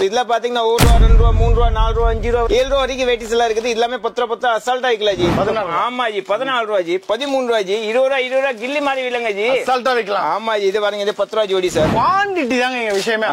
இதுல பாத்தீங்கன்னா 1 ரூபா 2 ரூபா 3 ரூபா 4 ரூபா 5 ரூபா 7 ரூபா வரைக்கும் வெரைட்டிஸ் எல்லாம் இருக்குது. எல்லாமே 10 ரூபா அசால்ட்டா வைக்கலாம் ஜி. ஆமா ஜி 14 ரூபா ஜி 13 ரூபா ஜி 20 ரூபா கில்லி மாதிரி விலங்க ஜி அசால்ட்டா வைக்கலாம். ஆமா ஜி இது பாருங்க இது 10 ரூபா ஜோடி சார். குவாண்டிட்டி தாங்க எங்க விஷயமே.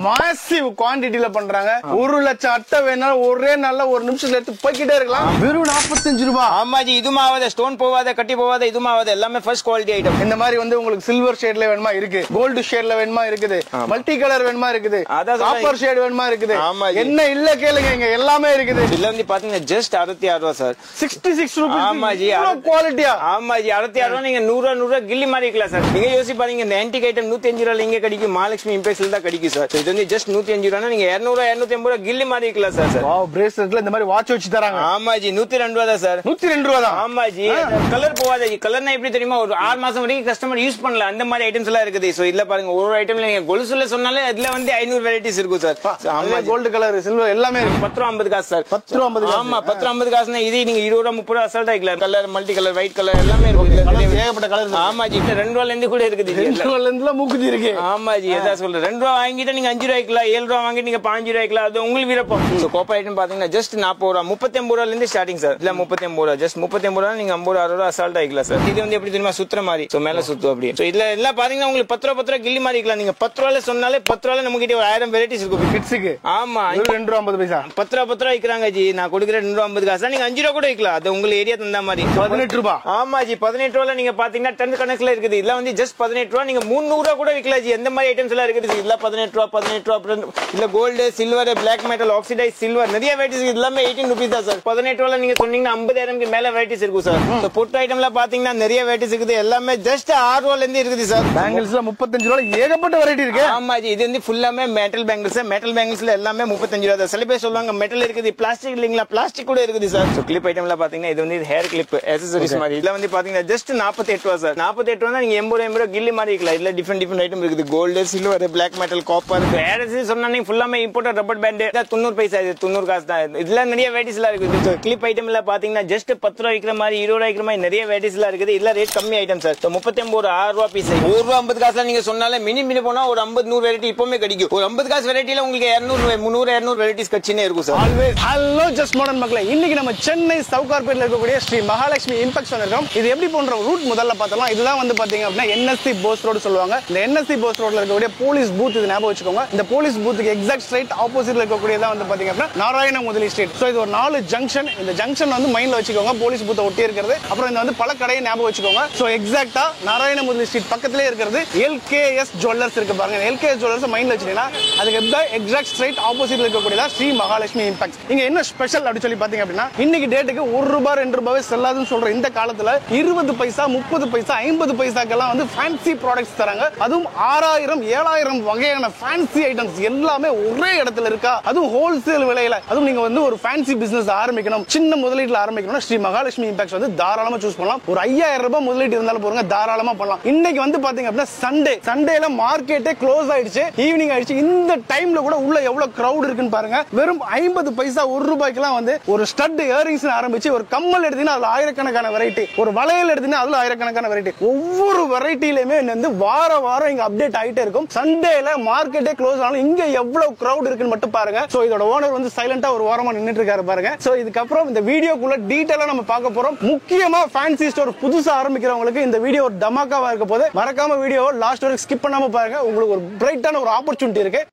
மாசிவ் குவாண்டிட்டில பண்றாங்க. 1 லட்சம் அட்டை வேணாலும் ஒரே நாள்ல ஒரு நிமிஷத்துல எடுத்து போய்கிட்டே இருக்கலாம். வெறும் 45 ரூபாய். ஆமா ஜி இதுவும் ஆகாத ஸ்டோன் போவாத கட்டி போவாத இதுவும் ஆகாத எல்லாமே ஃபர்ஸ்ட் குவாலிட்டி ஐட்டம். இந்த மாதிரி வந்து உங்களுக்கு சில்வர் ஷேட்ல வேணுமா இருக்கு, கோல்டு ஷேட்ல வேணுமா இருக்குது, மல்டி கலர் வேணுமா இருக்குது, காப்பர் ஷேட் வேணுமா இருக்குது. என்ன இல்ல கேளுங்க இங்க எல்லாமே இருக்குது. இதுல வந்து பாத்தீங்கன்னா ஜஸ்ட் 66 ரூபா சார். 66 ரூபாய். ஆமா ஜி குவாலிட்டியா. ஆமா ஜி 66 ரூபா நீங்க 100 ரூபா கில்லி மாதிரி இருக்கலாம் சார். நீங்க யோசி பாருங்க இந்த ஆன்டிக் ஐட்டம் 105 ரூபாய் இங்க கிடைக்கும். மகாலட்சுமி இம்பெக்ஸ்ல தான் கிடைக்கும் சார். இது வந்து ஜஸ்ட் 105 ரூபா நீங்க 200 250 ரூபா கில்லி மாதிரி இருக்கலாம் சார். வாவ் பிரேஸ்லெட்ல இந்த மாதிரி வாட்ச் வச்சு தராங்க. ஆமா ஜி 102 ரூபா தான் சார். 102 ரூபா தான். ஆமா ஜி கலர் போவாத ஜி. கலர்னா எப்படி தெரியுமா ஒரு 6 மாசம் வரைக்கும் கஸ்டமர் யூஸ் பண்ணலாம். அந்த மாதிரி ஐட்டம்ஸ் எல்லாம் இருக்குது. சோ இதுல பாருங்க ஒரு ஐட்டம்ல நீங்க கொலுசுல சொன்னாலே அதுல வந்து 500 வெரைட்டிஸ் இருக்கும் சார். ஆமா கோல்டு கலர் சில்வர் எல்லாமே இருக்கு. 10 ரூபா 50 காசு சார். 10 ரூபா 50 காசு. ஆமா 10 ரூபா 50 காசுனா இது நீங்க 20 ரூபா 30 ரூபா அசால்ட்டா வைக்கலாம். Colour multi colour white colour எல்லாமே இருக்கு. ஏகப்பட்ட கலர். ஆமா ஜி 2 ரூபால இருந்து கூட இருக்குது. 2 ரூபால இருந்து மூக்குத்தி இருக்கு. ஆமா ஜி அதான் சொல்றேன். 2 ரூபா வாங்கிட்டு நீங்க 5 ரூபாய்க்குலாம் 7 ரூபா வாங்கிட்டு நீங்க 5 ரூபாய்க்குலாம் அது உங்களுக்கு விருப்பம். சோ கோப்பர் ஐட்டம் பாத்தீங்கன்னா ஜஸ்ட் 40 ரூபா 39 ரூபால இருந்து ஸ்டார்டிங் சார். இல்ல 39 ரூபா ஜஸ்ட் 39 ரூபா நீங்க 50 60 ரூபா அசால்ட்டா வைக்கலாம் சார். இது வந்து எப்படி தெரியுமா சுத்துற மாதிரி. சோ மேல சுத்தும் அப்படி. சோ இதுல எல்லாம் பாத்தீங்கன்னா உங்களுக்கு 10 ரூபா கில்லி மாதிரி இருக்கலாம். நீங்க 10 ரூபால சொன்னாலே 10 ரூபால நம்ம கிட்ட ஒரு 1000 வெரைட்டிஸ் இருக்கும் கிட்ஸ்க்கு. ஆமா 2 ரூபா 50 பைசா. 10 ரூபா விக்கிறாங்க ஜி. நான் கொடுக்குற 2 ரூபா 50 காசு நீங்க 5 ரூபா கூட விக்கலாம். அது உங்க ஏரியா தந்தா மாதிரி. 18 ரூபா. ஆமா ஜி 18 ரூபால நீங்க பாத்தீங்கன்னா டன் கணக்குல இருக்குது. இதெல்லாம் வந்து ஜஸ்ட் 18 ரூபா நீங்க 300 ரூபா கூட விக்கலாம் ஜி. எந்த மாதிரி ஐட்டம்ஸ் எல்லாம் இருக்குது. இதெல்லாம் 18 ரூபா இல்ல gold silver black metal oxidise silver நிறைய வெரைட்டிஸ் எல்லாமே 18 ரூபீஸ் தான் சார். 18 ரூபால நீங்க சொன்னீங்கன்னா 50,000 மேல வெரைட்டிஸ் இருக்கும் சார். பொட்டு ஐட்டம்ல பாத்தீங்கன்னா நிறைய வெரைட்டிஸ் இருக்குது. எல்லாமே ஜஸ்ட் 6 ரூபால இருந்து இருக்குது சார். பேங்கிள்ஸ்ல 35 ரூபால ஏகப்பட்ட வெரைட்டி இருக்கு. ஆமா ஜி இது வந்து ஃபுல்லாமே மெட்டல் பேங்கிள்ஸ். மெட்டல் பேங்கிள்ஸ்ல எல்லாமே 35 ரூபா தான். சில பேர் சொல்லுவாங்க மெட்டல் இருக்குது பிளாஸ்டிக் இல்லீங்களா. பிளாஸ்டிக் கூட இருக்குது சார். சோ கிளிப் ஐட்டம்ல பாத்தீங்கன்னா இது வந்து ஹேர் கிளிப் ஆக்சஸரீஸ் மாதிரி. இதுல வந்து பாத்தீங்கன்னா ஜஸ்ட் 48 ரூபா சார். 48 ரூபா நீங்க 80 ரூபா கில்லி மாதிரி இருக்கலாம். இதுல டிஃபரெண்ட் ஐட்டம் இருக்குது. Gold silver black metal copper hair சொன்னா ஃபுல்லாமே இம்போர்ட்டட் ரப்பர் பேண்ட் 90 பைசா. இது 90 காசு தான். இதுல நிறைய வெரைட்டிஸ் எல்லாம் இருக்குது. கிளிப் ஐட்டம்ல பாத்தீங்கன்னா ஜஸ்ட் 10 ரூபா விக்கிற மாதிரி 20 ரூபா விக்கிற மாதிரி நிறைய வெரைட்டிஸ் எல்லாம் இருக்குது. இதுல ரேட் கம்மி ஐட்டம் சார். 39 6 ரூபா பீஸ். 1 ரூபா 50 காசுல நீங்க சொன்னாலே மினி போனா ஒரு 50 100 வெரைட்டி இப்பவுமே கிடைக்கும். ஒரு 50 காசு வெரைட்டில உங்களுக்கு 200 300 200 வெரைட்டிஸ் கச்சினே இருக்கும் sir. Always hello just modern மக்களே. இன்னைக்கு நம்ம சென்னை சவுகார்பேட்ல இருக்கக்கூடிய ஸ்ரீ மகாலட்சுமி இம்பெக்ஸ் வந்திருக்கோம். இது எப்படி போன்ற ரூட் முதல்ல பார்த்தலாம். இதுதான் வந்து பாத்தீங்க அப்படின்னா என்எஸ்சி போஸ் ரோடு சொல்லுவாங்க. இந்த என்எஸ்சி போஸ் ரோட்ல இருக்கக்கூடிய போலீஸ் பூத் இது ஞாபகம் வச்சுக்கோங்க. இந்த போலீஸ் பூத்துக்கு எக்ஸாக்ட் ஸ்ட்ரைட் ஆப்போசிட்ல இருக்கக்கூடியதான் வந்து பாத்தீங்க அப்படின்னா நாராயண முதலி ஸ்ட்ரீட். சோ இது ஒரு 4 ஜங்ஷன். இந்த ஜங்ஷன் வந்து மைண்ட்ல வச்சுக்கோங்க. போலீஸ் பூத்தை ஒட்டி இருக்கிறது. அப்புறம் இந்த வந்து பல கடையை ஞாபகம் வச்சுக்கோங்க. சோ எக்ஸாக்ட்டா நாராயண முதலி ஸ்ட்ரீட் பக்கத்திலே இருக்கிறது எல்கேஎஸ் ஜுவல்லர்ஸ் இருக்கு பாருங்க. எல்கேஎஸ் ஜுவல்லர்ஸ் மைண்ட்ல வச்சீங்கன்னா அதுக்கு எக்ஸாக்ட் ஸ்ட்ரைட் ஆப்போசிட்ல இருக்கக்கூடியதா ஸ்ரீ மகாலட்சுமி இம்பெக்ஸ். இங்க என்ன ஸ்பெஷல் அப்படி சொல்லி பாத்தீங்க அப்படின்னா இன்னைக்கு டேட்டுக்கு 1 ரூபாய் 2 ரூபாய் செல்லாதுன்னு சொல்ற இந்த காலத்துல 20 பைசா 30 பைசா 50 பைசாக்கெல்லாம் வந்து ஃபேன்சி ப்ராடக்ட்ஸ் தராங்க. அதுவும் 6000 7000 வகையான ஃபேன்சி ஐட்டம்ஸ் எல்லாமே ஒரே இடத்துல இருக்கா. அதுவும் ஹோல்சேல் விலையில. அதுவும் நீங்க வந்து ஒரு ஃபேன்சி பிசினஸ் ஆரம்பிக்கணும் சின்ன முதலீட்டுல ஆரம்பிக்கணும் ஸ்ரீ மகாலட்சுமி இம்பெக்ஸ் வந்து தாராளமா சூஸ் பண்ணலாம். ஒரு 5000 ரூபாய் முதலீட்டு இருந்தாலும் போறங்க தாராளமா பண்ணலாம். இன்னைக்கு வந்து பாத்தீங்க அப்படின்னா சண்டேல மார்க்கெட்டே க்ளோஸ் ஆயிடுச்சு. ஈவினிங் ஆயிடுச்சு. இந்த டைம்ல கூட உள்ள எவ்வளவு கிரவுட் இருக்குன்னு பாருங்க. வெறும் 50 பைசா 1 ரூபாய்க்குலாம் வந்து ஒரு ஸ்டட் இயரிங்ஸ் ஆரம்பிச்சு ஒரு கம்மல் எடுத்தீங்கன்னா அதுல ஆயிரக்கணக்கான வெரைட்டி, ஒரு வளையல் எடுத்தீங்கன்னா அதுல ஆயிரக்கணக்கான வெரைட்டி, ஒவ்வொரு வெரைட்டிலயுமே வந்து வாரம் இங்க அப்டேட் ஆயிட்டே இருக்கும். சண்டேல மார்க்கெட்டே க்ளோஸ் ஆனாலும் இங்க எவ்வளவு கிரவுட் இருக்குன்னு மட்டும் பாருங்க. சோ இதோட ஓனர் வந்து சைலண்டா ஒரு வாரமா நின்னுட்டு இருக்காரு பாருங்க. சோ இதுக்கப்புறம் இந்த வீடியோக்குள்ள டீடைலா நம்ம பார்க்க போறோம். முக்கியமா ஃபேன்சி ஸ்டோர் புதுசா ஆரம்பிக்கிறவங்களுக்கு இந்த வீடியோ ஒரு டமாக்காவா இருக்க போது மறக்காம வீடியோ லாஸ்ட் வரைக்கும் ஸ்கிப் பண்ணாம பாருங்க. உங்களுக்கு ஒரு பிரைட்டான ஒரு ஆப்பர்ச்சுனிட்டி இருக்கு.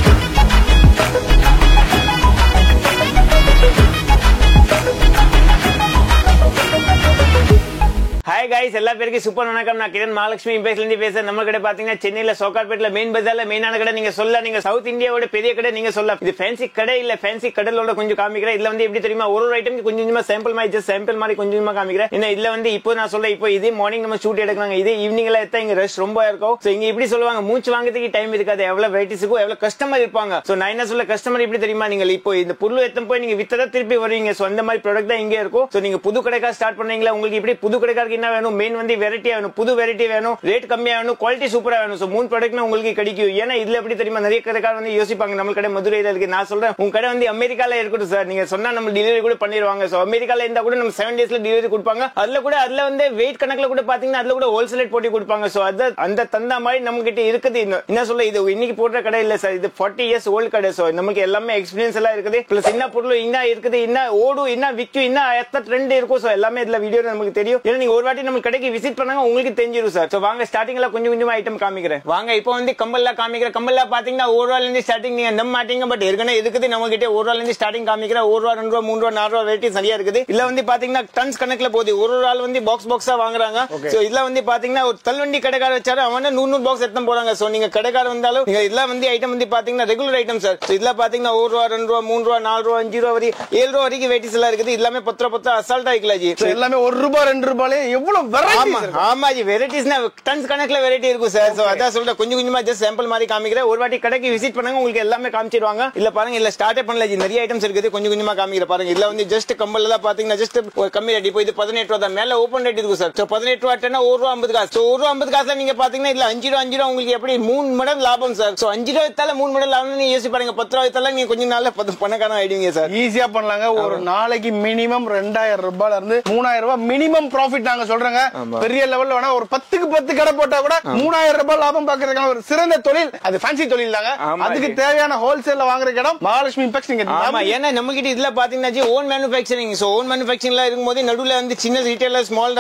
ஹாய் கைஸ் எல்லா பேருக்கும் சூப்பர் வணக்கம். நான் கிரண் மகாலட்சுமி இம்பெக்ஸ்ல இருந்து பேசுறேன். நம்ம கடை பாத்தீங்கன்னா சென்னையில சோகார்பேட்ல மெயின் பஜார்ல மெயினான கடை. நீங்க சொல்ல நீங்க சவுத் இந்தியாவோட பெரிய கடை நீங்க சொல்ல. இது ஃபேன்சி கடை இல்ல. ஃபேன்சி கடலோட கொஞ்சம் காமிக்கிறேன். இதுல வந்து எப்படி தெரியுமா ஒரு ஐட்டம் கொஞ்சமா சாம்பிள் மாதிரி ஜஸ்ட் சாம்பிள் மாதிரி கொஞ்சமா காமிக்கிறேன். ஏன்னா இதுல வந்து இப்போ நான் சொல்ல இப்போ இதே மார்னிங் நம்ம ஷூட் எடுக்கிறாங்க. இதே ஈவினிங் எல்லாம் எடுத்தா இங்க ரஷ் ரொம்ப இருக்கும். சோ இங்க இப்படி சொல்லுவாங்க மூச்சு வாங்குறதுக்கு டைம் இருக்காது. எவ்வளவு வெரைட்டிஸ் இருக்கும் எவ்வளவு கஸ்டமர் இருப்பாங்க. சோ நான் என்ன சொல்ல கஸ்டமர் எப்படி தெரியுமா நீங்க இப்போ இந்த பொருள் எத்தனை போய் நீங்க வித்ததா திருப்பி வருவீங்க. சோ அந்த மாதிரி ப்ராடக்ட் தான் இங்க இருக்கும். சோ நீங்க புது கடைக்கா ஸ்டார்ட் பண்ணீங்களா உங்களுக்கு இப்படி புது கடைக்காரருக்கு என்ன வேணும் மெயின் வந்து வெரைட்டியா வேணும், புது வெரைட்டி வேணும், ரேட் கம்மியா வேணும், குவாலிட்டி சூப்பரா வேணும். சோ 3 ப்ராடக்ட் உங்களுக்கு கிடைக்கும். ஏன்னா இதுல எப்படி தெரியுமா, நிறைய கடைக்காரர் வந்து யோசிப்பாங்க நம்ம கடை மதுரையில இருக்கு. நான் சொல்றேன் உங்க கடை வந்து அமெரிக்கால இருக்கட்டும் சார், நீங்க சொன்னா நம்ம டெலிவரி கூட பண்ணிடுவாங்க. சோ அமெரிக்கால இருந்தா கூட நம்ம 7 டேஸ்ல டெலிவரி கொடுப்பாங்க. அதுல வந்து வெயிட் கணக்குல கூட பாத்தீங்கன்னா அதுல கூட ஹோல்சேல் ரேட் போட்டு கொடுப்பாங்க. சோ அந்த தந்தா மாதிரி நம்ம கிட்ட இருக்குது. என்ன சொல்ல, இது இன்னைக்கு போடுற கடை இல்ல சார், இது 40 years ஓல்ட் கடை. சோ நமக்கு எல்லாமே எக்ஸ்பீரியன்ஸ் எல்லாம் இருக்குது. பிளஸ் என்ன பொருள் என்ன இருக்குது, என்ன ஓடும், என்ன விக்கும், என்ன எத்த ட்ரெண்ட் இருக்கும். சோ எல்லாமே இதுல வீடியோ நமக்கு தெரியும். ஏன்னா நீங்க ஒரு வாட்டி நம்ம கடைக்கு விசிட் பண்ணாங்க உங்களுக்கு தெரிஞ்சிடும் சார். சோ வாங்க ஸ்டார்டிங்ல கொஞ்சம் கொஞ்சமா ஐட்டம் காமிக்கிறேன். வாங்க இப்போ வந்து கம்பல்ல காமிக்கிறேன். கம்பல்ல பாத்தீங்கன்னா 1 ரூபாயில இருந்து ஸ்டார்டிங். நீங்க நம்ப மாட்டீங்க, பட் ஏற்கனவே இருக்குது நம்ம கிட்ட. 1 ரூபாயில இருந்து ஸ்டார்டிங் காமிக்கிறேன். 1 ரூபா 2 ரூபா 3 ரூபா 4 ரூபா வெரைட்டி சரியா இருக்குது. இல்ல வந்து பாத்தீங்கன்னா டன்ஸ் கணக்குல போகுது. ஒரு ஆள் வந்து பாக்ஸா வாங்குறாங்க. சோ இதுல வந்து பாத்தீங்கன்னா ஒரு தள்ளுவண்டி கடைக்கார வச்சாரு, அவன 100 பாக்ஸ் எடுத்து போறாங்க. சோ நீங்க கடைக்கார வந்தாலும் நீங்க இதுல வந்து ஐட்டம் வந்து பாத்தீங்கன்னா ரெகுலர் ஐட்டம் சார். சோ இதுல பாத்தீங்கன்னா 1 ரூபா 2 ரூபா 3 ரூபா 4 ரூபா 5 ரூபா வரை 7 ரூபா வரைக்கும் வெரைட்டிஸ் எல்லாம் இருக்குது. எல்லாமே 10 ரூபா அசால்ட்டா வைக்கலாம் ஜி. எல்லாமே 1 ரூபா 2 ரூபாயிலே எவ்வளவு வெரைட்டிஸ். ஆமா ஜி, வெரைட்டிஸ்னா டன்ஸ் கணக்குல வெரைட்டி இருக்கும் சார். சோ அதான் சொல்றேன், கொஞ்சம் கொஞ்சமா ஜஸ்ட் சாம்பிள் மாதிரி காமிக்கிறேன். ஒரு வாட்டி கடைக்கு விசிட் பண்ணுங்க, உங்களுக்கு எல்லாமே காமிச்சிடுவாங்க. இல்ல பாருங்க, இல்ல ஸ்டார்ட் பண்ணல ஜி, நிறைய ஐட்டம்ஸ் இருக்குது. கொஞ்சம் கொஞ்சமா காமிக்கிறேன் பாருங்க. இதுல வந்து ஜஸ்ட் கம்பல் எல்லாம் பாத்தீங்கன்னா ஜஸ்ட் ஒரு கம்மி ரேட். இப்போ இது 18 ரூபா தான், மேல ஓபன் ரேட் இருக்கும் சார். சோ 18 ரூபா 1 ரூபா 50 காசு. சோ 1 ரூபா 50 காசுல நீங்க பாத்தீங்கன்னா இதுல 5 ரூபா உங்களுக்கு எப்படி 3 மடங்கு லாபம் சார். சோ 5 ரூபா வித்தால 3 மடங்கு லாபம். நீங்க யோசிச்சு பாருங்க, 10 ரூபா வித்தால நீங்க கொஞ்ச நாள்ல பணக்காரன் ஆயிடுவீங்க சார். ஈஸியா பண்ணலாங்க. ஒரு நாளைக்கு மினிமம் 2000 ரூபாயில இருந்து 3000 ரூபாய் மினிமம் ப்ராஃபிட் நாங்க சொல்றேங்க. பெரிய லெவல்ல வேணா ஒரு 10க்கு 10 கடை போட்டா கூட 3000 ரூபாய் லாபம் பாக்குறதுக்கான ஒரு சிறந்த தொழில். அது ஃபேன்சி தொழில் தாங்க. அதுக்கு தேவையான ஹோல்சேல்ல வாங்குற இடம் மகாலட்சுமி இம்பெக்ஸ். நீங்க ஆமா, ஏன்னா நம்ம கிட்ட இதுல பாத்தீங்கன்னா ji own manufacturing. So own மேனுஃபேக்சரிங்ல இருக்கும்போது நடுவுல வந்து சின்ன ரீட்டைலர், ஸ்மால்,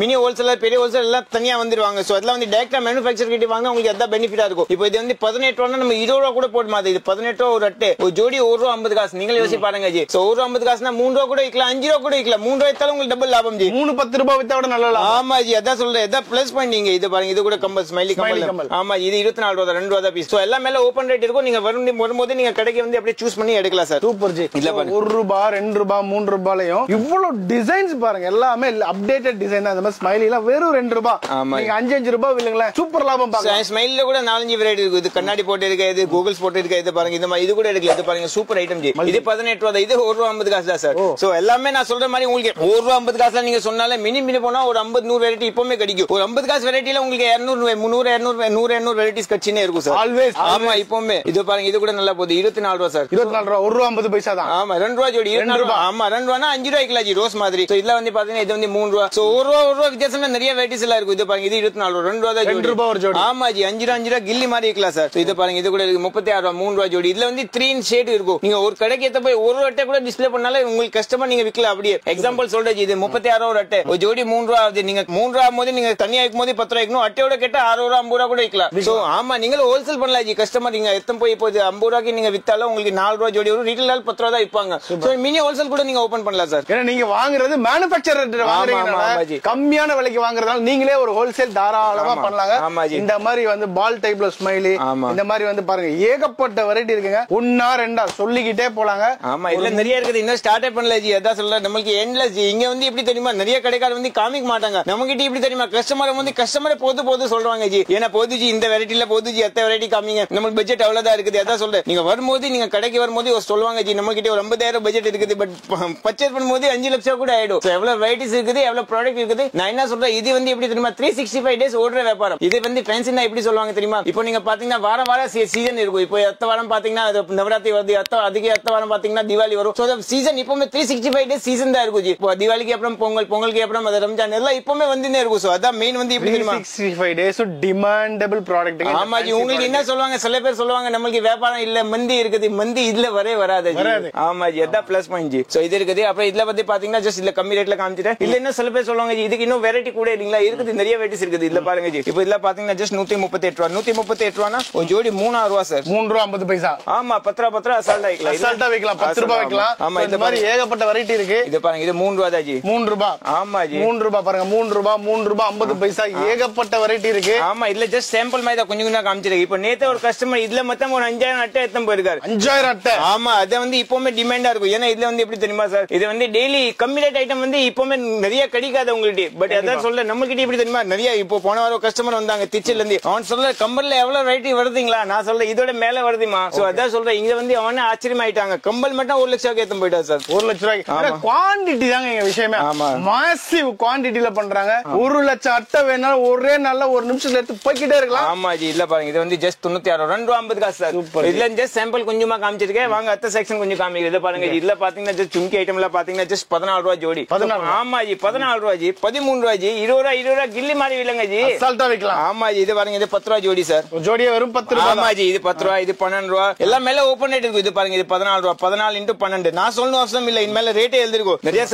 மினி ஹோல்சேலர், பெரிய ஹோல்சேலர் எல்லாம் தனியா வந்துருவாங்க. சோ அதெல்லாம் வந்து டைரக்டா மேனுஃபேக்சர் கிட்ட வாங்க, உங்களுக்கு அதான் பெனிஃபிட்டா இருக்கும். இப்போ இது வந்து 18 ரூபா நம்ம 20 ரூபா கூட போட மாதிரி. இது 18 ரூபா ஒரு அட்டை, ஒரு ஜோடி 1 ரூபா 50 காசு. நீங்க யோசிச்சு பாருங்க ஜி. சோ 1 ரூபா 50 காசுனா 3 ரூபா கூட விக்கலாம், 5 ரூபா கூட விக்கலாம். 3 ரூபா வித்தாலும் உங்களுக்கு டபுள் லாபம் ஜி. 3 10 ரூபாய் வித்தா கூட நல்ல லாபம். ஆமா ஜி, அதான் சொல்றேன், இதான் பிளஸ் பாயிண்ட். நீங்க இது பாருங்க, இது கூட கம்பல் ஸ்மைலி கம்பல். ஆமா, இது 24 ரூபா 2 ரூபா பீஸ். சோ எல்லாம் மேல ஓபன் ரேட் இருக்கும். நீங்க வரும்போது நீங்க கடைக்கு வந்து அப்படியே சூஸ் பண்ணி எடுக்கலாம் சார். Super G. இல்ல 1 ரூபா 2 ரூபா 3 ரூபாயிலயும் இவ்வளவு டிசைன்ஸ் பாருங்க. எல்லாமே அப்டேட்டட் டிசைன் தான். அந்த மாதிரி ஸ்மைலி எல்லாம் வெறும் 2 ரூபா, நீங்க 5 ரூபாய் வில்லுங்களேன், சூப்பர் லாபம் பாக்கலாம். ஸ்மைலில கூட 4-5 வெரைட்டி இருக்கு. இது கண்ணாடி போட்டு இருக்கு, இது கூகுள்ஸ் போட்டு இருக்கு. இது பாருங்க, இந்த மாதிரி இது கூட எடுக்கல. இது பாருங்க, சூப்பர் ஐட்டம் ஜி. இது 18 ரூபா, இது 1 ரூபா 50 காசு தான் சார். சோ எல்லாமே நான் சொல்ற மாதிரி உங்களுக்கு 1 ரூபா 50 காசுல நீங்க சொன்னாலே மினி போனா ஒரு 50-100 வெரைட்டி இப்பவுமே கிடைக்கும். ஒரு 50 காசு வெரைட்டில உங்களுக்கு 200-300-200 வெரைட்டிஸ் கட்சினே இருக்கும் சார். ஆல்வேஸ். ஆமா, இப்பவுமே இது பாருங்க, இது கூட நல்லா போகுது. 24 ரூபா சார். 24 ரூபா 1 ரூபா 50 பைசா தான். ஆமா, 2 ரூபா ஜோடி 24 ரூபா. ஆமா, 2 ரூபானா 5 ரூபாய் கிலோ ஜி, ரோஸ் மாதிரி. சோ இதுல வந்து பாத்தீங்கன்னா இது வந்து 3 ரூபா. சோ 1 ரூபா வித்தியாசம்ல நிறைய வெரைட்டிஸ் எல்லாம் இருக்கும். இது பாருங்க, இது 24 ரூபா 2 ரூபா தான் ஜோடி. 2 ரூபா ஒரு ஜோடி. ஆமா ஜி, 5 ரூபா கில்லி மாதிரி இருக்கலாம் சார். இது பாருங்க, இது கூட 36 ரூபா 3 ரூபா ஜோடி. இதுல வந்து 3 in ஷேட் இருக்கும். நீங்க ஒரு கடைக்கு ஏத்த போய் ஒரு அட்டை கூட டிஸ்ப்ளே பண்ணாலே உங்களுக்கு கஸ்டமர் நீங்க விக்கலாம். அப்படியே எக்ஸாம்பிள் சொல்றேன், இது 36 ரூபா ஒரு அட்டை, ஒரு ஜோடி 3 ரூபா ஆகுது. நீங்க 3 ரூபா போது நீங்க தனியா இருக்கும் போது 10 ரூபா வைக்கணும். அட்டையோட கேட்டா 6 ரூபா 50 ரூபா கூட விக்கலாம். சோ ஆமா, நீங்களும் ஹோல்சேல் பண்ணலாம் ஜி. கஸ்டமர் நீங்க எத்தனை போய் இப்போ 50 ரூபாய்க்கு நீங்க வித்தாலும் உங்களுக்கு 4 ரூபா ஜோடி வரும். ரீட்டைல் 10 ரூபா தான் விற்பாங்க. சோ மினி ஹோல்சேல் கூட நீங்க ஓபன் பண்ணலாம் சார். ஏன்னா நீங்க வாங்குறது மேனுஃபேக்சரர் வாங்குறீங்க, கம்மியான விலைக்கு வாங்குறதால நீங்களே ஒரு ஹோல்சேல் தாராளமா பண்ணலாங்க. இந்த மாதிரி வந்து பால் டைப்ல ஸ்மைலி, இந்த மாதிரி வந்து பாருங்க ஏகப்பட்ட வெரைட்டி இருக்குங்க. 1-2 சொல்லிக்கிட்டே போலாங்க. ஆமா, இல்ல நிறைய இருக்குது. இன்னும் ஸ்டார்ட் பண்ணல ஜி. அதான் சொல்ல, நமக்கு எண்ட்லெஸ் ஜி. இங்க வந்து எப்படி தெரியுமா, நிறைய கடைக்காரர் வந்து காமிக்க மாட்டாங்க. நம்ம கிட்ட எப்படி தெரியுமா, கஸ்டமர் வந்து கஸ்டமரை போது சொல்றாங்க ஜி. ஏன்னா போது ஜி, இந்த வெரைட்டில போது ஜி, எத்த வெரைட்டி காமிங்க, நமக்கு பட்ஜெட் அவ்வளவுதான் இருக்குது. அதான் சொல்றேன், நீங்க வரும்போது நீங்க கடைக்கு வரும்போது சொல்லுவாங்க ஜி, நம்ம கிட்ட ஒரு 50,000 பட்ஜெட் இருக்குது. பட் பர்ச்சேஸ் பண்ணும்போது 5 லட்சம் கூட ஆயிடும். எவ்வளவு வெரைட்டிஸ் இருக்குது, எவ்வளவு ப்ராடக்ட் இருக்குது. நான் என்ன சொல்றேன், இது வந்து எப்படி தெரியுமா, 365 டேஸ் ஓடுற வியாபாரம். இது வந்து ஃபேன்சினா எப்படி சொல்லுவாங்க தெரியுமா, இப்போ நீங்க பாத்தீங்கன்னா வாரம் சீசன் இருக்கும். இப்போ அத்த வாரம் பாத்தீங்கன்னா நவராத்திரி வருது, அத்த வாரம் பாத்தீங்கன்னா தீபாவளி வரும். சீசன் இப்பவுமே 365 டேஸ் சீசன் தான் இருக்கும் ஜி. இப்போ தீபாவளிக்கு அப்புறம் பொங்கலுக்கு அப்புறம் ரம்ஜான் எல்லாம் இப்பவுமே வந்துனே இருக்கும். சோ அதான் மெயின் வந்து எப்படி தெரியுமா, 365 டேஸ் டிமாண்டபிள் ப்ராடக்ட். ஆமா ஜி. உங்களுக்கு என்ன சொல்லுவாங்க, சில பேர் சொல்லுவாங்க நமக்கு வியாபாரம் இல்ல, மந்தி இருக்குது. மந்தி இதுல வராது. ஆமா ஜி, அதான் பிளஸ் பாயிண்ட் ஜி. சோ இது இருக்குது. அப்புறம் இதுல வந்து பாத்தீங்கன்னா ஜஸ்ட் இல்ல கம்மி ரேட்ல காமிச்சிட்டேன். இல்ல இன்னும் சில பேர் சொல்லுவாங்க ஜி, இதுக்கு இன்னும் வெரைட்டி கூட இல்லீங்களா, இருக்குது. நிறைய வெரைட்டிஸ் இருக்குது. இதுல பாருங்க ஜி. இப்போ இதுல பாத்தீங்கன்னா ஜஸ்ட் 138 ரூபா. 138 ரூபானா ஒரு ஜோடி 3 ரூபா சார். 3 ரூபா 50 பைசா. ஆமா, 10 ரூபா அசால்ட்டா வைக்கலாம். 10 ரூபா வைக்கலாம். ஆமா, இந்த மாதிரி ஏகப்பட்ட வெரைட்டி இருக்கு. இது பாருங்க, இது 3 ரூபா தான் ஜி. 3 ரூபா. ஆமா ஜி, 3 ரூபா பாருங்க. 3 ரூபா 50 பைசா ஏகப்பட்ட வெரைட்டி இருக்கு. ஆமா, இதுல ஜஸ்ட் சாம்பிள் மாதிரி தான் கொஞ்சம் கொஞ்சம் காமிச்சிருக்கு. இப்போ நேத்து ஒரு கஸ்டமர் இதுல மொத்தம் ஒரு 5000 அட்டை எடுத்து போயிருக்காரு. 5000 அட்டை. ஆமா, அது வந்து இப்பவுமே டிமாண்டா இருக்கும். ஏன்னா இதுல வந்து எப்படி தெரியுமா சார், இது வந்து டெய்லி கம்மி ரேட் ஐட்டம் வந்து இப்பவுமே நிறைய கிடைக்காது உங்கள்கிட்ட. பட் அதான் சொல்ல, நம்ம கிட்ட எப்படி தெரியுமா, நிறைய இப்போ போன வாரம் கஸ்டமர் வந்தாங்க திருச்சில இருந்து. அவன் சொல்ல கம்பல்ல எவ்வளவு வெரைட்டி வருதுங்களா, நான் சொல்ல இதோட மேல வருதுமா. சோ அதான் சொல்றேன், இங்க வந்து அவனே ஆச்சரியமாயிட்டாங்க. கம்பல் மட்டும் 1 லட்சம் ஏத்த போயிட்டா சார். 1 லட்சம் ரூபாய்க்கு குவாண்டிட்டி தாங்க எங்க விஷயமே. மாசிவ் குவாண்டிட்டி குவான்டிட்டில பண்றாங்க. 1 லட்சம் அட்டை வேணாலும் ஒரே நாள்ல ஒரு நிமிஷத்துல எடுத்து போய்கிட்டே இருக்கலாம். ஆமா ஜி இல்ல பாருங்க இது வந்து ஜஸ்ட் 96 250 காசு சார். இதுல ஜஸ்ட் சாம்பிள் கொஞ்சமா காமிச்சிருக்கேன். வாங்க அடுத்த செக்ஷன் கொஞ்சம் காமிக்கிறேன். இது பாருங்க இதுல பாத்தீங்கன்னா ஜஸ்ட் சும்கி ஐட்டம்ல பாத்தீங்கன்னா ஜஸ்ட் 14 ரூபாய் ஜோடி. ஆமா ஜி 14 ரூபாய் ஜி 13 ரூபாய் ஜி 20 ரூபாய் கில்லி மாதிரி இல்லங்க ஜி. அசால்ட்டா விக்கலாம். ஆமா ஜி இது பாருங்க இது 10 ரூபாய் ஜோடி சார். ஜோடியே வெறும் 10 ரூபாய். ஆமா ஜி இது 10 ரூபாய் இது 12 ரூபாய் எல்லாம் மேல ஓபன் ரேட் இருக்கு. இது பாருங்க இது 14 ரூபாய் 14 into 12 நான் சொல்லணும் அவசியம் இல்ல. இனிமேல ரேட்டே எழுதிருக்கும். நிறைய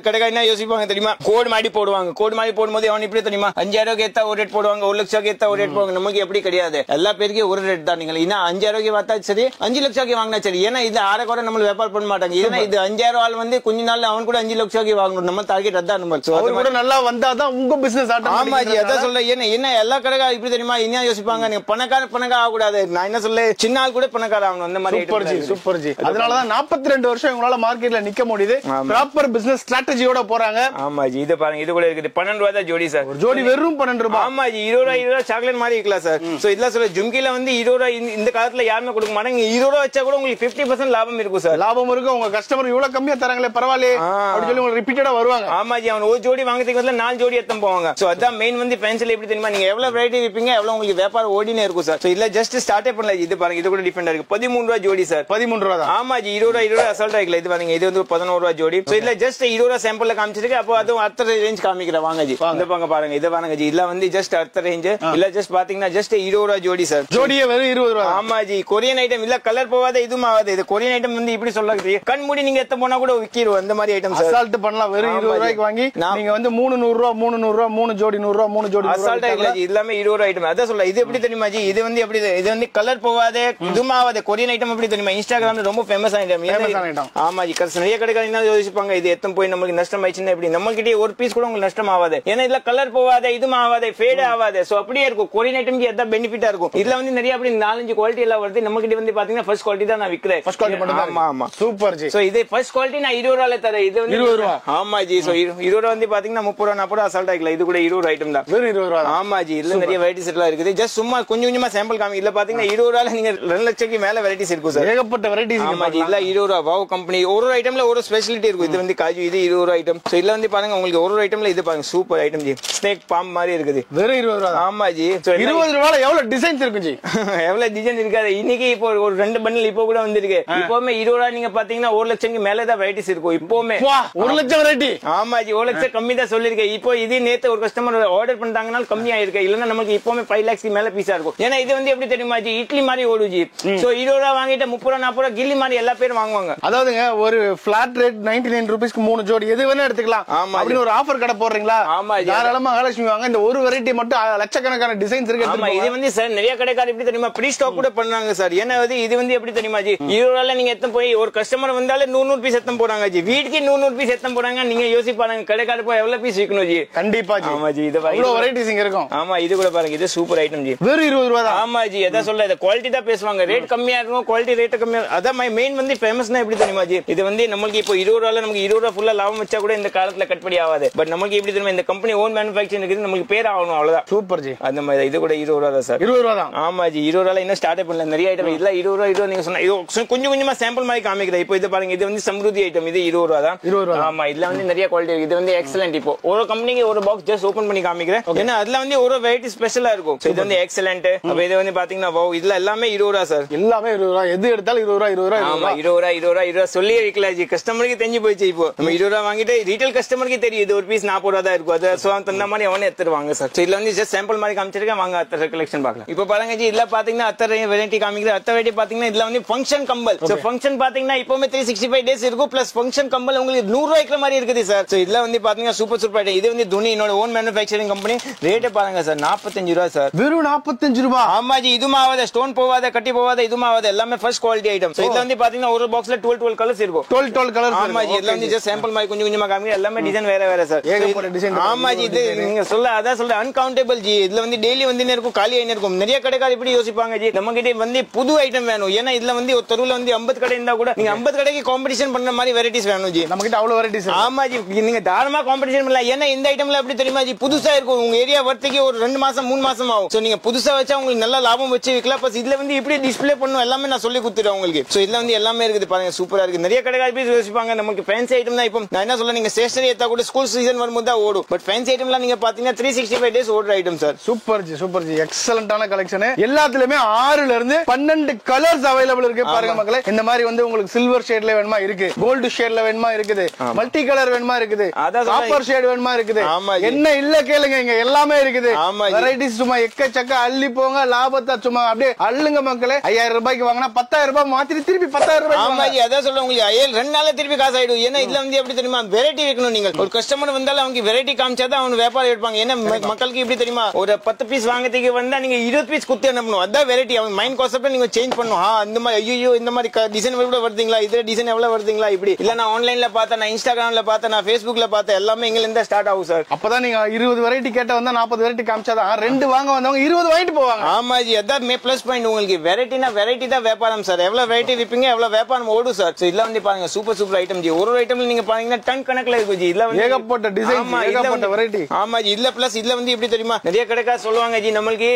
கடைக்காரங்க யோசிப்பாங்க தெரியுமா கோட் மாதிரி போடுவாங்க. கோட் மாதிரி போடும்போது அவன் இப்படி தெரியுமா 5000 ஏத்தா ஒரு ரேட் போடுவாங்க 1 லட்சம் ஏத்தா ஒரு ரேட் போடுவாங்க. நமக்கு எப்படி கிடையாது எல்லா பேருக்கும் ஒரு ரேட் தான். நீங்க இன்னும் 5000 வாத்தா சரி 5 லட்சம் வாங்கினா சரி. ஏன்னா இது ஆற கூட நம்ம வியாபாரம் பண்ண மாட்டாங்க. ஏன்னா இது 5000 ஆள் வந்து கொஞ்ச நாள்ல அவன் கூட 5 லட்சம் வாங்கணும். நம்ம டார்கெட் அதான் நம்ம கூட நல்லா வந்தாதான் உங்க பிசினஸ் ஆட்டம். ஆமா ஜி அதான் சொல்றேன். என்ன எல்லா கடைக்காரங்க இப்படி தெரியுமா என்ன யோசிப்பாங்க நீங்க பணக்கார ஆக கூடாது. நான் என்ன சொல்ல சின்ன ஆள் கூட பணக்கார ஆகணும். அந்த மாதிரி சூப்பர் ஜி. அதனாலதான் 42 வருஷம் உங்களால மார்க்கெட்ல நிக்க முடியுது. ப்ராப்பர் பிசினஸ் ஸ்ட்ராட்டஜியோட போறாங்க. ஆமா ஜி இது பாருங்க இது கூட இருக்குது 12 ரூபாய் தான் ஜோடி சார். ஜோடி வெறும் 12 ரூபாய். ஆமா ஜி 20 ரூபாய் சாக்லேட் மாதிரி இருக்கலாம் சார். சோ இதெல்லாம் சொல்ல ஜும்கில வந்து 20 ரூபாய் இந்த காலத்துல யாருமே கொடுக்க மாட்டாங்க. 20 ரூபாய் வச்சா கூட உங்களுக்கு 50% லாபம் இருக்கும் சார். லாபம் இருக்கும். உங்க கஸ்டமர் இவ்வளவு கம்மியா தராங்களே பரவாயில்லை அப்படி சொல்லி உங்களுக்கு ரிப்பீட்டடா வருவாங்க. ஆமா ஜி அவன் ஒரு ஜோடி வாங்குறதுக்கு வந்து 4 ஜோடி எத்தம் போவாங்க. சோ அதான் மெயின் வந்து ஃபேன்சில எப்படி தெரியுமா நீங்க எவ்வளவு வெரைட்டி விப்பீங்க எவ்வளவு உங்களுக்கு வியாபாரம் ஓடினே இருக்கும் சார். சோ இல்ல ஜஸ்ட் ஸ்டார்ட் பண்ணல. இது பாருங்க இது கூட டிஃபரெண்டா இருக்கு 13 ரூபாய் ஜோடி சார். 13 ரூபாய் தான். ஆமா ஜி 20 ரூபாய் அசால்ட்டா இருக்கல. இது பாருங்க இது வந்து 11 ரூபாய் ஜோடி. சோ இல்ல ஜஸ்ட் 20 ரூபாய் சாம்பிள்ல காமிச்சிருக்கு. அப்போ அதுவும் அடுத்த ரேஞ்ச் காமிக்கிறேன் வாங்க ஜி. இந்த பாருங்க இது பாருங்க ஜி இல்ல வந்து ஜஸ்ட் அடுத்த ரேஞ்ச் இல்ல ஜஸ்ட் பாத்தீங்கன்னா ஜஸ்ட் 20 ரூபாய் ஜோடி சார். ஜோடியே வெறும் 20 ரூபாய். ஆமா ஜி கொரியன் ஐட்டம் இல்ல கலர் போவாத இதுவும் ஆகாது. இது கொரியன் ஐட்டம் வந்து இப்படி சொல்றாங்க கண் மூடி நீங்க எத்த போனா கூட விக்கிரும். அந்த மாதிரி ஐட்டம் சார் அசால்ட் பண்ணலாம். வெறும் 20 ரூபாய்க்கு வாங்கி நீங்க வந்து 300 ரூபாய் 300 ரூபாய் 3 ஜோடி 100 ரூபாய் 3 ஜோடி அசால்ட்டா இல்ல ஜி எல்லாமே 20 ரூபாய் ஐட்டம். அதான் சொல்ல இது எப்படி தெரியுமா ஜி இது வந்து எப்படி இது வந்து கலர் போவாதே இதுவும் ஆகாது. கொரியன் ஐட்டம் எப்படி தெரியுமா இன்ஸ்டாகிராம்ல ரொம்ப ஃபேமஸ் ஐட்டம். ஆமா ஜி நிறைய கடைக்காரங்க யோசிப்பாங்க இது எத்தம் போய் நமக்கு நஷ்டம் ஆயிடுச்சுன்னா எப்படி நம்ம கிட்டே ஒரு பீஸ் கூட உங்களுக்கு நஷ்டம் ஆகாது. ஏன்னா இதுல கலர் போவாதே இதுவும் ஆகாது ஃபேட் ஆகாது. சோ அப்படியே இருக்கும். கொரியன் ஐட்டம் எதாவது பெனிஃபிட்டா இருக்கும். இதுல வந்து நிறைய அப்படி 4-5 குவாலிட்டி எல்லாம் வருது. நம்ம கிட்ட வந்து பாத்தீங்கன்னா ஃபர்ஸ்ட் குவாலிட்டி தான் நான் விக்கிறேன். ஃபர்ஸ்ட் குவாலிட்டி மட்டும் தான். ஆமா ஆமா சூப்பர் ஜி. சோ இது ஃபர்ஸ்ட் குவாலிட்டி நான் 20 ரூபாயில தரேன். இது வந்து 20 ரூபாய். ஆமா ஜி சோ 20 ரூபாய் வந்து பாத்தீங்கன்னா 30 ரூபாய் 40 ரூபாய் அசால்ட்டா இருக்கல. இது கூட 20 ரூபாய் ஐட்டம் தான். வெறும் 20 ரூபாய். ஆமா ஜி இல்ல நிறைய வெரைட்டிஸ் எல்லாம் இருக்குது. ஜஸ்ட் சும்மா கொஞ்சம் கொஞ்சமா சாம்பிள் காமி. இல்ல பாத்தீங்கன்னா 20 ரூபாயில நீங்க 2 லட்சத்துக்கு மேல வெரைட்டிஸ் இருக்கும் சார். ஏகப்பட்ட வெரைட்டிஸ். ஆமா ஜி இல்ல 20 ரூபாய் வாவ் கம்பெனி ஒரு ஐட்டம்ல ஒரு ஸ்பெஷாலிட்டி இருக்கும். இது வந்து காஜு இது 20 ரூபாய் ஐட்டம். சோ இல்ல வந்து பாருங்க உங்களுக்கு ஒரு ஐட்டம்ல இது பாருங்க சூப்பர் ஐட்டம் ஜி ஸ்னேக் பாம் மாதிரி இருக்குது. வெறும் 20 ரூபாய். ஆமா ஜி சோ 20 ரூபாயில எவ்வளவு டிசைன்ஸ் இருக்கும் ஜி. எவ்வளவு டிசைன் இருக்காது. இன்னைக்கு இப்போ ஒரு 2 பண்டில் இப்போ கூட வந்திருக்கு. இப்போமே 20 ரூபாய் நீங்க பாத்தீங்கன்னா 1 லட்சத்துக்கு மேல தான் வெரைட்டிஸ் இருக்கும். இப்போமே 1 லட்சம் வெரைட்டி. ஆமா ஜி 1 லட்சம் கம்மி தான் சொல்லிருக்கேன். இப்போ இது நேத்து ஒரு கஸ்டமர் ஆர்டர் பண்ணிட்டாங்கனால கம்மி ஆயிருக்கு. இல்லன்னா நமக்கு இப்போமே 5 lakhs மேல பீஸா இருக்கும். ஏன்னா இது வந்து எப்படி தெரியுமா ஜி இட்லி மாதிரி ஓடும் ஜி. சோ 20 ரூபாய் வாங்கிட்டு 30 ரூபாய் 40 ரூபாய் கில்லி மாதிரி எல்லா பேரும் வாங்குவாங்க. அதாவதுங்க ஒரு பிளாட் ரேட் 99 ரூபீஸ்க்கு 3 ஜோடி எது வேணா எடுத்துக்கலாம். அப்படின்னு ஒரு ஆஃபர் கடை போடுறீங்களா தாராளமா மகாலட்சுமி வாங்க. இந்த ஒரு வெரைட்டி மட்டும் லட்சக்கணக்கான டிசைன்ஸ் இருக்கு. ஆமா இது வந்து சார் நிறைய கடைக்காரர் எப்படி தெரியுமா ப்ரீ ஸ்டாக் கூட பண்றாங்க சார். ஏன்னா இது வந்து எப்படி தெரியுமா ஜி 20 ரூபாயில நீங்க எத்தனை போய் ஒரு கஸ்டமர் வந்தாலே 100 பீஸ் எத்தனை போறாங்க ஜி. வீட்டுக்கு 100 பீஸ் எத்தனை போறாங்க நீங்க யோசிப்பாங்க கடைக்காரர் போய் எவ்வளவு பீஸ் விற்கணும் ஜி. கண்டிப்பா ஜி. ஆமா ஜி இது இவ்வளவு வெரைட்டிஸ் இங்க இருக்கும். ஆமா இது கூட பாருங்க இது சூப்பர் ஐட்டம் ஜி. வெறும் 20 ரூபாய் தான். ஆமா ஜி எதை சொல்ல இது குவாலிட்டி தான் பேசுவாங்க. ரேட் கம்மியா இருக்கும் குவாலிட்டி ரேட் கம்மியா. அதான் மெயின் வந்து ஃபேமஸ்னா எப்படி தெரியுமா ஜி இது வந்து நமக்கு இப்போ 20 ரூபாயில நமக்கு 20 ரூபாய் ஃபுல்லா லாபம் வச்சா கூட இந்த காலத்துல கட்படி ஆகாது. பட் நமக்கு எப்படி தெரியுமா இந்த கம்பெனி ஓன் மேனுஃபேக்சரிங் இருக்குது நமக்கு பேர் ஆகணும் அவ்வளவுதான். சூப்பர் ஜி அந்த மாதிரி இது கூட 20 ரூபாய் தான் சார். 20 ரூபாய் தான். ஆமா ஜி 20 ரூபாயில இன்னும் ஸ்டார்ட் பண்ணல. நிறைய ஐட்டம் இல்ல 20 ரூபாய் நீங்க சொன்னா கொஞ்சம் கொஞ்சமா சாம்பிள் மாதிரி காமிக்கிறேன். இப்போ இது பாருங்க இது வந்து சம்ருதி ஐட்டம் இது 20 ரூபாய் தான். 20 ரூபாய். ஆமா இதுல வந்து நிறைய குவாலிட்டி இருக்கு. இது வந்து எக்ஸலென்ட். இப்போ ஒரு கம்பெனிக்கு ஒரு பாக்ஸ் ஜஸ்ட் ஓபன் பண்ணி காமிக்கிறேன். ஏன்னா அதுல வந்து ஒரு வெரைட்டி ஸ்பெஷலா இருக்கும். இது வந்து எக்ஸலென்ட். அப்ப இது வந்து பாத்தீங்கன்னா வாவ் இதுல எல்லாமே 20 ரூபாய் சார். எல்லாமே 20 ரூபாய். எது எடுத்தாலும் 20 ரூபாய் 20 ரூபாய். ஆமா 20 ரூபாய் சொல்லி வைக்கல ஜி. கஸ்டமருக்கு தெரிஞ்சு போயிடுச்சு. இப்போ நம்ம 20 ரூபாய் வாங்கிட்டு ரீட்டைல் கஸ்டமருக்கு தெரியும் இது ஒரு பீஸ் 40 ரூபாய் தான் இருக்கும். அது சோ அந்த மாதிரி அவனே எடுத்துருவாங்க சார். இதுல வந்து ஜஸ்ட் சாம்பிள் மாதிரி காமிச்சிருக்கேன். வாங்க அத்தர் கலெக்ஷன் பார்க்கலாம். இப்போ பாருங்க ஜி இதுல பாத்தீங்கன்னா அத்தர் வெரைட்டி காமிக்குது. அத்தர் வெரைட்டி பாத்தீங்கன்னா இதுல வந்து ஃபங்க்ஷன் கம்பல். சோ ஃபங்க்ஷன் பாத்தீங்கன்னா இப்போமே 365 டேஸ் இருக்கும். பிளஸ் ஃபங்க்ஷன் கம்பல் உங்களுக்கு 100 ரூபாய்க்கு மாதிரி இருக்குது சார். சோ இதுல வந்து பாத்தீங்கன்னா சூப்பர் சூப்பர் ஐட்டம். இது வந்து துணி என்னோட ஓன் மேனுஃபேக்சரிங் கம்பெனி. ரேட் பாருங்க சார் 45 ரூபாய் சார். வெறும் 45 ரூபாய். ஆமா ஜி இதுவும் ஆகாத ஸ்டோன் போவாத கட்டி போவாத இதுவும் ஆகாத எல்லாமே ஃபர்ஸ்ட் குவாலிட்டி ஐட்டம். சோ இதுல வந்து பாத்தீங்கன்னா ஒரு பாக்ஸ்ல 12 கலர்ஸ் இருக்கும். 12 கலர்ஸ். ஆமா ஜி இதுல வந்து ஜஸ்ட் சாம்பிள் மாதிரி கொஞ்சம் கொஞ்சமா காமிங்க. எல்லாமே டிசைன் வேற வேற சார். ஏகப்பட்ட டிசைன். ஆமா ஜி இது நீங்க சொல்ல அதான் சொல்ல அன்கவுண்டபிள் ஜி. இதுல வந்து டெய்லி வந்து இருக்கும் காலி ஆயினே இருக்கும். நிறைய கடைக்காரர் இப்படி யோசிப்பாங்க ஜி நம்ம கிட்ட வந்து புது ஐட்டம் வேணும். ஏன்னா இதுல வந்து ஒரு தெருவுல வந்து 50 கடை இருந்தா கூட நீங்க 50 கடைக்கு காம்படிஷன் பண்ற மாதிரி வெரைட்டிஸ் வேணும் ஜி. நம்ம கிட்ட அவ்வளவு வெரைட்டிஸ். ஆமா ஜி நீங்க தாராளமா காம்படிஷன் பண்ணலாம். ஏன்னா இந்த ஐட்டம்ல எப்படி தெரியுமா ஜி புதுசா இருக்கும். உங்க ஏரியா வரத்துக்கு ஒரு 2 மாசம் 3 மாசம் ஆகும். சோ நீங்க புதுசா வச்சா உங்களுக்கு நல்ல லாபம் வச்சு விக்கலாம். பஸ் இதுல வந்து இப்படி டிஸ்ப்ளே பண்ணும் எல்லாமே நான் சொல்லி கொடுத்துறேன் உங்களுக்கு. சோ இதுல வந்து எல்லாமே இருக்குது பாருங்க சூப்பரா இருக்கு. நிறைய கடைக்காரர் யோசிப்பாங்க நமக்கு ஃபேன்சி ஐட்டம் தான். இப்போ நான் என்ன சொல்ல நீங்க ஸ்டேஷனரி ஏத்தா கூட ஸ்கூல் சீசன் சீசன் வரும்போது தான் ஓடும். பட் ஃபேன்சி ஐட்டம்லாம் நீங்க பாத்தீங்கன்னா 365 டேஸ் ஓடுற ஐட்டம் சார். சூப்பர் ஜி எக்ஸலண்டான கலெக்ஷன். எல்லாத்துலயுமே 6ல இருந்து 12 கலர்ஸ் அவைலபிள் இருக்கு. பாருங்க மக்களே, இந்த மாதிரி வந்து உங்களுக்கு சில்வர் ஷேட்ல வேணுமா இருக்கு, கோல்டு ஷேட்ல வேணுமா இருக்குது, மல்டி கலர் வேணுமா இருக்குது, காப்பர் ஷேட் வேணுமா இருக்குது, என்ன இல்ல கேளுங்க, இங்க எல்லாமே இருக்குது. வெரைட்டிஸ் சும்மா எக்கச்சக்க அள்ளி போங்க, லாபத்தை சும்மா அப்படியே அள்ளுங்க மக்களே. 5000 ரூபாய்க்கு வாங்கினா 10,000 ரூபாய் மாத்தி திருப்பி 10,000 ரூபாய். ஆமா ஜி, அதான் சொல்றேன் உங்களுக்கு 2 நாள்ல திருப்பி காசு ஆயிடும். ஏன்னா இதுல வந்து எப்படி தெரியுமா, வெரைட்டி வைக்கணும். நீங்க ஒரு கஸ்டமர் வந்தாலும் அவங்க வெரைட்டி காமிச்சாதான் அவங்க வியாபாரம் எடுப்பாங்க. ஏன்னா மக்களுக்கு எப்படி தெரியுமா, ஒரு 10 பீஸ் வாங்கறதுக்கு வந்தா நீங்க 20 பீஸ் குத்தி அனுப்பணும். அதான் வெரைட்டி. அவங்க மைண்ட் கான்செப்ட் நீங்க சேஞ்ச் பண்ணணும். இந்த மாதிரி ஐயோ இந்த மாதிரி டிசைன் எவ்வளவு வருதுங்களா, இதுல டிசைன் எவ்வளவு வருதுங்களா, இப்படி இல்ல நான் ஆன்லைன்ல பார்த்தேன், நான் இன்ஸ்டாகிராம்ல பார்த்தேன், நான் ஃபேஸ்புக்ல பார்த்தேன், எல்லாமே எங்க இருந்து ஸ்டார்ட் ஆகும் சார். அப்பதான் நீங்க 20 வெரைட்டி கேட்ட வந்தா 40 வெரைட்டி காமிச்சாதான் 2 வாங்க வந்தவங்க 20 வாங்கிட்டு போவாங்க. ஆமா ஜி, அதான் பிளஸ் பாயிண்ட் உங்களுக்கு. வெரைட்டினா வெரைட்டி தான் வியாபாரம் சார். எவ்வளவு வெரைட்டி விப்பீங்க எவ்வளவு வியாபாரம் ஓடும் சார். இதுல வந்து பாருங்க சூப்பர் ஐட்டம் ஜி. ஒரு ஐட்டம்ல நீங்க பாத்தீங்கன்னா டன் கணக்குல இருக்கு ஜி. இதுல ஏகப்பட்ட டிசைன், ஏகப்பட்ட வெரைட்டி. ஆமா ஜி, இல்ல பிளஸ் இதுல வந்து எப்படி தெரியுமா, நிறைய கடைக்கா சொல்லுவாங்க ஜி, நம்மளுக்கு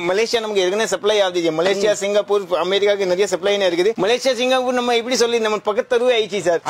மலேசியா நமக்கு ஏற்கனவே சப்ளை ஆகுது ஜி. மலேசியா, சிங்கப்பூர், அமெரிக்காவுக்கு நிறைய சப்ளைன்னு இருக்குது. மலேசியா, சிங்கப்பூர் நம்ம எப்படி சொல்லி நம்ம பக்கத்து தெருவே ஆயிடுச்சு சார்.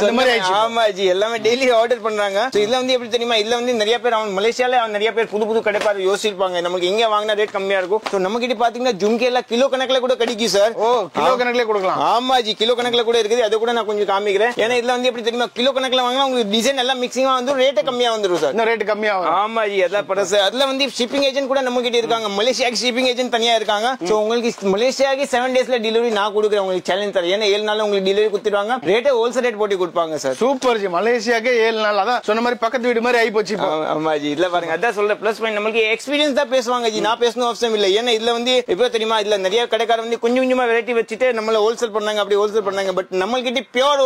ஆமா ஜி, எல்லாமே டெய்லி ஆர்டர் பண்றாங்க. இதுல வந்து எப்படி தெரியுமா, இதுல வந்து நிறைய பேர் அவன் மலேசியால நிறைய பேர் புது கடைப்பாரு யோசிச்சிருப்பாங்க, நமக்கு எங்க வாங்கினா ரேட் கம்மியா இருக்கும். சோ நம்ம கிட்ட பாத்தீங்கன்னா ஜும்கே எல்லாம் கிலோ கணக்குல கூட கிடைக்கும் சார். கிலோ கணக்குல கொடுக்கலாம். ஆமா ஜி, கிலோ கணக்குல கூட இருக்குது. அது கூட நான் கொஞ்சம் காமிக்கிறேன். ஏன்னா இதுல வந்து எப்படி தெரியுமா, கிலோ கணக்குல வாங்கினா உங்களுக்கு டிசைன் எல்லாம் மிக்சிங்கா வந்து ரேட் கம்மியா வந்துரும் சார். ரேட் கம்மியா வரும். ஆமா ஜி, அதான் பரசு. அதுல வந்து ஷிப்பிங் ஏஜென்ட் கூட நம்ம கிட்ட இருக்காங்க. மலேசியாக்கு ஷிப்பிங் ஏஜென்ட் தனியா இருக்காங்க. சோ உங்களுக்கு மலேசியாக்கு 7 டேஸ்ல டெலிவரி நான் கொடுக்குறேன். உங்களுக்கு சேலஞ்ச் தரேன். ஏன்னா 7 நாள்ல உங்களுக்கு டெலிவரி கொடுத்துருவாங்க. ரேட்டே ஹோல்சேல் ரேட் போட்டு கொடுப்பாங்க சார். சூப்பர் ஜி, மலேசியாக்கு 7 நாள். அதான் சொன்ன மாதிரி பக்கத்து வீடு மாதிரி ஆயி போச்சு. ஆமா ஜி, இல்ல பாருங்க, அதான் சொல்ற பிளஸ் பாயிண்ட். நமக்கு எக்ஸ்பீரியன்ஸ் தான் பேசுவாங்க ஜி, நான் பேசணும் அவசியம் இல்ல. ஏன்னா இதுல வந்து எப்ப தெரியுமா, இதுல நிறைய கடைக்காரர் வந்து கொஞ்சமா வெரைட்டி வச்சுட்டு நம்மள ஹோல்சேல் பண்ணாங்க, அப்படி ஹோல்சேல் பண்ணாங்க. பட் நம்ம கிட்ட பியூர்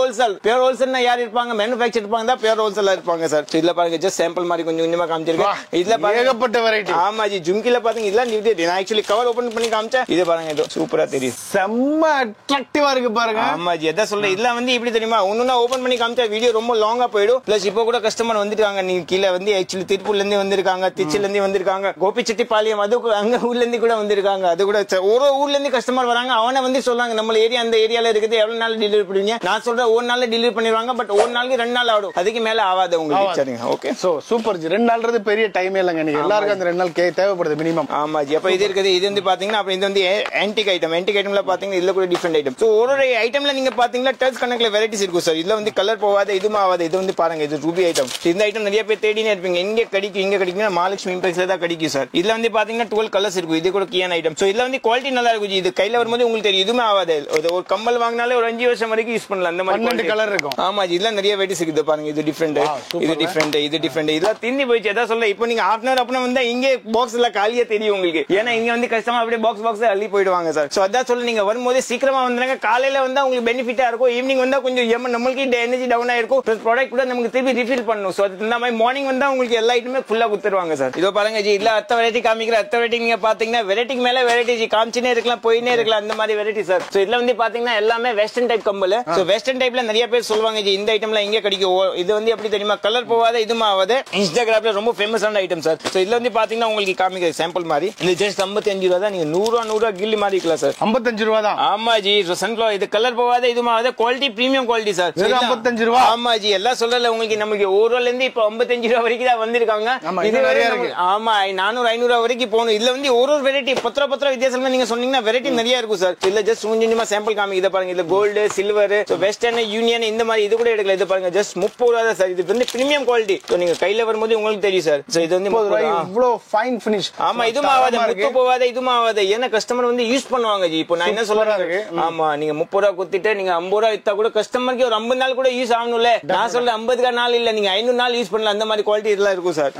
ஹோல்சேல்னா யார் இருப்பாங்க, மேனுஃபேக்சர் இருப்பாங்க, தான் பியூர் ஹோல்சேலா இருப்பாங்க சார். இதுல பாருங்க ஜஸ்ட் சாம்பிள் மாதிரி கொஞ்சமா காமிச்சிருக்கேன். இதுல ஏகப்பட்ட வெரைட்டி. ஆமா ஜி, ஜும்கில பாத்தீங்க இதெல்லாம் நான் ஆக்சுவலி கவர் ஓபன் பண்ணி காமிச்சேன். இது பாருங்க, இது சூப்பரா தெரியும், செம்ம அட்ராக்டிவா இருக்கு பாருங்க. ஆமா ஜி, அதான் சொல்றேன். இதுல வந்து இப்படி தெரியுமா, ஒண்ணுனா ஓபன் பண்ணி காமிச்சா வீடியோ ரொம்ப லாங்கா போயிடும். பிளஸ் இப்போ கூட கஸ்டமர் வந்துட்டாங்க. நீங்க கீழே வந்து ஆக்சுவலி திருப்பூர்ல இருந்து வந்திருக்காங்க, திருச்சில இருந்து வந்திருக்காங்க, கோபிச்செட்டிப்பாளையம், அது அங்க ஊர்ல இருந்து கூட வந்திருக்காங்க. அது கூட ஒரு ஊர்ல இருந்து கஸ்டமர் வராங்க. அவனை வந்து சொல்றாங்க நம்ம ஏரியா அந்த ஏரியால இருக்குது, எவ்வளவு நாள் டெலிவரி பண்ணுவீங்க. நான் சொல்றேன் ஒரு நாள்ல டெலிவரி பண்ணிடுவாங்க. பட் ஒரு நாளைக்கு 2 நாள் ஆகும், அதுக்கு மேல ஆகாது உங்களுக்கு. சரிங்க, ஓகே. சோ சூப்பர் ஜி, 2 நாள்ன்றது பெரிய டைமே இல்லங்க. நீங்க எல்லாருக்கும் அந்த 2 நாள் தேவைப்படுது மினிமம். ஆமா ஜி, அப்ப இது இருக்குது. இது வந்து பாத்தீங்கன்னா அப்ப இது வந்து ஆன்டிக் ஐட்டம்ல பாத்தீங்கன்னா இதுல கூட டிஃபரெண்ட் ஐட்டம். சோ ஒரு ஐட்டம்ல நீங்க பாத்தீங்கன்னா டச் கணக்குல வெரைட்டிஸ் இருக்கும் சார். இதுல வந்து கலர் போகாத, இதுவும் ஆகாது. இது வந்து பாருங்க, இது ரூபி ஐட்டம். இந்த ஐட்டம் நிறைய பேர் தேடினே இருப்பீங்க. இங்க கிடைக்கும் மகாலட்சுமி இம்பெக்ஸ்ல தான் கிடைக்கும் சார். இதுல வந்து பாத்தீங்கன்னா 12 கலர்ஸ் இருக்கும். இது கூட கியான் ஐட்டம். சோ இதுல வந்து குவாலிட்டி நல்லா இருக்கும். இது கையில வரும்போது உங்களுக்கு தெரியும், இதுவுமே ஆகாது. ஒரு கம்பல் வாங்கினாலே ஒரு 5 வருஷம் வரைக்கும் யூஸ் பண்ணலாம். அந்த மாதிரி 12 கலர் இருக்கும். ஆமா ஜி, இதுல நிறைய வெரைட்டிஸ் இருக்குது பாருங்க. இது டிஃபரெண்ட், இது டிஃபரெண்ட், இது டிஃபரெண்ட். இதெல்லாம் தின்னி போயிடுச்சு. அதான் சொல்ல, இப்போ நீங்க ஹாஃப் அன் அவர் அப்புறம் வந்தா இங்கே பாக்ஸ் எல்லாம் காலியா தெரியும் உங்களுக்கு. ஏன்னா இங்க வந்து கஸ்டமர் அப்படியே பாக்ஸ் அள்ளி போயிடுவாங்க சார். சோ அதான் சொல்ல, நீங்க வரும்போது சீக்கிரமா வந்துருங்க. காலையில வந்தா உங்களுக்கு பெனிஃபிட்டா இருக்கும். ஈவினிங் வந்தா கொஞ்சம் நம்மளுக்கு எனர்ஜி டவுன் ஆயிருக்கும். ப்ராடக்ட் கூட நமக்கு திருப்பி ரிஃபில் பண்ணணும். சோ அந்த மாதிரி மார்னிங் வந்தா உங்களுக்கு எல்லா ஐட்டமே ஃபுல்லா கொடுத்துருவாங்க சார். இதோ பாருங்க ஜி, இல்ல அத்த வெரைட்டி காமிக்கிற. அத்த வெரைட்டி நீங்க பாத்தீங்கன்னா வெரைட்டிக்கு மேல வெரைட்டி ஜி, காமிச்சுனே இருக்கலாம், போயினே இருக்கலாம், அந்த மாதிரி வெரைட்டி சார். சோ இதுல வந்து பாத்தீங்கன்னா எல்லாமே western type compel. So western டைப்ல நிறைய பேர் சொல்லுவாங்க ஜி, இந்த ஐட்டம்ல எங்க கிடைக்கும். இது வந்து எப்படி தெரியுமா, கலர் போகாத, இதுவும் ஆகாது. இன்ஸ்டாகிராம்ல ரொம்ப ஃபேமஸான ஐட்டம் சார். சோ இதுல வந்து பாத்தீங்கன்னா உங்களுக்கு காமிக்கிற சாம்பிள் மாதிரி இது ஜஸ்ட் 55 ரூபா தான். நீங்க 100 ரூபா கில்லி மாதிரி இருக்கலாம் சார். 55 ரூபா தான். ஆமா ஜி, சன்ஃபிளவர் இது கலர் போகாத, இதுவும் ஆகாது. Quality premium quality sir. 55 ரூபா. ஆமா ஜி, எல்லாம் சொல்லல உங்களுக்கு. நமக்கு 1 ரூபால இருந்து இப்ப 55 ரூபா வரைக்கும் தான் வந்திருக்காங்க. இது நிறைய இருக்கு. ஆமா, 400 500 ரூபா வரைக்கும் போகணும். இதுல வந்து ஒரு வெரைட்டி 10 ரூபா வித்தியாசம் நீங்க சொன்னீங்கன்னா வெரைட்டி நிறைய இருக்கும் சார். இல்ல ஜஸ்ட் கொஞ்சமா சாம்பிள் காமிக்க பாருங்க. இதுல கோல்டு, சில்வர், வெஸ்டர்ன், யூனியன் இந்த மாதிரி இது கூட எடுக்கல. இது பாருங்க ஜஸ்ட் 30 ரூபா தான் சார். இது வந்து பிரீமியம் குவாலிட்டி. நீங்க கையில வரும்போது உங்களுக்கு தெரியும் சார். இது வந்து 30 ரூபாய் இவ்வளவு ஃபைன் ஃபினிஷ். ஆமா, இதுவும் ஆகாது, முத்து போகாத, இதுவும் ஆகாது. ஏன்னா கஸ்டமர் வந்து யூஸ் பண்ணுவாங்க ஜி. இப்போ நான் என்ன சொல்றேன், ஆமா நீங்க 30 ரூபா குத்திட்டு நீங்க 50 ரூபா வித்தா கூட கஸ்டமருக்கு ஒரு 50 நாள் கூட யூஸ் ஆகணும்ல. நான் சொல்றேன் 50 நாள் இல்ல, நீங்க 500 நாள் யூஸ் பண்ணலாம். அந்த மாதிரி குவாலிட்டி இதெல்லாம் இருக்கும் சார்.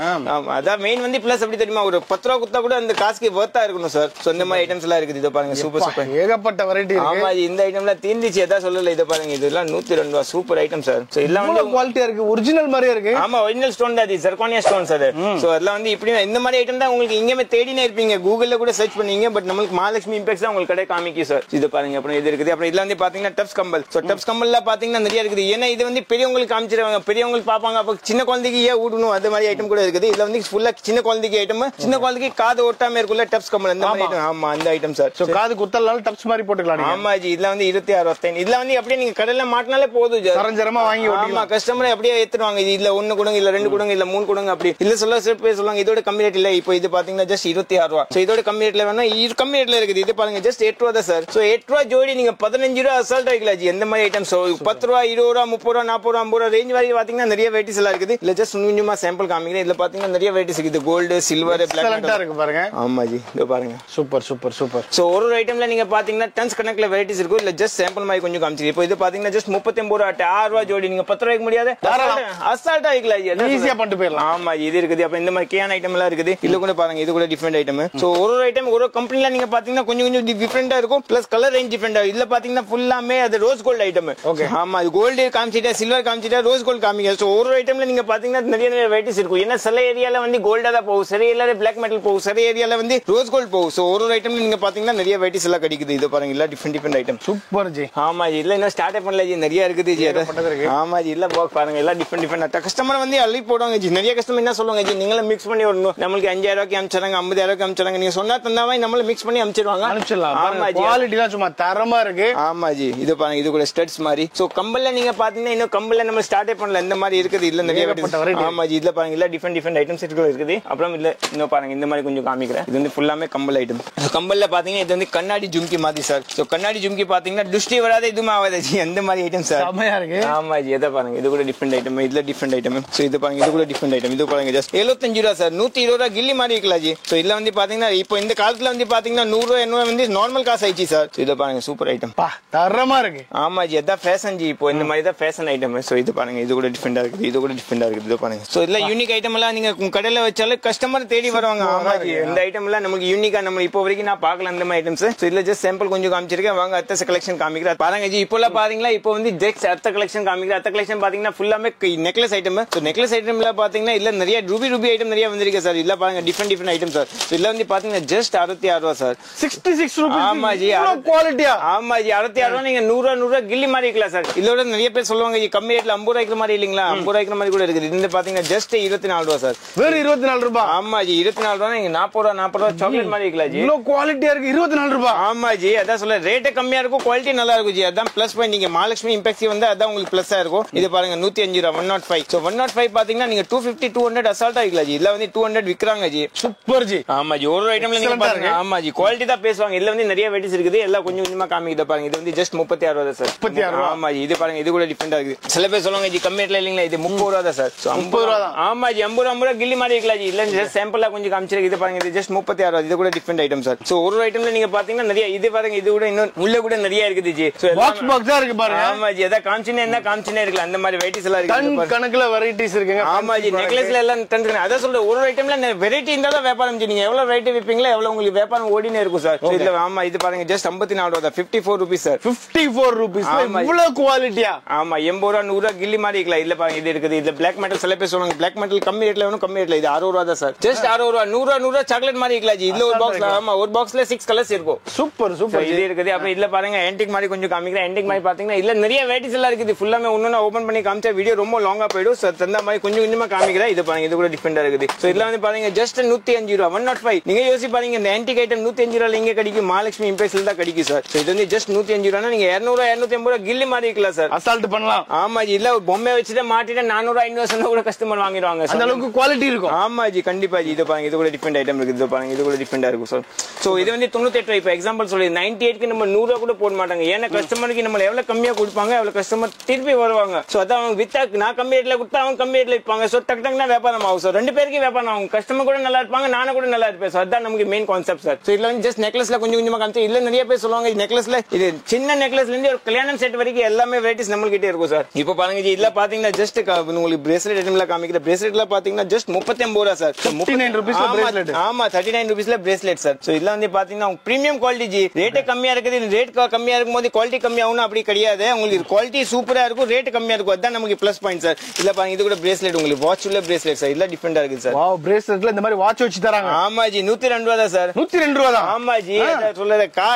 அதான் மெயின் வந்து பிளஸ் எப்படி தெரியுமா, ஒரு 10 ரூபா குத்தா கூட அந்த காசுக்கு வர்த்தா இருக்கணும் சார். சோ இந்த மாதிரி ஐட்டம்ஸ் எல்லாம் இருக்குது. இத பாருங்க, சூப்பர் ஏகப்பட்ட வெரைட்டி இருக்கு. ஆமா ஜி, இந்த ஐட்டம்லாம் தீந்துச்சு, அதான் சொல்லல. இத பாருங்க, இதெல்லாம் 102 ரூபா சூப்பர் ஐட்டம் சார். சோ எல்லாம் வந்து குவாலிட்டியா இருக்கு, ஒரிஜினல் மாதிரியே இருக்கு. ஆமா, ஒரிஜினல் ஸ்டோன் தான், இது ஜெர்கானியா ஸ்டோன் சார். சோ அதெல்லாம் வந்து இப்படி இந்த மாதிரி ஐட்டம் தான் உங்களுக்கு இங்கேயுமே தேடினே இருப்பீங்க. கூகுள்ல கூட சர்ச் பண்ணீங்க. பட் நமக்கு மகாலட்சுமி இம்பெக்ஸ் தான் உங்களுக்கு கடை காமிக்கும் சார். இது பாருங்க, அப்புறம் இது இருக்குது. அப்புறம் இதுல வந்து பாத்தீங்கன்னா டப்ஸ் கம்பல். சோ டப்ஸ் கம்பல்ல பாத்தீங்கன்னா நிறைய இருக்குது. ஏன்னா இது வந்து பெரியவங்களுக்கு காமிச்சிருவாங்க, பெரியவங்களுக்கு பாப்பாங்க. அப்ப சின்ன குழந்தைக்கு ஏன் ஊடணும், அது மாதிரி ஐட்டம் கூட இருக்குது. இதுல வந்து ஃபுல்லா சின்ன குழந்தைக்கு ஐட்டம். சின்ன குழந்தைக்கு காது ஒட்டாம இருக்குல்ல டப்ஸ் கம்பல், அந்த மாதிரி ஐட்டம். ஆமா, அந்த ஐட்டம் சார். சோ காது குத்தலால டப்ஸ் மாதிரி போட்டுக்கலாம். ஆமா ஜி, இதுல வந்து 26 இதுல வந்து அப்படியே நீங்க கடையில மாட்டினாலே போதும், சரஞ்சரமா வாங்கி ஓட்டிக்கலாம். கஸ்டமர் அப்படியே ஏத்துவாங்க. இதுல 1 கொடுங்க, இல்ல 2 கொடுங்க இல்ல 3 கொடுங்க அப்படி இல்ல சொல்லுவாங்க இதோட கம்மி ரேட் இல்ல. இப்போ இது பாத்தீங்கன்னா ஜஸ்ட் 26 ரூபா. சோ இதோட கம்மி ரேட்ல வேணா இது கம்மி ரேட்ல இருக்குது. இது பாருங்க ஜஸ்ட் 8 ரூபா தான் சார். சோ 8 ரூபா ஜோடி நீங்க 15 ரூபா அசால்ட் ஆகிக்கலாம் ஜி. எந்த மாதிரி ஐட்டம் 10 ரூபா 20 ரூபா 30 ரூபா 40 ரூபா 50 ரூபா ரேஞ்ச் வரைக்கும் பாத்தீங்கன்னா நிறைய வெரைட்டிஸ் எல்லாம் இருக்குது. இல்ல ஜஸ்ட் கொஞ்சமா சாம்பிள் காமிக்கிறேன். இதுல பாத்தீங்கன்னா நிறைய வெரைட்டிஸ் இருக்குது. கோல்டு சில்வர் பிளாக் இருக்கு பாருங்க. ஆமா ஜி இதோ பாருங்க. Super super super. சோ ஒரு ஐட்டம்ல நீங்க பாத்தீங்கன்னா டன்ஸ் கணக்குல வெரைட்டிஸ் இருக்கும். இல்ல ஜஸ்ட் சாம்பிள் மாதிரி கொஞ்சம் காமிச்சிருக்கேன். இப்போ இது பாத்தீங்கன்னா ஜஸ்ட் 39 ரூபா 6 ரூபா ஜோடி நீங்க 10 ரூபாய்க்கு முடியாது அசால்ட் ஆகிக்கலாம் ஜி. ஈஸியா பண்ணிட்டு போயிடலாம். ஆமா இது இருக்குது. அப்ப இந்த மாதிரி கேன் ஐட்டம் எல்லாம் இருக்குது. இல்ல கூட பாருங்க இது கூட டிஃபரெண்ட் ஐட்டம். சோ ஒரு ஐட்டம் ஒரு கம்பெனில நீங்க பாத்தீங்கன்னா கொஞ்சம் டிஃபரெண்டா இருக்கும். பிளஸ் கலர் ரேஞ்ச் டிஃபரெண்டா. இல்ல பாத்தீங்கன்னா ஃபுல்லாமே அது ரோஸ் கோல்ட் ஐட்டம். ஓகே ஆமா அது கோல்டு காமிச்சிட்டா சில்வர் காமிச்சிட்டா ரோஸ் கோல்ட் காமிங்க. சோ ஒரு ஐட்டம்ல நீங்க பாத்தீங்கன்னா நிறைய வெரைட்டிஸ் இருக்கும். ஏன்னா சில ஏரியால வந்து கோல்டா தான் போகும், சில ஏரியால பிளாக் மெட்டல் போகும், சில ஏரியால வந்து ரோஸ் கோல்ட் போகும். சோ ஒரு ஐட்டம்ல நீங்க பாத்தீங்கன்னா நிறைய வெரைட்டிஸ் எல்லாம் கிடைக்குது. இது பாருங்க இல்ல டிஃபரெண்ட் ஐட்டம். Super G. ஆமா இல்ல இன்னும் ஸ்டார்ட் பண்ணல ஜி. நிறைய இருக்குது ஜி. ஆமா ஜி இல்ல பாக்ஸ் பாருங்க எல்லாம் டிஃபரெண்ட் கஸ்டமர் வந்து அள்ளி போடுவாங்க ஜி. நிறைய கஸ்டமர் என்ன சொல்லுவாங்க ஜி நீங்களும் மிக்ஸ் பண்ணி வரணும். நம்மளுக்கு 5000 ரூபாய்க்கு அனுப்பிச்சாங்க 50000 ரூபாய்க்கு அனுப்பிச்சாங்க. நீங்க சொன்னா தந்தாவே நம்மள மிக்ஸ் பண்ணி அனுப்பிச்சிடுவாங்க. ஆமா ஜி குவாலிட்டிலாம் சும்மா தரமா இருக்கு. ஆமா ஜி இது பாருங்க இது கூட ஸ்டட்ஸ் மாதிரி. சோ கம்பல்ல நீங்க பாத்தீங்கன்னா இன்னும் கம்பல்ல நம்ம ஸ்டார்ட் பண்ணல. இந்த மாதிரி இருக்குது. இல்ல நிறைய ஆமா ஜி இதுல பாருங்க இல்ல டிஃபரெண்ட் ஐட்டம்ஸ் இருக்குது. அப்புறம் இல்ல இன்னும் பாருங்க இந்த மாதிரி கொஞ்சம் காமிக்கிறேன். இது வந்து ஃபுல்லாமே கம்பல் ஐட்டம். கம்பல்ல பாத்தீங்கன்னா இது வந்து கண்ணாடி ஜும்கி மாதிரி சார். சோ கண்ணாடி ஜும்கி பாத்தீங்கன்னா துஷ்டி வராத இதுமா ஆகாது ஜி. அந்த மாதிரி ஐட்டம் சார். செமையா இருக்கு. ஆமா ஜி இத பாருங்க இது கூட டிஃபரெண்ட் ஐட்டம். இதுல டிஃபரெண்ட் ஐட்டம். சோ இது பாருங்க இது கூட டிஃபரெண்ட் ஐட்டம். இது பாருங்க ஜஸ்ட் 75 ரூபா சார். 120 ரூபா கில்லி மாதிரி இருக்கலாம் ஜி. சோ இதுல வந்து பாத்தீங்கன்னா இப்போ இந்த காலத்துல வந்து பாத்தீங்கன்னா 100 ரூபா 80 வந்து நார்மல் காசு ஆயிடுச்சு சார். இத பாருங்க சூப்பர் ஐட்டம். தரமா இருக்கு. ஆமா ஜி அதான் ஃபேஷன் ஜி. இப்போ இந்த மாதிரி தான் ஃபேஷன் ஐட்டம். சோ இது பாருங்க இது கூட டிஃபரெண்டா இருக்குது. இது கூட டிஃபரெண்டா இருக்குது. இது பாருங்க. சோ இதுல யூனிக் ஐட்டம் எல்லாம் நீங்க கடையில வச்சாலும் கஸ்டமர் தேடி வருவாங்க. ஆமா ஜி இந்த ஐட்டம் எல்லாம் நமக்கு யூனிக்கா நம்ம இப்போ வரைக்கும் நான் பார்க்கல அந்த மாதிரி ஐட்டம்ஸ். சோ இதுல ஜஸ்ட் சாம்பிள் கொஞ்சம் காமிச்சிருக்கேன். வாங்க அடுத்த கலெக்ஷன் காமிக்கிறேன் பாருங்க ஜி. இப்போ எல்லாம் பாத்தீங்களா இப்போ வந்து ஜெக்ஸ் அடுத்த கலெக்ஷன் காமிக்கிறேன். அடுத்த கலெக்ஷன் பாத்தீங்கன்னா ஃபுல்லாமே நெக்லஸ் ஐட்டம். சோ நெக்லஸ் ஐட்டம்ல பாத்தீங்கன்னா இல்ல நிறைய ரூபி ஐட்டம் நிறைய வந்திருக்கு சார். இல்ல பாருங்க டிஃபரெண்ட் ஐட்டம் சார். சோ இதுல வந்து பாத்தீங்கன்னா ஜஸ்ட் 66 ரூபா சார். 66 ரூபாய். ஆமா ஜி குவாலிட்டியா. ஆமா ஜி 66 ரூபா நீங்க 100 ரூபா கில்லி மாதிரி இருக்கலாம் சார். இதோட நிறைய பேர் சொல்லுவாங்க ஜி கம்மி ரேட்ல 50 ரூபாய்க்கு மாதிரி இல்லீங்களா. 50 ரூபாய்க்கு மாதிரி கூட இருக்குது. இந்த பாத்தீங்கன்னா ஜஸ்ட் 24 ரூபா சார். வேற 24 ரூபாய். ஆமா ஜி 24 ரூபா நீங்க 40 ரூபா சாக்லேட் மாதிரி இருக்கலாம் ஜி. இவ்வளவு குவாலிட்டியா இருக்கு 24 ரூபாய். ஆமா ஜி அதான் சொல்ல ரேட் கம்மியா இருக்கும் குவாலிட்டி நல்லா இருக்கும் ஜி. அதான் பிளஸ் பாயிண்ட். நீங்க மகாலட்சுமி இம்பாக்ட் வந்து அதான் உங்களுக்கு பிளஸ் இருக்கும். இது பாருங்க 105 ரூபா 105. சோ 105 பாத்தீங்கன்னா நீங்க 250 200 அசால்ட் ஆகிக்கலாம் ஜி. இல்ல வந்து 200 விக்கிறாங்க ஜி. Super G. ஆமா ஜி ஒரு ஐட்டம்ல நீங்க பாருங்க. ஆமா ஜி குவாலிட்டி தான் பேசுவாங்க. இதுல வந்து நிறைய வெரைட்டிஸ் இருக்குது. எல்லாம் கொஞ்சம் கொஞ்சமா காமிக்குது பாருங்க. இது வந்து ஜஸ்ட் 36 ரூபா சார். 36 ரூபா. ஆமா ஜி இது பாருங்க இது கூட டிஃபரெண்டா இருக்குது. சில பேர் சொல்லுவாங்க ஜி கம்மி ரேட்ல இல்லீங்களா. இது 30 ரூபா தான் சார். 30 ரூபா தான். ஆமா ஜி 50 ரூபா கில்லி மாதிரி இருக்கலாம் ஜி. இல்ல ஜஸ்ட் சாம்பிளா கொஞ்சம் காமிச்சிருக்கு. இது பாருங்க இது ஜஸ்ட் 36 ரூபா. இது கூட டிஃபரெண்ட் ஐட்டம் சார். சோ ஒரு ஐட்டம்ல நீங்க பாத்தீங்கன்னா நிறைய இது பாருங்க இது கூட இன்னும் உள்ள கூட நிறைய இருக்குது ஜி. பாக்ஸ் பாக்ஸா இருக்கு பாருங்க. ஆமா ஜி அத காமிச்சினே என்ன காமிச்சினே இருக்கலாம். அந்த மாதிரி வெரைட்டிஸ் எல்லாம் இருக்கு. டன் கணக்குல வெரைட்டிஸ் இருக்குங்க. ஆமா ஜி நெக்லஸ்ல எல்லாம் டன் கணக்கு. அத சொல்ற ஒரு ஐட்டம்ல வெரைட்டி இருந்தா தான் வியாபாரம் ஜி. நீங்க எவ்வளவு வெரைட்டி விப்பீங்களோ எவ்வளவு உங்களுக்கு வியாபாரம் ஓடினே இருக்கும் சார். இதுல ஆமா இது பாருங்க ஜஸ்ட் 54 ரூபா 54 ரூபீஸ் சார். 54 ரூபீஸ் இவ்வளவு குவாலிட்டியா. ஆமா 80 ரூபா 100 ரூபா கில்லி மாதிரி இருக்கலாம். இல்ல பாருங்க இது இருக்குது. இது பிளாக் மெட்டல் சில பேர் சொல்லுவாங்க பிளாக் மெட்டல் கம்மி ரேட்ல வேணும் கம்மி ரேட்ல. இது 60 ரூபா தான் சார். ஜஸ்ட் 60 ரூபா 100 ரூபா சாக்லேட் மாதிரி இருக்கலாம் ஜி. இதுல ஒரு பாக்ஸ்ல ஆமா ஒரு பாக்ஸ்ல 6 கலர்ஸ் இருக்கும். சூப்பர் சூப்பர் இது இருக்குது. அப்ப இல்ல பாருங்க ஆன்டிக் மாதிரி கொஞ்சம் காமிக்கிறேன். ஆன்டிக் மாதிரி பாத்தீங்கன்னா இல்ல நிறைய வெரைட்டிஸ் எல்லாம் இருக்குது. ஃபுல்லாமே ஒண்ணு ஓபன் பண்ணி காமிச்சா வீடியோ ரொம்ப லாங்கா போயிடும். சோ தந்த மாதிரி கொஞ்சம் கொஞ்சமா காமிக்கிறேன். இது பாருங்க இது கூட டிஃபரெண்டா இருக்குது. சோ இதுல வந்து பாருங்க ஜஸ்ட் 105 ரூபா 105. நீங்க யோசி பாருங்க இந்த ஆன்டிக் ஐட்டம் 105 ரூபாய் எங்க கிடைக்கும். மகாலட்சுமி இம்பெக்ஸ்ல தான் கிடைக்கும் சார். சோ இது வந்து ஜஸ்ட் 105 ரூபாய். நீங்க 200 ரூபாய் 250 ரூபாய் கில்லி மாதிரி இருக்கலாம் சார். அசால்ட் பண்ணலாம். ஆமா ஜி இல்ல பொம்மை வச்சுட்டு மாட்டிட்டு 400 ரூபாய் 500 சொன்னா கூட கஸ்டமர் வாங்கிடுவாங்க. அந்த அளவுக்கு குவாலிட்டி இருக்கும். ஆமா ஜி கண்டிப்பா ஜி. இது பாருங்க இது கூட டிஃபரெண்ட் ஐட்டம் இருக்குது. இது பாருங்க இது கூட டிஃபரெண்டா இருக்கும் சார். சோ இது வந்து 98 ரூபாய். இப்போ எக்ஸாம்பிள் சொல்லி 98 க்கு நம்ம 100 ரூபாய் கூட போட மாட்டாங்க. ஏன்னா கஸ்டமருக்கு நம்ம எவ்வளவு கம்மியா கொடுப்பாங்க எவ்வளவு கஸ்டமர் திருப்பி வருவாங்க. சோ அதான் அவங்க வித்தா நான் கம்மி ரேட்ல கொடுத்தா அவங்க கம்மி ரேட்ல இருப்பாங்க. சோ டக் டக்னா வியாபாரம் ஆகும் சார். ரெண்டு பேருக்கு வியாபாரம் ஆகும். கஸ்டமர் கூட நல்லா இருப்பாங்க நானும் கூட நல்லா இருப்பேன். சோ அதான் நமக்கு மெயின் கான்செப்ட் சார். சோ இதுல வந்து ஜஸ்ட் நெக்லஸ்ல கொஞ்சம் கொஞ்சமா காமிச்சு இல்ல நிறைய பேர் சொல்லுவாங்க நெக்லஸ்ல இது சின்ன நெக்லஸ்ல இருந்து ஒரு கல்யாணம் செட் வரைக்கும் எல்லாமே வெரைட்டிஸ் நம்ம கிட்டே இருக்கும் சார். இப்போ பாருங்க ஜி இல்ல பாத்தீங்கன்னா ஜஸ்ட் உங்களுக்கு பிரேஸ்லெட் ஐட்டம்ல காமிக்கிற பிரேஸ்லெட்ல பாத்தீங்கன்னா ஜஸ்ட் 39 ரூபாய் சார். 39 ரூபீஸ்ல பிரேஸ்லெட். ஆமா 39 ரூபீஸ்ல பிரேஸ்லெட் சார். சோ இதுல வந்து பாத்தீங்கன்னா பிரீமியம் குவாலிட்டி ஜி. ரேட் கம்மியா இருக்குது. ரேட் கம்மியா இருக்கும்போது குவாலிட்டி கம்மியாகும் அப்படி கிடையாது. உங்களுக்கு குவாலிட்டி சூப்பரா இருக்கும் ரேட் கம்மியா இருக்கும். அதான் நமக்கு பிளஸ் பாயிண்ட் சார். இல்ல பாருங்க இது கூட பிரேஸ்லெட் உங்களுக்கு வாட்ச் உள்ள பிரேஸ்லெட் சார். இல்ல டிஃபரெண்டா இருக்கு சார். வாவ் பிரேஸ்லெட்ல இந்த மாதிரி வாட்ச் வச்சு தராங்க. ஆமா ஜி 102 ரூபாய் தான் சார். 102 ரூபாய் தான். ஆமா ஜி சொல்றத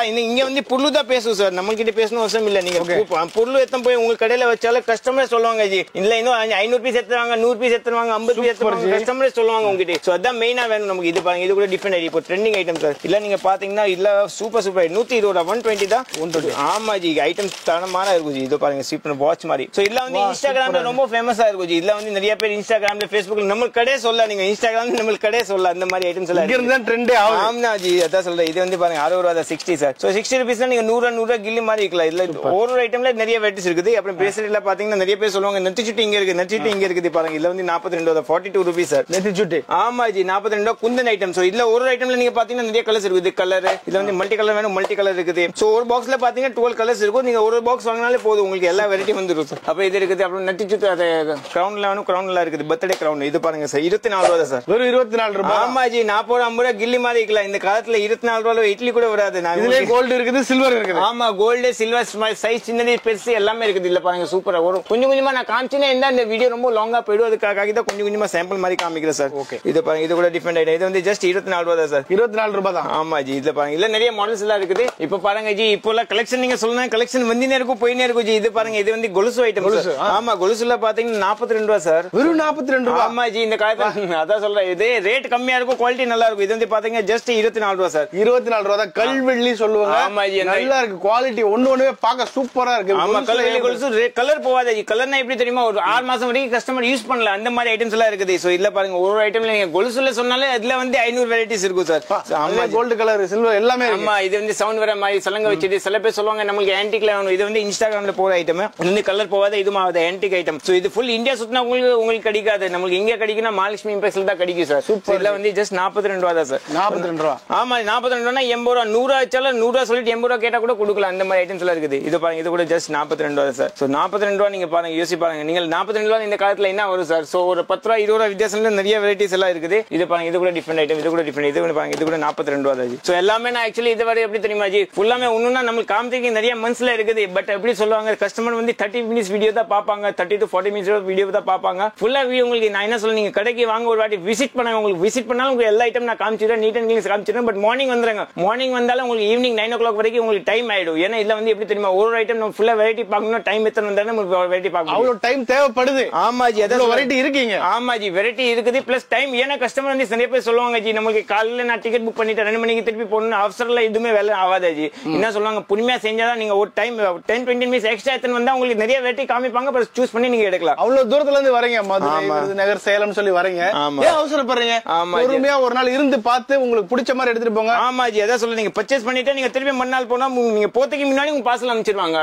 இங்க வந்து புல்லு தான் பேசும் சார். நம்ம கிட்ட பேசணும் அவசியம் இல்ல. நீங்க புல்லு எத்தனை போய் உங்க கடையில வச்சாலும் கஸ்டமர் சொல்லுவாங்க ஜி இல்ல இன்னும் 500 பீஸ் எடுத்துவாங்க 100 பீஸ் எடுத்துவாங்க 50 பீஸ் எடுத்துவாங்க கஸ்டமர் சொல்லுவாங்க உங்ககிட்ட. சோ அதான் மெயினா வேணும் நமக்கு. இது பாருங்க இது கூட டிஃபரெண்ட் ஐடி இப்போ ட்ரெண்டிங் ஐட்டம் சார். இல்ல நீங்க பாத்தீங்கன்னா இல்ல சூப்பர் சூப்பர் 120 ரூபாய் 120 தான் 120. ஆமா ஜி ஐட்டம் தரமான இருக்கும் ஜி. இது பாருங்க சூப்பர் வாட்ச் மாதிரி. சோ இல்ல வந்து இன்ஸ்டாகிராம்ல ரொம்ப ஃபேமஸா இருக்கும் ஜி. இல்ல வந்து நிறைய பேர் இன்ஸ்டாகிராம்ல ஃபேஸ்புக்ல நம்ம கடை சொல்ல, நீங்க இன்ஸ்டாகிராம்ல நம்ம கடை சொல்ல, அந்த மாதிரி ஐட்டம்ஸ் எல்லாம் இங்க இருந்தா ட்ரெண்டே ஆகும். ஆமா ஜி, அதான் சொல்றேன். இது வந்து பாருங்க 60 ரூபா 60 சார். சோ 60 ரூபீஸ்னா நீங்க 100 கில்லி மாதிரி இருக்கலாம். இதுல ஒரு ஐட்டம்ல நிறைய வெரைட்டிஸ் இருக்குது. அப்புறம் பிரேஸ்லெட்ல பாத்தீங்கன்னா நிறைய பேர் சொல்லுவாங்க நெத்தி சுட்டி இங்க இருக்கு, நெத்தி சுட்டி இங்க இருக்குது பாருங்க. இதுல வந்து 42 ரூபா 42 ரூபீஸ் சார் நெத்தி சுட்டி. ஆமா ஜி, 42 ரூபா குந்தன் ஐட்டம். சோ இதுல ஒரு ஐட்டம்ல நீங்க பாத்தீங்கன்னா நிறைய கலர்ஸ் இருக்குது. கலர் இதுல வந்து மல்டி கலர் வேணும், மல்டி கலர் இருக்குது. சோ ஒரு பாக்ஸ்ல பாத்தீங்கன்னா 12 கலர்ஸ் இருக்கும். நீங்க ஒரு பாக்ஸ் வாங்கினாலே போதும், உங்களுக்கு எல்லா வெரைட்டி வந்துரும் சார். அப்ப இது இருக்குது. அப்புறம் நெத்தி சுட்டி கிரவுன்ல வேணும், கிரவுன்ல இருக்குது பர்த்டே கிரவுன். இது பாருங்க சார் 24 ரூபா சார். வெறும் 24 ரூபாய். ஆமா ஜி, 40 50 ரூபா கில்லி மாதிரி இருக்கலாம். இந்த காலத்துல 24 ரூபாய் இட்லி கூட வராது. இதுல கோல்டு இருக்குது, சில்வர் இருக்குது. ஆமா, கோல்டு சில்வர் சைஸ் சின்னது பெருசு எல்லாமே இருக்குது. இல்ல பாருங்க சூப்பரா வரும். கொஞ்சம் கொஞ்சமா நான் காமிச்சேன்னா இந்த வீடியோ ரொம்ப லாங்கா போயிடும். அதுக்காக தான் கொஞ்சம் கொஞ்சமா சாம்பிள் மாதிரி காமிக்கிறேன் சார். ஓகே, இது பாருங்க, இது கூட டிஃபரெண்ட் ஐட்டம். இது வந்து ஜஸ்ட் 24 ரூபாய் தான் சார். 24 ரூபாய் தான். ஆமா ஜி, இதுல பாருங்க இல்ல நிறைய மாடல்ஸ் எல்லாம் இருக்குது. இப்ப பாருங்க ஜி, இப்போ கலெக்ஷன் நீங்க சொல்லணும், கலெக்ஷன் வந்தினே இருக்கும் போயினே இருக்கும் ஜி. இது பாருங்க, இது வந்து கொலுசு ஐட்டம். ஆமா, கொலுசுல பாத்தீங்கன்னா 42 ரூபாய் சார். வெறும் 42 ரூபாய். ஆமா ஜி, இந்த காலத்துல அதான் சொல்றேன். இது ரேட் கம்மியா இருக்கும், குவாலிட்டி நல்லா இருக்கும். இது வந்து பாத்தீங்கன்னா ஜஸ்ட் 24 ரூபாய் சார். 24 ரூபாய் தான். கல்வெள்ளி சொல்லுவாங்க. ஆமா ஜி, நல்லா இருக்கு, குவாலிட்டி ஒண்ணுமே பார்க்க சூப்பரா இருக்கு. ஆமா, கல்வெள்ளி கொலுசு கலர் போவாது ஜி. கலர்னா எப்படி தெரியுமா, ஒரு 6 மாசம் வரைக்கும் கஸ்டமர் யூஸ் பண்ணல, அந்த மாதிரி ஐட்டம்ஸ் எல்லாம் இருக்குது. சோ இல்ல பாருங்க, ஒரு ஐட்டம்ல நீங்க கொலுசுல சொன்னாலே அதுல வந்து 500 வெரைட்டிஸ் இருக்கும் சார். ஆமா, கோல்டு கலர் சில்வர் எல்லாமே. ஆமா, இது வந்து சவுண்ட் வர மாதிரி சலங்க வச்சிட்டு சில பேர் சொல்லுவாங்க நமக்கு ஆன்டிக்ல வேணும். இது வந்து இன்ஸ்டாகிராம்ல போற ஐட்டம். இது வந்து கலர் போவாத, இது மாதிரி ஆன்டிக் ஐட்டம். சோ இது ஃபுல் இந்தியா சுத்தினா உங்களுக்கு கிடைக்காது. நமக்கு எங்க கிடைக்குன்னா மகாலட்சுமி இம்பெக்ஸ்ல தான் கிடைக்கும் சார். சூப்பர். இதுல வந்து ஜஸ்ட் 42 ரூபாய் தான் சார். 42 ரூபாய். ஆமா, 42 ரூபாய்னா 80 ரூபாய். 100 ஆச்சால 100 ரூபாய் சொல்லிட்டு 80 ரூபாய் கேட்டா கூட கொடுக்கலாம். அந்த மாதிரி ஐட்டம்ஸ் எல்லாம் இருக்குது. இது பாருங்க, இது கூட ஜஸ்ட் 42 ரூபாய் சார். சோ 42 ரூபாய் நீங்க பாருங்க, யோசி பாருங்க. நீங்க 42 ரூபாய் இந்த காலத்துல என்ன வரும் சார்? சோ ஒரு 10 ரூபாய் 20 ரூபாய் வித்தியாசம்ல நிறைய வெரைட்டிஸ் எல்லாம் இருக்குது. இது பாருங்க, இது கூட டிஃபரெண்ட் ஐட்டம். இது கூட டிஃபரெண்ட். இது பாருங்க, இது கூட 42 ரூபாய் தான். சோ எல்லாமே நான் ஆக்சுவலி இது வரை எப்படி தெரியுமா ஜி, ஃபுல்லாமே ஒண்ணுன்னா நமக்கு காமிக்கு நிறைய மந்த்ஸ்ல இருக்குது. பட் எப்படி சொல்லுவாங்க, கஸ்டமர் வந்து 30 மினிட்ஸ் வீடியோ தான் பாப்பாங்க, 30 to 40 மினிட்ஸ் வீடியோ தான் பாப்பாங்க. ஃபுல்லா உங்களுக்கு நான் என்ன சொல்ல, நீங்க கடைக்கு வாங்க ஒரு வாட்டி விசிட் பண்ணாங்க. உங்களுக்கு விசிட் பண்ணாலும் உங்களுக்கு எல்லா ஐட்டம் நான் காமிச்சிடுறேன், நீட் அண்ட் கிளீன் காமிச்சிடுறேன். பட் மார்னிங் வந்துருங்க. மார்னிங் வந்தாலும் உங்களுக்கு ஈவினிங் 9 o'clock வரைக்கும் உங்களுக்கு டைம் ஆயிடும். ஏன்னா இதுல வந்து எப்படி தெரியுமா, ஒரு ஐட்டம் நம்ம ஃபுல்லா வெரைட்டி பார்க்கணும், டைம் எத்தனை வந்தாலும் நமக்கு வெரைட்டி பார்க்கணும், அவ்வளவு டைம் தேவைப்படுது. ஆமா ஜி, அதான் வெரைட்டி இருக்கீங்க. ஆமா ஜி, வெரைட்டி இருக்குது பிளஸ் டைம். ஏன்னா கஸ்டமர் வந்து நிறைய பேர் சொல்லுவாங்க ஜி, நமக்கு காலையில நான் டிக்கெட் புக் பண்ணிட்டேன் 2 மணிக்கு திருப்பி போகணும், அவசரம்ல எதுவுமே வேலை ஆகாது ஜி. என்ன சொல்லுவாங்க, பொறுமையா செஞ்சாதான் நீங்க ஒரு டைம் 10-20 மினிட்ஸ் எக்ஸ்ட்ரா எத்தனை வந்தா உங்களுக்கு நிறைய வெரைட்டி காமிப்பாங்க. பட் சூஸ் பண்ணி நீங்க எடுக்கலாம். அவ்வளவு தூரத்துல இருந்து வரீங்க, மதுரை விருதுநகர் சேலம் சொல்லி வரீங்க. ஏன் அவசரப்படுறீங்க? பொறுமையா ஒரு நாள் இருந்து பார்த்து உங்களுக்கு பிடிச்ச மாதிரி எடுத்துட்டு போங்க. ஆமா ஜி, அதான் சொல்ல, நீங்க பர்ச்சேஸ் பண்ணிட்டு நீங்க திருப்பி மறுநாள் போனா நீங்க போறதுக்கு முன்னாடி உங்க பார்சல் அனுப்பிச்சிருவாங்க.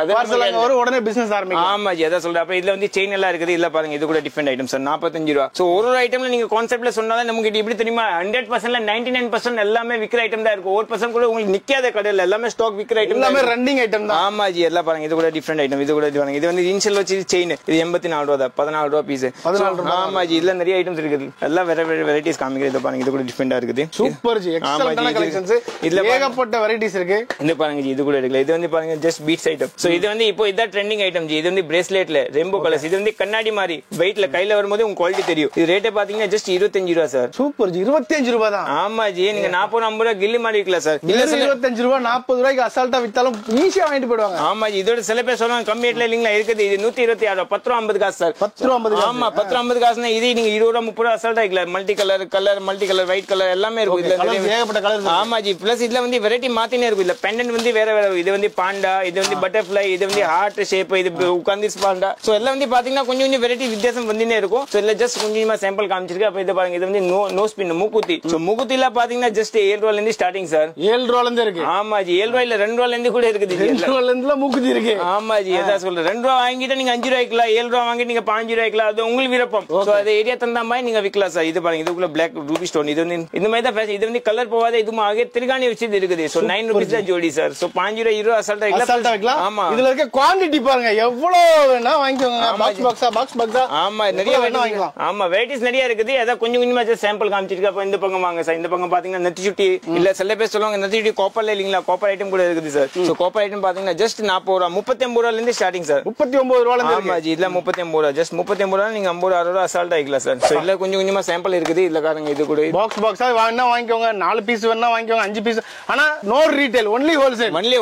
உடனே பிசினஸ் ஆரம்பிக்கும். ஆமா ஜி, அதான் சொல்றேன். அப்ப இதுல வந்து செயின் எல்லாம் இருக்குது. இல்ல பாருங்க, இது கூட டிஃபரெண்ட் ஐட்டம் சார். 45 ரூபாய். சோ ஒரு ஐட்டம்ல நீங்க கான்செப்ட்ல சொன்னாதான் நமக்கு எப்படி தெரியுமா, 100%ல 99% எல்லாமே விக்கிற ஐட்டம் தான் இருக்கும். 1% கூட உங்களுக்கு நிக்காத கடையில எல்லாமே ஸ்டாக் விக்கிற ஐட்டம், எல்லாமே ரன்னிங் ஐட்டம் தான். ஆமா ஜி, எல்லாம் பாருங்க, இது கூட டிஃபரெண்ட் ஐட்டம். இது கூட இது வந்து இன்ஷியல் வச்சு செயின். இது 84 ரூபாய், 14 ரூபாய் பீஸ். 14 ரூபாய். ஆமா ஜி, இதுல நிறைய ஐட்டம்ஸ் இருக்குது. எல்லாம் வேற வேற வெரைட்டிஸ் காமிக்கிறது. இது பாருங்க, இது கூட டிஃபரெண்டா இருக்குது. சூப்பர் ஜி, எக்ஸலென்ட்டான கலெக்ஷன்ஸ். இதுல ஏகப்பட்ட வெரைட்டிஸ் இருக்கு. இது பாருங்க ஜி, இது கூட இருக்குல. இது வந்து பாருங்க ஜஸ்ட் பீட்ஸ் ஐட்டம். சோ இது வந்து இப்போ இதான் ட்ரெண்டிங் ஐட்டம் ஜி. இது வந்து பிரேஸ்லெட்ல ரெயின்போ கலர்ஸ். இது வந்து கண்ணாடி மாதிரி வெயிட்ல கையில வரும்போது உங்க குவாலிட்டி தெரியும். இது ரேட் பாத்தீங்கன்னா ஜஸ்ட் 25 ரூபாய் சார். சூப்பர் ஜி, 25 ரூபாய் தான். ஆமா ஜி, நீங்க 40-50 ரூபாய் கில்லி மாதிரி இருக்கல சார். இல்ல 25 ரூபாய் 40 ரூபாய்க்கு அசால்ட்டா வித்தாலும் ஈஸியா வாங்கிட்டு போயிடுவாங்க. ஆமா ஜி, இதோட சில பேர் சொல்லுவாங்க கம்மி ரேட்ல இல்லீங்களா இருக்குது. இது 126 ரூபாய், 10 ரூபாய் 50 காசு சார். 10 ரூபாய் 50 காசு. ஆமா, 10 ரூபாய் 50 காசுனா இது நீங்க 20 ரூபாய் 30 ரூபாய் அசால்ட்டா இருக்கல. மல்டி கலர் ஒயிட் கலர் எல்லாமே இருக்கும். இதுல ஏகப்பட்ட கலர். ஆமா ஜி, பிளஸ் இதுல வந்து வெரைட்டி மாத்தினே இருக்கும். இல்ல பெண்டன்ட் வந்து வேற வேற. இது வந்து பாண்டா, இது வந்து பட்டர்ஃப்ளை, இது வந்து ஹார்ட் ஷேப், இது உட்கார்ந்து பாண்டா. சோ எல்லாம் வந்து பாத்தீங்கன்னா கொஞ்சம் கொஞ்சம் வெரைட்டி வித்தியாசம் வந்துனே இருக்கும். சோ இல்ல ஜஸ்ட் கொஞ்சமா சாம்பிள் காமிச்சிருக்கு. அப்ப இது பாருங்க, இது வந்து நோ ஸ்பின் மூக்குத்தி. சோ மூக்குத்தில பாத்தீங்கன்னா ஜஸ்ட் 7 ரூபாயில இருந்து ஸ்டார்டிங் சார். 7 ரூபாயில இருந்து இருக்கு. ஆமா ஜி, 7 ரூபாயில 2 ரூபாயில இருந்து கூட இருக்குது. 2 ரூபாயில இருந்து மூக்குத்தி இருக்கு. ஆமா ஜி, அதான் சொல்றேன். 2 ரூபாய் வாங்கிட்டு நீங்க 5 ரூபாய்க்குலாம், 7 ரூபாய் வாங்கிட்டு நீங்க 15 ரூபாய்க்குலாம், அது உங்களுக்கு விருப்பம். சோ அது ஏரியா தந்தா மாதிரி நீங்க விக்கலாம் சார். இது பாருங்க, இதுக்குள்ள பிளாக் ரூபி ஸ்டோன். இது வந்து இந்த மாதிரி தான் ஃபேஷன். இது வந்து கலர் போவாத, இது ஆக திருகாணி வச்சு இருக்குது. சோ 9 ரூபீஸ் தான் ஜோடி சார். சோ 5 ரூபாய் 20 அசால்ட்டா வைக்கலாம். ஆமா, இதுல இருக்க குவாண்டிட்டி பாருங்க எவ்வளவு வேணா வாங்கிக்கோங்க. பாக்ஸ் பாக்ஸா. ஆமா, நிறைய வாங்கிக்கலாம். ஆமா, வெரைட்டிஸ் நிறைய இருக்குது. அத கொஞ்சம் கொஞ்சமா சாம்பிள் காமிச்சிருக்கேன். அப்ப இந்த பக்கம் வாங்க சார். இந்த பக்கம் பாத்தீங்கன்னா நெத்தி சுட்டி. இல்ல சில பேர் சொல்லுவாங்க நெத்தி சுட்டி காப்பர்ல இல்லீங்களா, காப்பர் ஐட்டம் கூட இருக்குது சார். சோ காப்பர் ஐட்டம் பாத்தீங்கன்னா ஜஸ்ட் 40 ரூபாய், 39 ரூபாயில இருந்து ஸ்டார்டிங் சார். 39 ரூபாயில இருந்து. ஆமா ஜி, இல்ல 39 ரூபாய், ஜஸ்ட் 39 ரூபாய் நீங்க 50 60 ரூபாய் அசால்ட்டா ஆயிக்கலாம் சார். சோ இல்ல கொஞ்சம் கொஞ்சமா சாம்பிள் இருக்குது. இல்ல காரங்க, இது கூட பாக்ஸா வாங்கினா வாங்கிக்கோங்க. 4 பீஸ் வேணா வாங்கிக்கோங்க, 5 பீஸ். ஆனா நோ ரீட்டைல், ஒன்லி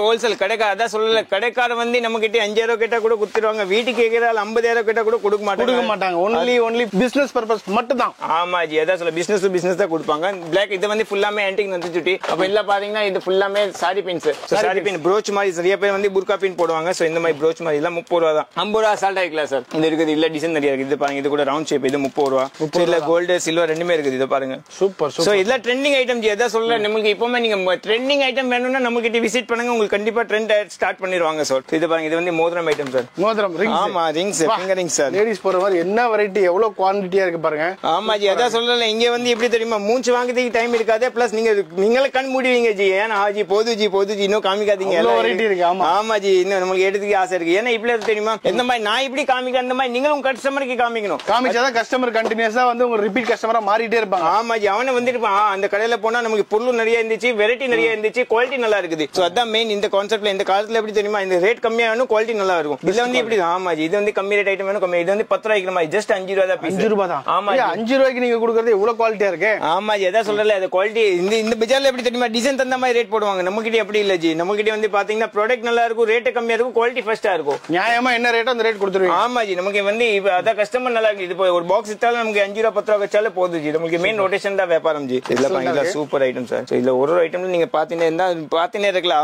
ஹோல்சேல். கடைக்கார அதான் சொல்லல, கடைக்கார வந்து நம்ம கிட்ட 5000 கேட்டா கூட கொடுத்துருவாங்க. வீட்டுக்கு கேக்குறாள் 50000 கேட்டா கூட கொடுக்க மாட்டாங்க. ஒன்லி பிசினஸ் பர்பஸ் மட்டும் தான். ஆமா ஜி, அதான் சொல்ல, பிசினஸ் டு பிசினஸ் தான் கொடுப்பாங்க. பிளாக் இது வந்து ஃபுல்லாமே ஆன்டிக் நெத்தி சுட்டி. அப்ப இல்ல பாத்தீங்கன்னா இது ஃபுல்லாமே சாரி பின்ஸ். சாரி பின் ப்ரோச் மாதிரி நிறைய பேர் வந்து புர்கா பின் போடுவாங்க. சோ இந்த மாதிரி ப்ரோச் மாதிரி எல்லாம் 30 ரூபாய் தான். 50 ரூபாய் அசால்ட்டா ஆயிக்கலாம் சார். இது இருக்குது. இல்ல டிசைன் நிறைய இருக்கு. இது பாருங்க, பாருங்க இது கூட ரவுண்ட் ஷேப் இது 30 ரூபா. இதுல கோல்டு சில்வர் ரெண்டுமே இருக்குது. இது பாருங்க சூப்பர். சோ இதுல ட்ரெண்டிங் ஐட்டம் ஜி. எதா சொல்ல நமக்கு இப்போமே நீங்க ட்ரெண்டிங் ஐட்டம் வேணும்னா நம்ம கிட்ட விசிட் பண்ணுங்க, உங்களுக்கு கண்டிப்பா ட்ரெண்ட் ஸ்டார்ட் பண்ணிடுவாங்க சார். இது பாருங்க இது வந்து மோதிரம் ஐட்டம் சார். மோதிரம் ரிங்ஸ். ஆமா rings finger rings sir. Ladies போற மாதிரி என்ன வெரைட்டி எவ்வளவு குவாண்டிட்டியா இருக்கு பாருங்க. ஆமா ஜி எதா சொல்லல இங்க வந்து எப்படி தெரியுமா மூச்சு வாங்குறதுக்கு டைம் இருக்காது. பிளஸ் நீங்களே கண் மூடுவீங்க ஜி. ஏன்னா ஜி போது ஜி இன்னும் காமிக்காதீங்க. வெரைட்டி இருக்கு. ஆமா ஜி இன்னும் நமக்கு எடுத்துக்க ஆசை இருக்கு. ஏன்னா இப்படி தெரியுமா எந்த மாதிரி நான் இப்படி காமிக்க அந்த மாதிரி நீங்களும் கஸ்டமருக்கு காமிக்கணும். காமிச்சாதான் கஸ்டமர் கண்டினியூஸா வந்து உங்க ரிப்பீட் கஸ்டமரா மாறிட்டே இருப்பாங்க. ஆமா ஜி அவனை வந்துட்டு அந்த கடையில போனா நமக்கு பொருள் நிறைய இருந்துச்சு, வெரைட்டி நிறைய இருந்துச்சு, குவாலிட்டி நல்லா இருக்குது. சோ அதான் மெயின் இந்த கான்செப்ட்ல. இந்த காலத்துல எப்படி தெரியுமா இந்த ரேட் கம்மியா வேணும், குவாலிட்டி நல்லா இருக்கும். இதுல வந்து இப்படி ஆமா ஜி இது வந்து கம்மி ரேட் ஐட்டம் வேணும், கம்மி. இது வந்து 10 ரூபாய்க்கு மாதிரி ஜஸ்ட் 5 ரூபாய் தான். 5 ரூபாய் தான். ஆமா 5 ரூபாய்க்கு நீங்க கொடுக்கறது எவ்வளவு குவாலிட்டியா இருக்கு. ஆமா ஜி எதா சொல்லல அது குவாலிட்டி. இந்த பஜார்ல எப்படி தெரியுமா டிசைன் தந்த மாதிரி ரேட் போடுவாங்க. நம்ம கிட்ட அப்படி இல்ல ஜி. நம்ம கிட்ட வந்து பாத்தீங்கன்னா ப்ராடக்ட் நல்லா இருக்கும், ரேட் கம்மியா இருக்கும், குவாலிட்டி ஃபர்ஸ்டா இருக்கும். நியாயமா என்ன ரேட்டோ அந்த ரேட் கொடுத்துருவீங்க. ஆமா ஜி நமக்கு வந்து அதான் கஸ்டமர் நல்லா இருக்கு. இது ஒரு பாக்ஸ் வித்தாலும் நமக்கு 5 ரூபாய் 10 ரூபாய் வச்சாலே போதும் ஜி. நமக்கு மெயின் ரொட்டேஷன் தான் வியாபாரம் ஜி. இதுல பாத்தீங்கன்னா சூப்பர் ஐட்டம் சார். இதுல ஒரு ஐட்டம்ல நீங்க பாத்தீங்கன்னா இருக்கலாம்.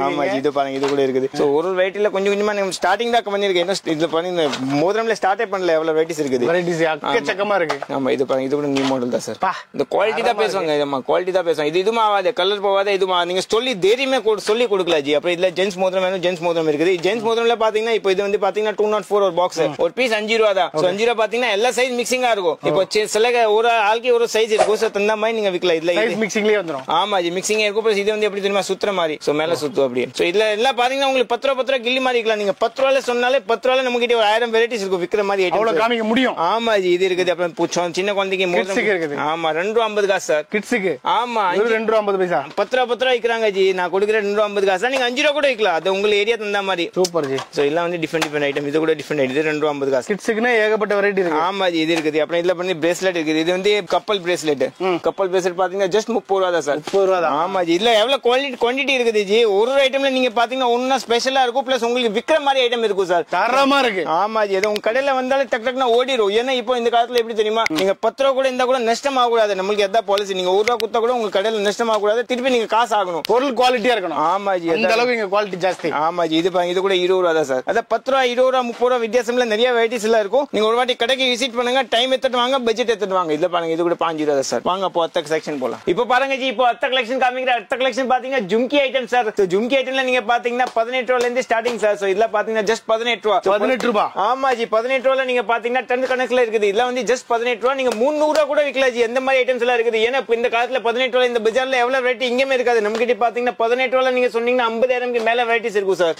ஆமா ஜி இது பாருங்க இது கூட இருக்குது. சோ ஒரு வெரைட்டில கொஞ்சம் கொஞ்சமா நம்ம ஸ்டார்டிங் தான் பண்ணிருக்கேன். இதுல பாருங்க மோதிரம்ல ஸ்டார்ட்டே பண்ணல எவ்வளவு வெரைட்டிஸ் இருக்குது. வெரைட்டிஸ் அக்கச்சக்கமா இருக்கு. ஆமா இது பாருங்க இது கூட நியூ மாடல் தான் சார். இந்த குவாலிட்டி தான் பேசுவாங்க. ஆமா குவாலிட்டி தான் பேசுவாங்க. இது இதுமா ஆகாது, கலர் போகாத. இதுமா நீங்க சொல்லி தைரியமே சொல்லி கொடுக்கலாம் ஜி. அப்புறம் இதுல ஜென்ஸ் மோதிரம் வேணும், ஜென்ஸ் மோதிரம் இருக்குது. ஜென்ஸ் மோதிரம்ல பாத்தீங்கன்னா இப்போ இது வந்து பாத்தீங்கன்னா 204 ஒரு பாக்ஸ், ஒரு பீஸ் 5 ரூபா தான். 5 ரூபா பாத்தீங்கன்னா எல்லா சைஸ் மிக்சிங்கா இருக்கும். இப்போ சில ஒரு ஆளுக்கு ஒரு சைஸ் இருக்கும். சோ தந்த மாதிரி நீங்க விக்கலாம். இதுல சைஸ் மிக்சிங்லயே வந்துரும். ஆமா ஜி மிக்சிங் இருக்கும். பிளஸ் இது வந்து எப்படி தெரியுமா சுத்துற மாதிரி. சோ மேல சுத்தும் அப்படியே. சோ இதுல எல்லாம் பாத்தீங்கன்னா உங்களுக்கு 10 ரூபா கில்லி மாதிரி இருக்கலாம். நீங்க 10 ரூபால சொன்னாலே 10 ரூபால நம்ம கிட்ட ஒரு 1000 வெரைட்டிஸ் இருக்கும் விக்கிற மாதிரி ஐட்டம். அவ்வளவு காமிக்க முடியும். ஆமா ஜி இது இருக்குது. அப்புறம் சின்ன குழந்தைக்கு மோதிரம் இருக்குது. ஆமா 2 ரூபா 50 காசு சார் கிட்ஸுக்கு. ஆமா 2 ரூபா 50 பைசா. 10 ரூபா விக்கிறாங்க ஜி. நான் கொடுக்குற 2 ரூபா 50 காசு. நீங்க 5 ரூபா கூட விக்கலாம். அது உங்க ஏரியா தந்தா மாதிரி. Super G. சோ எல்லாம் வந்து டிஃபரெண்ட் ஐட்டம். இது கூட டிஃபரெண்ட் ஐட்டம். இது 2 ரூபா 50 காசு. கிட்ஸுக்குனா ஏகப்பட்ட வெரைட்டி இருக்கு. ஆமா ஜி இது இருக்குது. அப்புறம் இதுல வந்து பிரேஸ்லெட் இருக்குது. இது வந்து கப்பல் பிரேஸ்லெட். கப்பல் பிரேஸ்லெட் பாத்தீங்கன்னா ஜஸ்ட் 30 ரூபா தான் சார். 30 ரூபா தான். ஆமா ஜி இதுல எவ்வளவு குவாண்டிட்டி இருக்குது ஜி. ஒரு ஐட்டம்ல நீங்க பாத்தீங்கன்னா ஒண்ணா ஸ்பெஷலா இருக்கும். பிளஸ் உங்களுக்கு விக்கிற மாதிரி ஐட்டம் இருக்கும் சார். தரமா இருக்கு. ஆமா ஜி அது உங்க கடையில வந்தாலே டக் டக்னா ஓடிரும். ஏன்னா இப்போ இந்த காலத்துல எப்படி தெரியுமா நீங்க 10 ரூபா கூட இருந்தா கூட நஷ்டம் ஆகக்கூடாது. நம்மளுக்கு எதா பாலிசி. நீங்க 1 ரூபா கொடுத்தா கூட உங்க கடையில நஷ்டம் ஆகக்கூடாது. திருப்பி நீங்க காசு ஆகணும். பொருள் குவாலிட்டியா இருக்கணும். ஆமா ஜி அந்த அளவுக்கு இங்க குவாலிட்டி ஜாஸ்தி. ஆமா ஜி இது பாருங்க இது கூட 20 ரூபா தான் சார். அதான் 10 ரூபா 20 ரூபா 30 ரூபா வித்தியாசம்ல நிறைய வெரைட்டிஸ் எல்லாம் இருக்கும். நீங்க ஒரு வாட்டி கடைக்கு விசிட் பண்ணுங்க, டைம் எடுத்துட்டு வாங்க, பட்ஜெட் எடுத்துட்டு வாங்க. இதுல பாருங்க இது கூட 5 ரூபா தான் சார். வாங்க அப்போ அத்த செக்ஷன் போலாம். இப்போ பாருங்க ஜி இப்போ அத்த கலெக்ஷன் காமிக்கிற. அத்த கலெக்ஷன் பாத்தீங்கன்னா ஜும்கி ஐட்டம் சார். ஜும்கி ஐட்டம்ல நீங்க பாத்தீங்கன்னா 18 ரூபால இருந்து ஸ்டார்டிங் சார். சோ இதுல பாத்தீங்கன்னா ஜஸ்ட் 18 ரூபா. 18 ரூபா. ஆமா ஜி 18 ரூபால நீங்க பாத்தீங்கன்னா டன் கணக்குல இருக்குது. இதுல வந்து ஜஸ்ட் 18 ரூபா. நீங்க 300 ரூபா கூட விக்கலாம் ஜி. எந்த மாதிரி ஐட்டம்ஸ் எல்லாம் இருக்குது. ஏன்னா இந்த காலத்துல 18 ரூபால இந்த பஜார்ல எவ்வளவு வெரைட்டி இங்கேயுமே இருக்காது. நம்ம கிட்ட பாத்தீங்கன்னா 18 ரூபால நீங்க சொன்னீங்கன்னா 50,000க்கு மேல வெரைட்டிஸ் இருக்கும் சார்.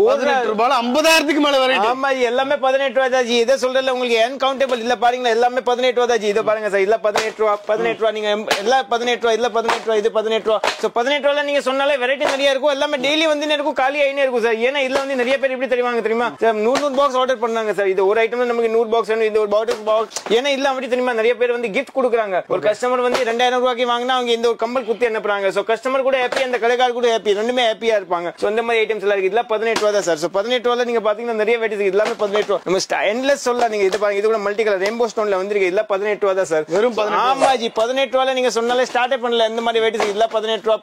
18 ரூபால 50,000க்கு மேல வெரைட்டி. ஆமா ஜி எல்லாமே 18 ரூபா தான் ஜி. இத சொல்றல உங்களுக்கு அன்கவுண்டபிள் இல்ல பாருங்க எல்லாமே 18 ரூபா தான் ஜி. இத பாருங்க சார் இல்ல 18 ரூபா நீங்க எல்லாம் 18 ரூபா இல்ல 18 ரூபா இது 18 ரூபா. சோ 18 ரூபால நீங்க சொன்னாலே வெரைட்டி நிறைய இருக்கும். எல்லாமே டெய்லி வந்து இருக்கும், காலி ஆயினே இருக்கும் சார். ஏன்னா இதுல வந்து நிறைய பேர் எப்படி தெரியுமா 100 பாக்ஸ் ஆர்டர் பண்ணாங்க சார். இது ஒரு ஐட்டம்ல நமக்கு 100 பாக்ஸ் வேணும். இது ஒரு பாக்ஸ் ஏன்னா இல்ல அப்படி தெரியுமா நிறைய பேர் வந்து கிஃப்ட் கொடுக்குறாங்க. ஒரு கஸ்டமர் வந்து 2000 ரூபாய்க்கு வாங்கினா அவங்க இந்த ஒரு கம்பல் குத்தி அனுப்புறாங்க. சோ கஸ்டமர் கூட ஹாப்பி, அந்த கடைக்காரர் கூட ஹாப்பி, ரெண்டுமே ஹாப்பியா இருப்பாங்க. சோ இந்த மாதிரி ஐட்டம்ஸ் எல்லாம் இருக்கு. இதுல 18 ரூபா தான் சார். சோ 18 ரூபால நீங்க பாத்தீங்கன்னா நிறைய வெரைட்டிஸ் இருக்கு. எல்லாமே 18 ரூபா. நம்ம எண்ட்லெஸ் சொல்லலாம். நீங்க இது பாருங்க இது கூட மல்டி கலர் ரெயின்போ ஸ்டோன்ல வந்திருக்கு. இல்ல 18 ரூபா தான் சார். வெறும் 18. ஆமா ஜி 18 ரூபால நீங்க சொன்னாலே ஸ்டார்ட் பண்ணல. இந்த மாதிரி வெரைட்டிஸ் இல்ல 18 ரூபா.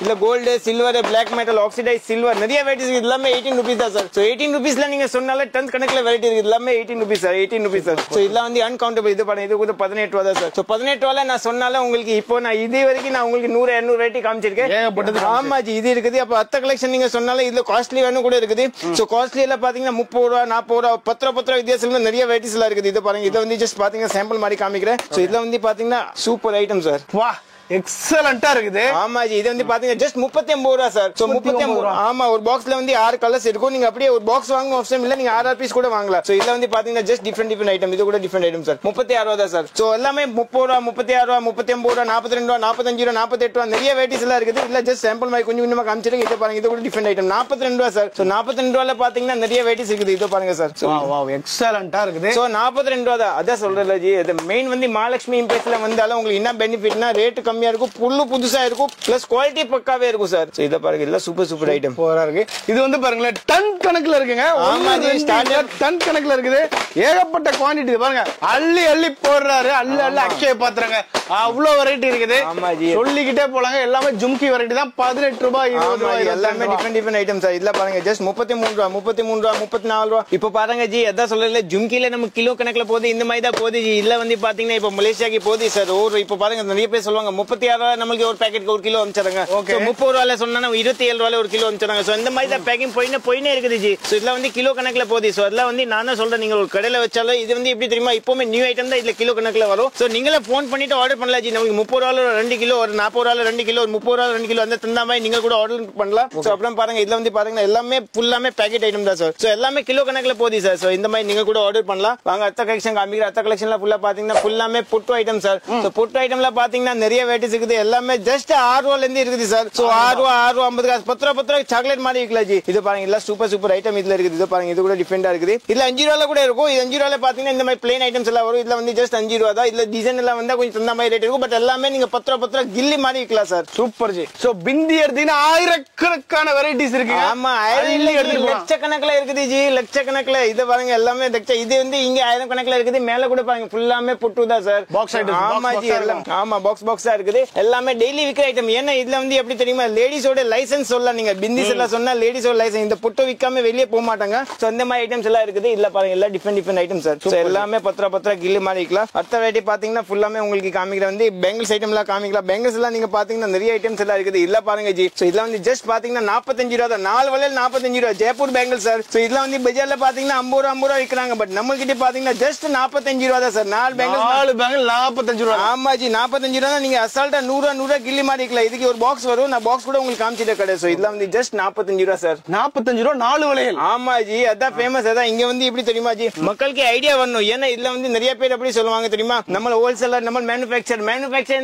இல்ல gold silver black metal oxidise silver நிறைய வெரைட்டிஸ் இருக்கு. எல்லாமே 18 ரூபீஸ் தான் சார். சோ 18 ரூபீஸ்ல நீங்க சொன்னாலே டன் கணக்குல வெரைட்டி இருக்கு. எல்லாமே 18 rupees sir. 18 rupees sir. So இதெல்லாம் வந்து அன்கவுண்டபிள். இது பாருங்க இது கூட 18 ரூபா தான் சார். சோ 18 ரூபால நான் சொன்னாலே உங்களுக்கு இப்போ நான் இது வரைக்கும் நான் உங்களுக்கு 100 200 வெரைட்டி காமிச்சிருக்கேன். ஆமா ஜி இது இருக்குது. அப்ப அத்த கலெக்ஷன் நீங்க சொன்னாலே இதுல காஸ்ட்லி வேணும் கூட இருக்குது. சோ காஸ்ட்லி எல்லாம் பாத்தீங்கன்னா 30 ரூபா 40 ரூபா 10 ரூபா வித்தியாசத்துல நிறைய வெரைட்டிஸ் எல்லாம் இருக்குது. இது பாருங்க இதை வந்து ஜஸ்ட் பாத்தீங்கன்னா சாம்பிள் மாதிரி காமிக்கிறேன். சோ இதுல வந்து பாத்தீங்கன்னா சூப்பர் ஐட்டம் சார். வா எக்ஸலண்டா இருக்குது. ஆமா ஜி இது வந்து பாத்தீங்கன்னா ஜஸ்ட் 39 ரூபா சார். சோ 39. ஆமா ஒரு பாக்ஸ்ல வந்து 6 கலர்ஸ் இருக்கும். நீங்க அப்படியே ஒரு பாக்ஸ் வாங்க அவசியம் இல்ல. நீங்க 6 பீஸ் கூட வாங்கலாம். சோ இதுல வந்து பாத்தீங்கன்னா ஜஸ்ட் டிஃபரெண்ட் ஐட்டம். இது கூட டிஃபரெண்ட் ஐட்டம் சார். 36 ரூபா தான் சார். சோ எல்லாமே 30 ரூபா 36 ரூபா 39 ரூபா 42 ரூபா 45 ரூபா 48 ரூபா நிறைய வெரைட்டிஸ் எல்லாம் இருக்குது. இல்ல ஜஸ்ட் சாம்பிள் மாதிரி கொஞ்சம் கொஞ்சமா காமிச்சிருக்கேன். இது பாருங்க இது கூட டிஃபரெண்ட் ஐட்டம் 42 ரூபா சார். சோ 42 ரூபால பாத்தீங்கன்னா நிறைய வெரைட்டிஸ் இருக்குது. இது பாருங்க சார். வாவ் எக்ஸலண்டா இருக்குது. சோ 42 ரூபா தான். அத சொல்றல ஜி. இது மெயின் வந்து மகாலட்சுமி இம்பெக்ஸ்ல வந்தாலும் உங்களுக்கு என்ன பெனிஃபிட்னா ரேட் கம்மி கம்மியா இருக்கும், புல்லு புதுசா இருக்கும், பிளஸ் குவாலிட்டி பக்காவே இருக்கும் சார். இத பாருங்க, எல்லாம் சூப்பர் ஐட்டம் இருக்கு. இது வந்து பாருங்களேன் டன் கணக்குல இருக்குங்க. டன் கணக்குல இருக்குது. ஏகப்பட்ட குவாண்டிட்டி பாருங்க. அள்ளி அள்ளி போடுறாரு, அள்ளி அள்ளி அக்ஷய பாத்திரங்க. அவ்வளவு வெரைட்டி இருக்குது. சொல்லிக்கிட்டே போலாங்க. எல்லாமே ஜும்கி வெரைட்டி தான். 18 ரூபாய் 20 ரூபாய் எல்லாமே டிஃபரெண்ட் ஐட்டம் சார். இதுல பாருங்க ஜஸ்ட் 33 ரூபாய் 33 ரூபாய் 34 ரூபாய். இப்ப பாருங்க ஜி, அதான் சொல்லல, ஜும்கில நம்ம கிலோ கணக்குல போகுது, இந்த மாதிரி தான் போகுது ஜி. இதுல வந்து பாத்தீங்கன்னா இப்ப மலேசியாக்கு போகுது சார். இப்ப பாருங்க நிறைய பேர் சொல்லுவாங்க 36 ரூபாய் நம்மளுக்கு ஒரு பேக்கெட் ஒரு கிலோ அனுப்பிச்சாங்க. 30 ரூபாயில சொன்னா 27 ரூபாயில ஒரு கிலோ அனுப்பிச்சாங்க. சோ இந்த மாதிரி தான் பேக்கிங் போயினே இருக்குது ஜி. சோ இதுல வந்து கிலோ கணக்குல போகுது. சோ அதெல்லாம் வந்து நான் தான் சொல்றேன், நீங்க ஒரு கடையில வச்சாலும் இது வந்து எப்படி தெரியுமா, இப்பவுமே நியூ ஐட்டம் தான் இதுல கிலோ கணக்குல வரும். சோ நீங்களே போன் பண்ணிட்டு ஆர்டர் பண்ணலாம் ஜி. நமக்கு 30 ரூபாயில 2 கிலோ, ஒரு 40 ரூபாயில 2 கிலோ, 30 ரூபாயில 2 கிலோ அந்த தந்தா மாதிரி நீங்க கூட ஆர்டர் பண்ணலாம். சோ அப்புறம் பாருங்க, இதுல வந்து பாருங்க எல்லாமே ஃபுல்லாமே பேக்கெட் ஐட்டம் தான் சார். சோ எல்லாமே கிலோ கணக்குல போகுது சார். சோ இந்த மாதிரி நீங்க கூட ஆர்டர் பண்ணலாம். வாங்க அடுத்த கலெக்ஷன் காமிக்கிற. அடுத்த கலெக்ஷன்ல ஃபுல்லா பாத்தீங்கன்னா ஃபுல்லாமே புட்டு ஐட்டம் சார். சோ புட்டு ஐட்டம்ல பாத்தீங்கன்னா நிறைய வெரைட்டிஸ் இருக்குது. எல்லாமே ஜஸ்ட் 6 ரூபாயில இருந்து இருக்குது சார். சோ 6 ரூபாய் 50 காசு 10 ரூபாய் சாக்லேட் மாதிரி இருக்கலாம் ஜி. இது பாருங்க, எல்லாம் சூப்பர் ஐட்டம் இதுல இருக்குது. இது பாருங்க, இது கூட டிஃபரெண்டா இருக்குது. இதுல 5 ரூபாயில கூட இருக்கும். இது 5 ரூபாயில பாத்தீங்கன்னா இந்த மாதிரி பிளேன் ஐட்டம்ஸ் எல்லாம் வரும். இதுல வந்து ஜஸ்ட் 5 ரூபாய் தான். இதுல டிசைன் எல்லாம் வந்தா கொஞ்சம் தந்த மாதிரி ரேட் இருக்கும். பட் எல்லாமே நீங்க 10 ரூபாய் கில்லி மாதிரி இருக்கலாம் சார். Super G. சோ பிந்தி எடுத்தீங்கன்னா ஆயிரக்கணக்கான வெரைட்டிஸ் இருக்கு. ஆமா, லட்சக்கணக்கில் இருக்குது ஜி, லட்சக்கணக்கில். இது பாருங்க எல்லாமே இது வந்து இங்க 1000 கணக்குல இருக்குது. மேல கூட பாருங்க ஃபுல்லாமே புட்டு தான் சார். Box item. ஆமா ஜி, எல்லாம் ஆமா பாக்ஸா இருக்குது. எல்லாமே டெய்லி விக்கிற ஐட்டம். ஏன்னா இதுல வந்து எப்படி தெரியுமா, லேடிஸோட லைசன்ஸ் சொல்லலாம். நீங்க பிந்திஸ் எல்லாம் சொன்னா லேடிஸோட லைசன்ஸ். இந்த புட்டு விக்காம வெளியே போக மாட்டாங்க. சோ அந்த மாதிரி ஐட்டம்ஸ் எல்லாம் இருக்குது. இதுல பாருங்க எல்லாம் டிஃபரெண்ட் ஐட்டம் சார். சோ எல்லாமே 10 ரூபாய் கில்லி மாதிரி இருக்கலாம். அடுத்த வெரைட்டி பாத்தீங்கன்னா ஃபுல்லாமே உங்களுக்கு காமிக்கிற வந்து பெங்கல்ஸ் ஐட்டம் எல்லாம் காமிக்கலாம். பெங்கல்ஸ் எல்லாம் நீங்க பாத்தீங்கன்னா நிறைய ஐட்டம்ஸ் எல்லாம் இருக்குது. இல்ல பாருங்க ஜி. சோ இதுல வந்து ஜஸ்ட் பாத்தீங்கன்னா 45 ரூபாய் தான். 4 வளையல் 45 ரூபாய். ஜெயப்பூர் பெங்கல் சார். சோ இதுல வந்து பஜார்ல பாத்தீங்கன்னா 50 ரூபாய் விக்கிறாங்க. பட் நம்ம கிட்ட பாத்தீங்கன்னா ஜஸ்ட் 45 ரூபாய் தான் சார். 4 பெங்கல் 45 ரூபாய். ஆமா ஜி, 45 ரூபாய் தான். நீங்க அசால்ட்டா 100 ரூபாய் கில்லி மாதிரி இருக்கலாம். இதுக்கு ஒரு பாக்ஸ் வரும். நான் பாக்ஸ் கூட உங்களுக்கு காமிச்சிட்ட கடை. சோ இதுல வந்து ஜஸ்ட் 45 ரூபாய் சார். 45 ரூபாய் 4 வளையல். ஆமா ஜி, அதான் ஃபேமஸ். அதான் இங்க வந்து எப்படி தெரியுமா ஜி, மக்களுக்கு ஐடியா வரணும். ஏன்னா இதுல வந்து நிறைய பேர் அப்படி சொல்லுவாங்க தெரியுமா, நம்ம ஹோல்சேலர், நம்ம மேனுஃபேக்சர்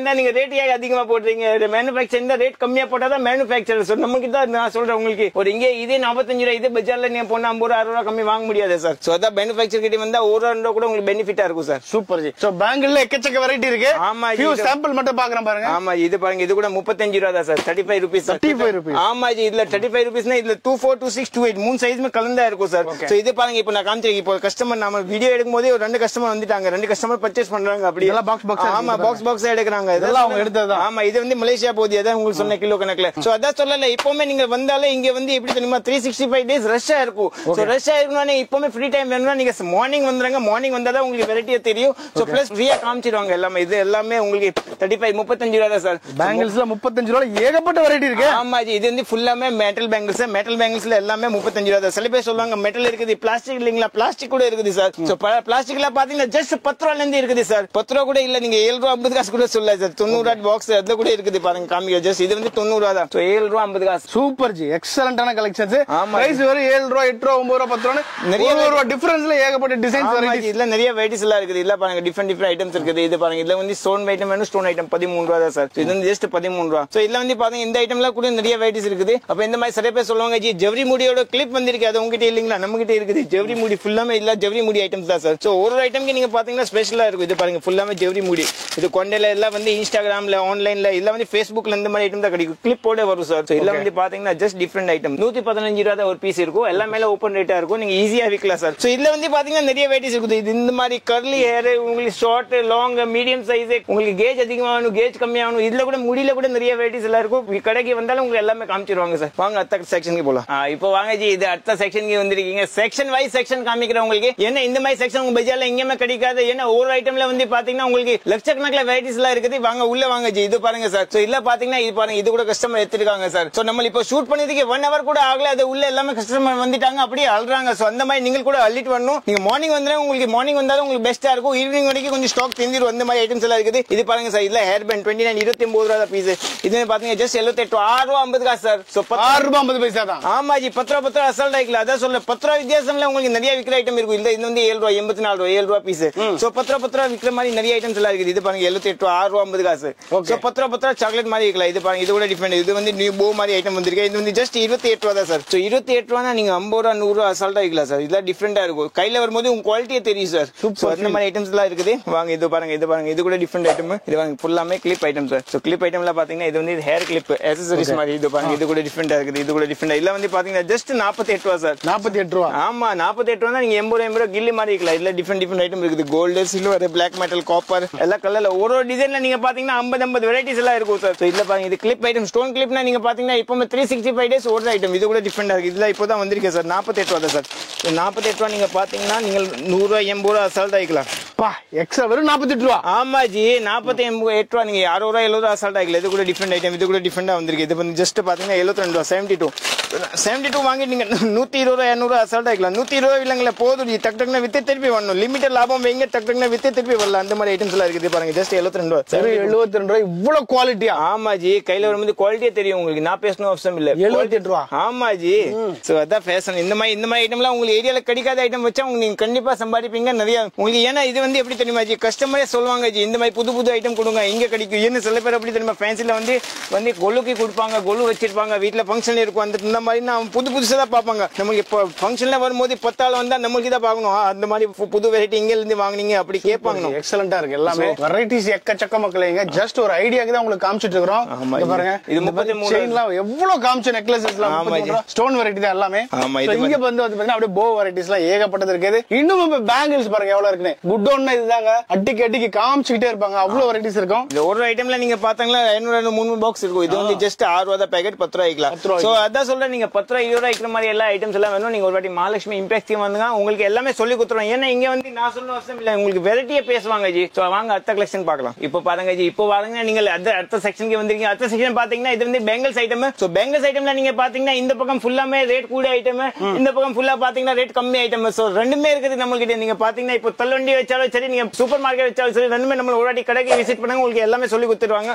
தான் நீங்க ரேட் அதிகமா போடுறீங்க. மேனுஃபேக்சர் தான் ரேட் கம்மியா போட்டாதான் மேனுஃபேக்சர். சோ நம்ம கிட்ட நான் சொல்றேன் உங்களுக்கு, ஒரு இங்கே இதே 45 ரூபாய் இதே பஜார்ல நீங்க போனா 50 ரூபாய் 60 ரூபாய் கம்மி வாங்க முடியாது சார். சோ அதான் மேனுஃபேக்சர் கிட்ட வந்தா 1 ரூபாய் கூட உங்களுக்கு பெனிஃபிட்டா இருக்கும் சார். Super G. சோ பேங்கிள்ல எக்கச்சக்க வெரைட்டி இருக்கு. ஆமா, ஃபியூ சாம்பிள் மட்டும் பாக்குறேன் பாருங்க. ஆமா, இது பாருங்க, இது கூட 35 ரூபாய் தான் சார். 35 ரூபீஸ். 35 ரூபீஸ். ஆமா ஜி, இதுல 35 ரூபீஸ்னா இதுல 24, 26, 28 மூணு சைஸ்மே கலந்தா இருக்கும் சார். சோ இது பாருங்க, இப்போ நான் காமிச்சிருக்கேன். இப்போ கஸ்டமர் நம்ம வீடியோ எடுக்கும் போதே ஒரு 2 கஸ்டமர் வந்துட்டாங்க. 2 கஸ்டமர் பர்ச்சேஸ் பண்றாங்க. அப்படி எல்லாம் பாக்ஸ். ஆமா, பாக்ஸ் எடுக்கிறாங்க. இதெல்லாம் அவங்க எடுத்தது. ஆமா, இது வந்து மலேசியா போகுது. அதான் உங்களுக்கு சொன்ன கிலோ கணக்குல. சோ அதான் சொல்லல, இப்பவுமே நீங்க வந்தாலே இங்க வந்து எப்படி தெரியுமா 365 டேஸ் ரஷ்ஷா இருக்கும். சோ ரஷ்ஷா இருக்கணும்னா இப்பவுமே ஃப்ரீ டைம் வேணும்னா நீங்க மார்னிங் வந்துருங்க. மார்னிங் வந்தாதான் உங்களுக்கு வெரைட்டியா தெரியும். சோ பிளஸ் ஃப்ரீயா காமிச்சிடுவாங்க எல்லாமே. இது எல்லாமே உங்களுக்கு 35 35 ரூபாய் தான் சார். பேங்கிள்ஸ்ல 35 ரூபாய் ஏகப்பட்ட வெரைட்டி இருக்கு. ஆமா ஜி, இது வந்து ஃபுல்லாமே மெட்டல் பேங்கிள்ஸ். மெட்டல் பேங்கிள்ஸ்ல எல்லாமே 35 ரூபாய் தான். சில பேர் சொல்லுவாங்க மெட்டல் இருக்குது, பிளாஸ்டிக் இல்லீங்களா, பிளாஸ்டிக் கூட இருக்குது சார். சோ பிளாஸ்டிக்ல பாத்தீங்கன்னா ஜஸ்ட் 10 ரூபாயில இருந்து இருக்குது சார். 10 ரூபாய் கூட இல்ல, நீங்க 7 ரூபாய் 50 காசு கூட சொல்லல சார். 90 ரூபாய் பாக்ஸ் அதுல கூட இருக்குது பாருங்க காமிக்க. ஜஸ்ட் இது வந்து 90 ரூபாய் தான். சோ 7 ரூபாய் 50 காசு. சூப்பர் ஜி, எக்ஸலென்ட்டான கலெக்ஷன்ஸ். பிரைஸ் வெறும் 7 ரூபாய் 8 ரூபாய் 9 ரூபாய் 10 ரூபாய் நிறைய ரூபாய் டிஃபரன்ஸ்ல ஏகப்பட்ட டிசைன்ஸ் வெரைட்டிஸ். இதுல நிறைய வெரைட்டிஸ் எல்லாம் இருக்குது. இல்ல பாருங்க டிஃபரெண்ட் ஐட்டம்ஸ் இருக்குது. இது பாருங்க, இதுல வந்து ஸ்டோன் ஐட்டம் வேணும், ஸ்டோன் ஐட்டம் 13 ரூபாய் தான் சார். இது வந்து ஜஸ்ட் 13 ரூபாய். சோ இதுல வந்து பாத்தீங்க இந்த ஐட்டம்ல கூட நிறைய வெரைட்டிஸ் இருக்குது. அப்ப இந்த மாதிரி சில பேர் சொல்லுவாங்க ஜி ஜெவரி முடியோட கிளிப் வந்திருக்கு, அது உங்ககிட்ட இல்லீங்களா? நம்ம கிட்ட இருக்குது. ஜெவரி முடி ஃபுல்லாமே இல்ல ஜெவரி முடி ஐட்டம்ஸ் தான் சார். சோ ஒரு ஐட்டம்க்கு நீங்க பாத்தீங்கன்னா ஸ்பெஷலா இருக்கும். இது பாருங்க ஃபுல்லாமே ஜெவரி முடி. இது கொண்டையில எல்லாம் வந்து இன்ஸ்டாகிராம்ல ஆன்லைன்ல இல்ல வந்து ஃபேஸ்புக்ல இந்த மாதிரி ஐட்டம் தான் கிடைக்கும். கிளிப்போட வரும் சார். சோ இதுல வந்து பாத்தீங்கன்னா ஜஸ்ட் டிஃபரெண்ட் ஐட்டம். 115 ரூபாய் தான் ஒரு பீஸ் இருக்கும். எல்லாம் மேல ஓபன் ரேட்டா இருக்கும். நீங்க ஈஸியா விக்கலாம் சார். சோ இதுல வந்து பாத்தீங்கன்னா நிறைய வெரைட்டிஸ் இருக்குது. இது இந்த மாதிரி கர்லி ஹேர், உங்களுக்கு ஷார்ட், லாங், மீடியம் சைஸ், உங்களுக்கு கேஜ் அதிகமாகணும், கேஜ் கம்மியாகணும். இதுல கூட முடியல கூட நிறைய வெரைட்டிஸ் எல்லாம் இருக்கும். கடைக்கு வந்தாலும் உங்களுக்கு எல்லாமே காமிச்சிருவாங்க சார். வாங்க அடுத்த செக்ஷனுக்கு போலாம். இப்போ வாங்க ஜி, இது அடுத்த செக்ஷனுக்கு வந்திருக்கீங்க. செக்ஷன் வைஸ் செக்ஷன் காமிக்கிறேன் உங்களுக்கு. ஏன்னா இந்த மாதிரி செக்ஷன் உங்க பஜார்ல எங்கேயுமே கிடைக்காது. ஏன்னா ஒரு ஐட்டம்ல வந்து பாத்தீங்கன்னா உங்களுக்கு லட்சக்கணக்கில் வெரைட்டிஸ் எல்லாம் இருக்குது. வாங்க உள்ள வாங்க ஜி. இது பாருங்க சார். சோ இல்ல பாத்தீங்கன்னா இது பாருங்க, இது கூட கஸ்டமர் எடுத்துருக்காங்க சார். சோ நம்ம இப்போ ஷூட் பண்ணதுக்கு 1 hour கூட ஆகல. அது உள்ள எல்லாமே கஸ்டமர் வந்துட்டாங்க, அப்படியே அழுறாங்க. சோ அந்த மாதிரி நீங்க கூட அள்ளிட்டு வரணும். நீங்க மார்னிங் வந்தா உங்களுக்கு மார்னிங் வந்தாலும் உங்களுக்கு பெஸ்டா இருக்கும். ஈவினிங் வரைக்கும் கொஞ்சம் ஸ்டாக் தெரிஞ்சிரும். அந்த மாதிரி ஐட்டம்ஸ் எல்லாம் இருக்குது. இது பாருங்க சார், இல்ல ஹேர் பேண்ட் 29 29 ரூபாய் பீஸ். இது பாத்தீங்க ஜஸ்ட் 78 6 ரூபாய் 50 காசு சார். சோ 6 ரூபாய் 50 பைசா தான். ஆமா ஜி, 10 ரூபாய் அசால்ட் ஆயிக்கல. அதான் சொல்ல 10 ரூபாய் வித்தியாசம்ல உங்களுக்கு நிறைய விக்கிற ஐட்டம் இருக்கும். இல்ல இது வந்து 7 ரூபாய் 84 ரூபாய் 7 ரூபாய் பீஸ். சோ 10 ரூபாய் விக்கிற மாதிரி நிறைய ஐட்டம்ஸ் எல்லாம் இருக்குது. இது பாருங்க 78 6 ரூபாய் 50 காசு. சோ 10 ரூபாய் சாக்லேட் மாதிரி விக்கலாம். இது பாருங்க, இது கூட டிஃபரெண்ட். இது வந்து நியூ போ மாதிரி ஐட்டம் வந்திருக்கு. இது வந்து ஜஸ்ட் 28 ரூபாய் தான் சார். சோ 28 ரூபாய்னா நீங்க 50 ரூபாய் 100 ரூபாய் அசால்ட் ஆயிக்கலாம் சார். இதெல்லாம் டிஃபரெண்டா இருக்கும். கையில வரும்போது உங்க குவாலிட்டியே தெரியும் சார். சோ அந்த மாதிரி ஐட்டம்ஸ் எல்லாம் இருக்குது. வாங்க இது பாருங்க, இது பாருங்க, இது கூட டிஃபரெண்ட் ஐட்டம். இது வாங்க ஃபுல்லாமே clip item sir. So clip ஐட்டம்ல பாத்தீங்கன்னா இது வந்து ஹேர் கிளிப் ஆக்சஸரீஸ் மாதிரி இது பாருங்க. இது கூட டிஃபரெண்டா இருக்குது, இது கூட டிஃபரெண்டா இல்ல வந்து பாத்தீங்கன்னா ஜஸ்ட் 48 ரூபாய் சார். 48 ரூபாய். ஆமா 48 ரூபாய் தான். நீங்க 80 ரூபாய் கில்லி மாதிரி இருக்கலாம். இல்ல டிஃபரெண்ட் ஐட்டம் இருக்குது. Gold, silver, black metal, copper எல்லா கலர்ல ஒரு டிசைன்ல நீங்க பாத்தீங்கன்னா 50 வெரைட்டிஸ் எல்லாம் இருக்கும் சார். சோ இதுல பாருங்க இது கிளிப் ஐட்டம் ஸ்டோன் கிளிப்னா நீங்க பாத்தீங்கன்னா இப்போ 365 டேஸ் ஒரு ஐட்டம். இது கூட டிஃபரெண்டா இருக்கு. இதுல இப்போதான் வந்திருக்கு சார். 48 ரூபாய் சார். 48 ரூபாய் நீங்க பாத்தீங்கன்னா நீங்க 100 ரூபாய் 80 ரூபாய் அசால்ட் ஆயிக்கலாம். பா எக்ஸ்ட்ரா வெறும் 48 ரூபாய். ஆமா ஜி 48 ரூபாய் நீங்க 60 ரூபாய் 70 ரூபாய் அசால்ட் ஆயிக்கலாம். இது கூட டிஃபரெண்ட் ஐட்டம். இது கூட டிஃபரெண்டா வந்திருக்கு. இது வந்து ஜஸ்ட் பாத்தீங்கன்னா 72 ரூபாய் 72 வாங்கி நீங்க 120 ரூபாய் 200 ரூபாய் அசால்ட் ஆயிக்கலாம். 120 ரூபாய் இல்லங்களே போதும் ஜி. டக் டக்னா வித்து திருப்பி வரணும். லிமிட்டட் லாபம் வைங்க. டக் டக்னா வித்து திருப்பி வரலாம். அந்த மாதிரி ஐட்டம்ஸ் எல்லாம் இருக்குது பாருங்க. ஜஸ்ட் 72 ரூபாய். 72 ரூபாய் இவ்வளவு குவாலிட்டியா? ஆமா ஜி கையில வரும்போது குவாலிட்டியே தெரியும் உங்களுக்கு. நான் பேசணும் அவசியம் இல்ல. 78 ரூபாய். ஆமா ஜி. சோ அதான் ஃபேஷன். இந்த மாதிரி ஐட்டம்லாம் உங்களுக்கு ஏரியால கிடைக்காத ஐட்டம் வச்சா நீங்க கண்டிப்பா சம்பாதிப்பீங்க நிறைய உங்களுக்கு. ஏன்னா இது வந்து எப்படி தெரியுமா ஜி, கஸ்டமரே சொல்லுவாங்க ஜி இந்த மாதிரி புது ஐட்டம் கொடுங்க இங்க கிடைக்கும். என்ன சில பேர் அப்படி தெரியுமா ஃபேன்சில வந்து கொலுக்கு கொடுப்பாங்க, கொலு வச்சிருப்பாங்க, வீட்டுல ஃபங்க்ஷன் இருக்கும். அந்த இந்த மாதிரி நான் புதுசா தான் பாப்பாங்க. நம்மளுக்கு இப்போ ஃபங்க்ஷன்ல வரும்போது 10 ஆள் வந்தா நம்மளுக்கு தான் பாக்கணும். அந்த மாதிரி புது வெரைட்டி இங்க இருந்து வாங்குனீங்க அப்படி கேட்பாங்க. எக்ஸலண்டா இருக்கு எல்லாமே. வெரைட்டிஸ் எக்கச்சக்க மக்களேங்க. ஜஸ்ட் ஒரு ஐடியாக்கு தான் உங்களுக்கு காமிச்சிட்டு இருக்கோம். இங்க பாருங்க இது 33 செயின்லாம் எவ்வளவு காமிச்ச நெக்லஸஸ்லாம் 33 ஸ்டோன் வெரைட்டி தான் எல்லாமே. இங்க வந்து பாத்தீங்கன்னா அப்படியே போ வெரைட்டிஸ்லாம் ஏகப்பட்டது இருக்குது. இன்னும் பேங்கிள்ஸ் பாருங்க எவ்வளவு இருக்குன்னு. குட் ஒன் இதுதாங்க. அடிக்கடிக்கு காமிச்சிட்டே இருப்பாங்க. அவ்வளவு வெரைட்டிஸ் இருக்கும். இந்த ஒரு ஐட்டம்ல நீங்க பாத்தீங்களா 203 பாக்ஸ் இருக்கும். இது வந்து ஜஸ்ட் 6 ரூபாய் பேக்கெட் 10 ரூபாய்க்கலாம். சோ அதான் சொல்றேன் நீங்க 10 ரூபாய் 20 ரூபாய் இருக்கிற மாதிரி எல்லா ஐட்டம்ஸ் எல்லாம் வேணும். நீங்க ஒரு வாட்டி மகாலட்சுமி இம்பாக்ட் டீம் வந்துங்க உங்களுக்கு எல்லாமே சொல்லி கொடுத்துருவோம். ஏன்னா இங்க வந்து நான் சொன்ன அவசியம் இல்ல. உங்களுக்கு வெரைட்டியே பேசுவாங்க ஜி. சோ வாங்க அடுத்த கலெக்ஷன் பார்க்கலாம். இப்போ பாருங்க ஜி. இப்போ பாருங்க நீங்க அடுத்த செக்ஷனுக்கு வந்திருக்கீங்க. அடுத்த செக்ஷன் பாத்தீங்கன்னா இது வந்து பேங்கிள்ஸ் ஐட்டம். சோ பேங்கிள்ஸ் ஐட்டம்ல நீங்க பாத்தீங்கன்னா இந்த பக்கம் ஃபுல்லாமே ரேட் கூட ஐட்டம், இந்த பக்கம் ஃபுல்லா பாத்தீங்கன்னா ரேட் கம்மி ஐட்டம். சோ ரெண்டுமே இருக்குது நம்ம கிட்ட. நீங்க பாத்தீங்கன்னா இப்போ தள்ளுவண்டி வச்சாலும் சரி, நீங்க சூப்பர் மார்க்கெட் வச்சாலும் சரி, ரெண்டுமே நம்ம ஒரு வாட்டி கடைக்கு விசிட் பண்ணுங்க. உங்களுக்கு எல்லாமே சொல்லி கொடுத்துருவாங்க.